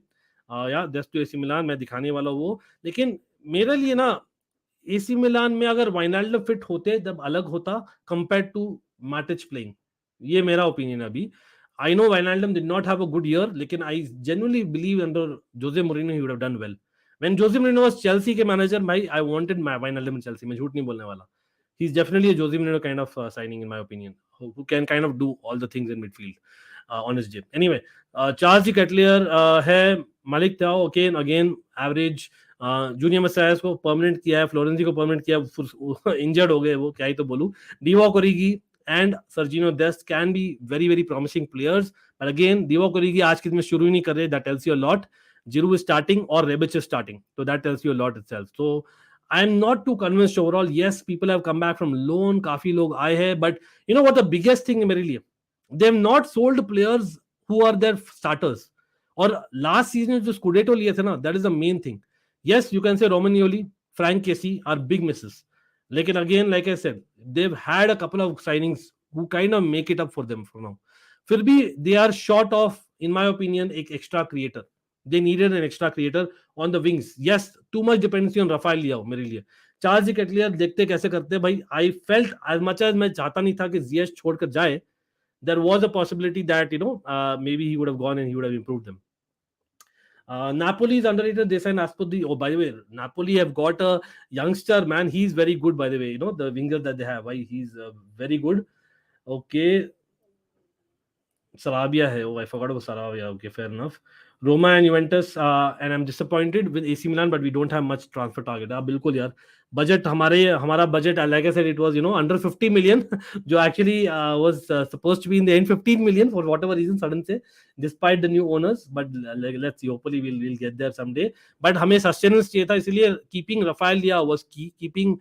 जस्ट टू AC मिलान मैं दिखाने वाला हूँ वो. लेकिन मेरे लिए ना AC मिलान में अगर वाइनाल्डम फिट होते तब अलग होता कंपेयर टू मैटिच प्लेइंग. ये मेरा ओपिनियन है अभी. I know Wijnaldum did not have a good year, लेकिन I genuinely believe under Jose Mourinho he would have done well. When Jose Mourinho was Chelsea के manager, I wanted Wijnaldum in Chelsea. मैं झूठ नहीं बोलने वाला. He's definitely a Jose Mourinho kind of signing in my opinion, who can kind of do all the things in midfield on his day. Anyway, Charles de Ketelaere है, Malik Thiaw again average. Junior Messias को permanent किया है, फ्लोरेंसी को permanent किया, injured हो गए वो, क्या ही तो बोलूं. Divock Origi and Sergio Dest can be very very promising players, but again Divock Origi आज के दिन में शुरू ही नहीं कर रहे. That tells you a lot. Giroud is starting or Rebic is starting, so that tells you a lot itself. So I'm not too convinced overall. Yes, people have come back from loan, काफी लोग आए हैं, but you know what the biggest thing है मेरे लिए, they have not sold players who are their starters. और last season जो Scudetto लिए थे ना, that is the main thing. Yes, you can say Romagnoli, Frank Kessie are big misses. लेकिन again, like I said, they've had a couple of signings who kind of make it up for them for now. फिर भी they are short of, in my opinion, एक extra creator. They needed an extra creator on the wings. Yes, too much dependency on Rafael लिया मेरे लिए. Charles de Ketelaere देखते कैसे करते भाई. I felt as much as मैं चाहता नहीं था कि Ziyech छोड़कर जाए, there was a possibility that maybe he would have gone and he would have improved them. Napoli is underrated. They signed Aspodi. Oh, by the way, Napoli have got a youngster, man. He's very good, by the way. The winger that they have. He's very good. Okay. Sarabia hai. Oh, I forgot about Sarabia. Okay, fair enough. Roma and Juventus, and I'm disappointed with AC Milan, but we don't have much transfer target. बिल्कुल यार. Budget हमारा budget, like I said, it was under 50 million, जो actually was supposed to be in the end 15 million for whatever reason sudden से, despite the new owners. But let's see, hopefully we'll get there someday. But हमें sustenance चाहिए था, इसलिए keeping Rafael Leao was key. Keeping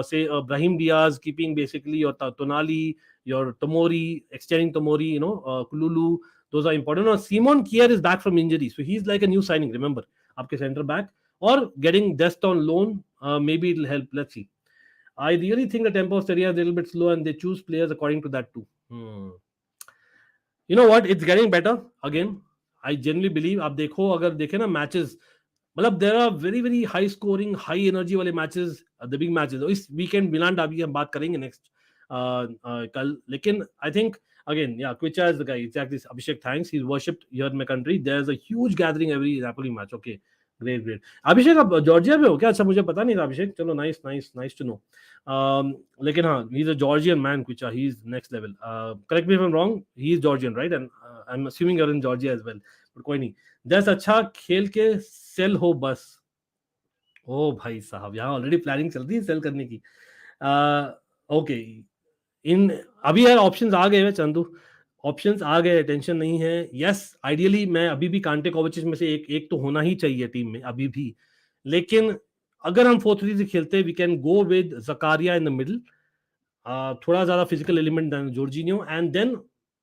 say Brahim Diaz, keeping basically your Tonali, your Tomori, extending Tomori, Kululu. Those are important. Now, Simon Kier is back from injury, so he's like a new signing. Remember, आपके center back or getting Dest on loan. Maybe it'll help. Let's see. I really think the tempo of Serie A is a little bit slow, and they choose players according to that too. You know what? It's getting better again. I genuinely believe. आप देखो, अगर देखे ना matches, मतलब there are very very high scoring, high energy वाले matches, the big matches. इस weekend मिलान डाबी हम बात करेंगे next कल. लेकिन I think again, yeah, Kvicha is the guy. Exactly, Abhishek. Thanks. He's worshipped here in my country. There's a huge gathering every Napoli match. Okay, great. अभिषेक आप Georgia में हो क्या? अच्छा, मुझे पता नहीं था अभिषेक. चलो, nice to know. लेकिन हाँ, he's a Georgian man, Kvicha. He's next level. Correct me if I'm wrong. He's Georgian, right? And I'm assuming you're in Georgia as well. But कोई नहीं. That's अच्छा खेल के सेल हो बस. ओ भाई साहब, यहाँ ऑलरेडी प्लानिंग चल रही है सेल करने की. ओके, अभी यार ऑप्शंस आ गए हैं चंदू, ऑप्शंस आ गए, टेंशन नहीं है. यस, आइडियली मैं अभी भी कांटे कोविचिच में से एक तो होना ही चाहिए टीम में अभी भी. लेकिन अगर हम 4-3 से खेलते, we can go with Zakaria in the middle थोड़ा ज्यादा physical element than Jorginho, and then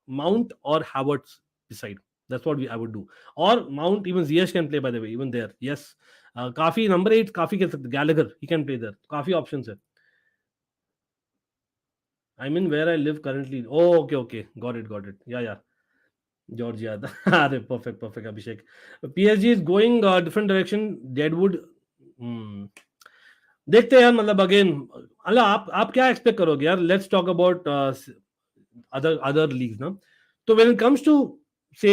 Mount और Havertz beside. That's what I would do. Or Mount, even Ziyech can play by the way, even there. Yes. काफी number 8 काफी खेल सकते. Gallagher, he can play there. काफी options है. I mean where I live currently. Oh, okay. Got it. Yeah. Georgia. अरे perfect Abhishek. PSG is going different direction. Deadwood. Hmm. देखते हैं यार, मतलब अगेन अल्लाह आप क्या एक्सपेक्ट करोगे यार. Let's talk about other leagues ना. तो व्हेन इट कम्स टू से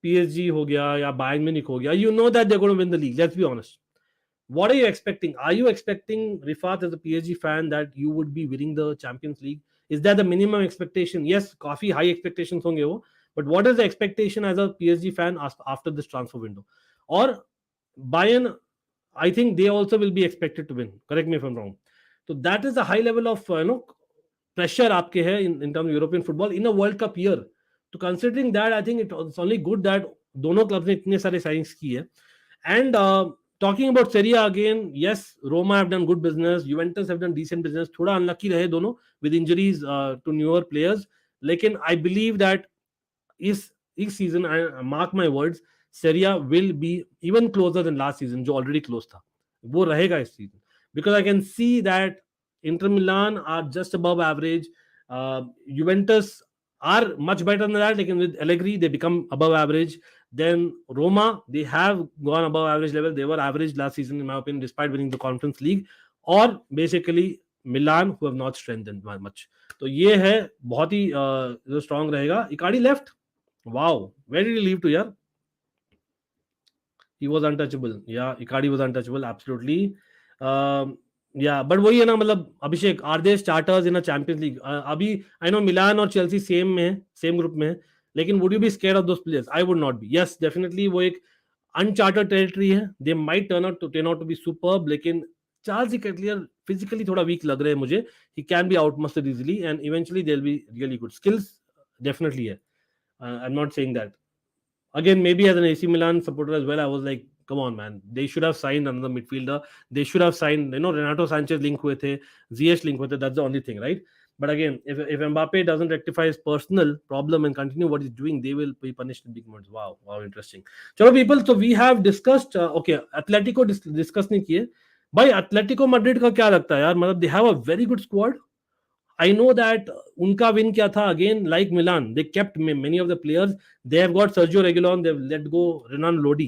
PSG हो गया या बायर्न म्यूनिख हो गया, you know that they're going to win the league. Let's be honest. What are you expecting? Are you expecting, Rifat, as a PSG fan, that you would be winning the Champions League? Is that the minimum expectation? Yes, काफी high expectations होंगे वो, but what is the expectation as a PSG fan after this transfer window? Or Bayern, I think they also will be expected to win. Correct me if I'm wrong. So that is the high level of pressure आपके है in terms of European football in a World Cup year. So considering that, I think it's only good that दोनों clubs ने इतने सारे signings की है. And talking about Serie A again, yes, Roma have done good business. Juventus have done decent business. थोड़ा unlucky रहे दोनों with injuries to newer players. लेकिन I believe that इस season, I mark my words, Serie A will be even closer than last season, जो already close था. वो रहेगा इस season. Because I can see that Inter Milan are just above average. Juventus are much better than that. Like with Allegri, they become above average. Then Roma, they have gone above average level. They were average last season, in my opinion, despite winning the Conference League. Or basically Milan, who have not strengthened much. तो ये है बहुत ही जो strong रहेगा. Icardi left. Wow, where did he leave to, yaar? He was untouchable. Yeah, Icardi was untouchable. Absolutely. Yeah, but वही है ना, मतलब Abhishek, are they starters in a Champions League? अभी आई नो मिलान और चेल्सी सेम में है, same group में है, लेकिन would you be scared of those players? I would not be. Yes, definitely वो एक अनचार्टर्ड टेरिटरी है. They might turn out to be superb, लेकिन चार्ल्स क्लियर फिजिकली थोड़ा वीक लग रहे हैं मुझे. He can be outmuscled easily and eventually they will be really good. Skills definitely है. I am not saying that. Again, maybe as an AC Milan supporter as well, I was like, come on, man. They should have signed another midfielder. They should have signed, Renato Sanchez link हुए थे, Ziyech link हुए थे. That's the only thing, right? But again, if Mbappe doesn't rectify his personal problem and continue what he's doing, they will be punished in big moments. Wow, interesting. Chalo people, so we have discussed, okay, Atletico discuss नहीं किए. भाई Atletico Madrid का क्या लगता है यार? मतलब they have a very good squad. I know that उनका win क्या था, again like Milan, they kept many of the players. They have got Sergio Reguilon, they've let go Renan Lodi.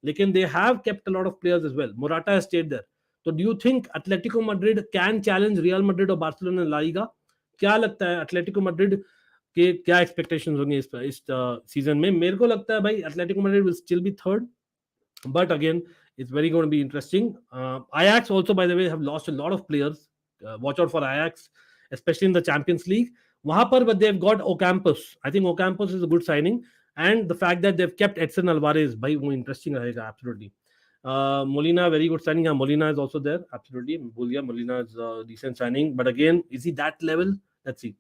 Lekin they have kept a lot of players as well. Morata has stayed there. So do you think Atletico Madrid can challenge Real Madrid or Barcelona in La Liga? क्या लगता है Atletico Madrid के क्या expectations होंगे इस season में? मेरे को लगता है भाई Atletico Madrid will still be third, but again it's very going to be interesting. Ajax also, by the way, have lost a lot of players. Watch out for Ajax, especially in the Champions League. वहां पर, but they've got Ocampos. I think Ocampos is a good signing, and the fact that they've kept Edson Alvarez, भाई वो interesting रहेगा absolutely. Molina, very good signing. Molina is also there, absolutely. Molina is a decent signing, but again, is he that level? Let's see.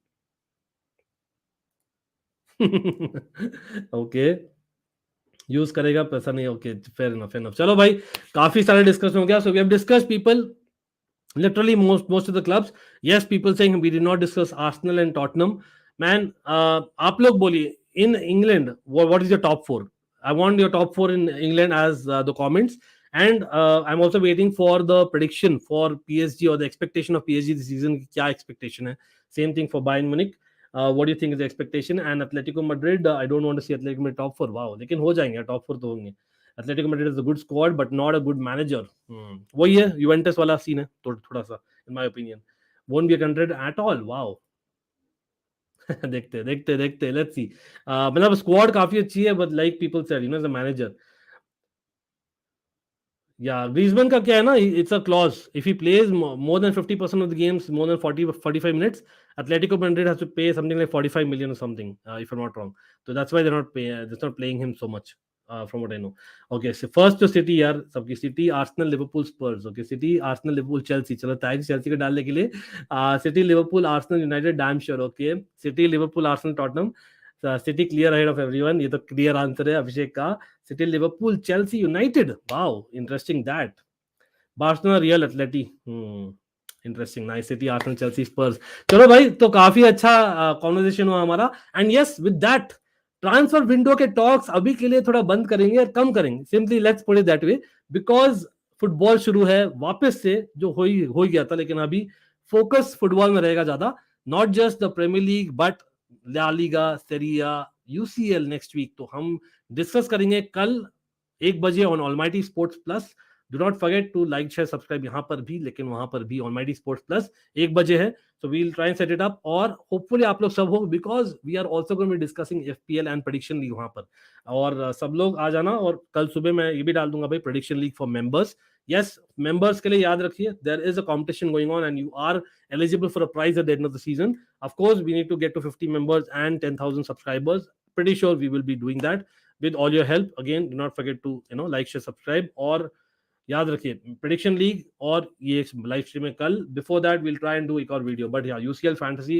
Okay. Use करेगा पैसा नहीं. Okay, fair enough. चलो भाई, काफी सारे डिस्कशन हो गया. So we have discussed people, literally most of the clubs. Yes, people saying we did not discuss Arsenal and Tottenham. Man, आप लोग बोलिए, in England, what is your top 4? I want your top 4 in England as the comments. And I'm also waiting for the prediction for PSG or the expectation of PSG this season. क्या expectation है? Same thing for Bayern Munich. What do you think is the expectation? And Atletico Madrid, I don't want to see Atletico Madrid top 4. Wow, लेकिन हो जाएंगे, top 4 तो होंगे. Atletico Madrid is a good squad, but not a good manager. वही है, Juventus वाला scene है थोड़ा सा, in my opinion. Won't be a contender at all. Wow. देखते, let's see. मतलब स्क्वाड काफी अच्छी है, but like people said, as a manager. Yeah, Griezmann का क्या है ना, it's a clause. If he plays more than 50% of the games, more than 45 minutes, Atletico Madrid has to pay something like 45 million or something, if I'm not wrong. So that's why they're not playing him so much, from what I know. Okay, so first to City यार, सबकी City, Arsenal, Liverpool, Spurs. Okay, City, Arsenal, Liverpool, Chelsea. चलो thanks Chelsea को डालने के लिए. City, Liverpool, Arsenal, United, damn sure. Okay, City, Liverpool, Arsenal, Tottenham. City clear ahead of everyone. ये तो clear answer है अभिषेक का. City, Liverpool, Chelsea, United. Wow, interesting that. Barcelona, Real, Atleti. Interesting, nice, City, Arsenal, Chelsea, Spurs. चलो भाई, तो काफी अच्छा conversation हुआ हमारा। And yes, with that transfer window के टॉक्स अभी के लिए थोड़ा बंद करेंगे और कम करेंगे, simply let's put it that way, because football शुरू है वापस से, जो हो ही गया था, लेकिन अभी फोकस फुटबॉल में रहेगा ज्यादा, not just the Premier League but La Liga, Serie A, UCL next week. तो हम डिस्कस करेंगे कल 1 बजे on Almighty Sports Plus. Do not forget to like share subscribe यहाँ पर भी, लेकिन वहां पर भी ऑलमाइटी स्पोर्ट्स प्लस 1 बजे है, so we will try and set it up, और होपफुली आप लोग सब हो, because we are also going to be discussing FPL and prediction league वहां पर, और सब लोग आ जाना। और कल सुबह मैं ये भी डाल दूंगा भाई, prediction league for members. Yes, members के लिए याद रखिए, there is a competition going on and you are eligible for a prize at the end of the season. Of course, we need to get to 50 members and 10,000 subscribers. Pretty sure we will be doing that with all your help. Again, do not forget to like, share, subscribe, और याद रखिए prediction league और ये live stream में कल। Before that will try and do एक और video, but UCL fantasy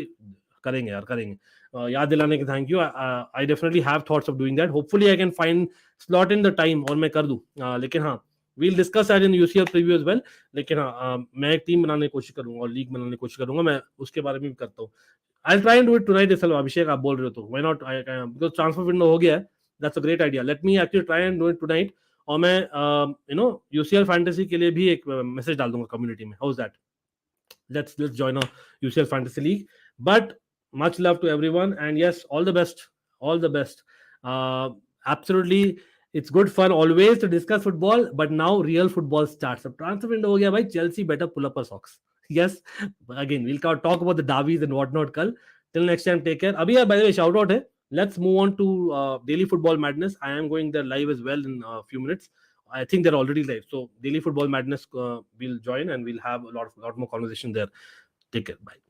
करेंगे यार, करेंगे। याद दिलाने के thank you. I definitely have thoughts of doing that, hopefully I can find slot in the time और मैं कर दूं। लेकिन हाँ, we'll discuss that in UCL preview as well. लेकिन हाँ, मैं एक टीम बनाने की कोशिश करूंगा और लीग बनाने की कोशिश करूंगा, मैं उसके बारे में भी करता हूँ। I try and do it tonight itself. Abhishek आप बोल रहे हो तो why not, because transfer window हो गया है, that's a great idea. Let me actually try and do it tonight, और मैं यूसीएल फैंटेसी के लिए भी एक मैसेज डाल दूंगा कम्युनिटी में। How is that? let's join a UCL fantasy league. But much love to everyone, and yes, all the best, all the best. Absolutely, it's good fun always to discuss football, but now real football starts. अब transfer window हो गया भाई, Chelsea better pull up her socks. Yes, again we'll talk about the derbies and whatnot कल. Till next time, take care. अभी यार by the way shout out है. Let's move on to Daily Football Madness. I am going there live as well in a few minutes. I think they're already live. So Daily Football Madness will join, and we'll have a lot more conversation there. Take care. Bye.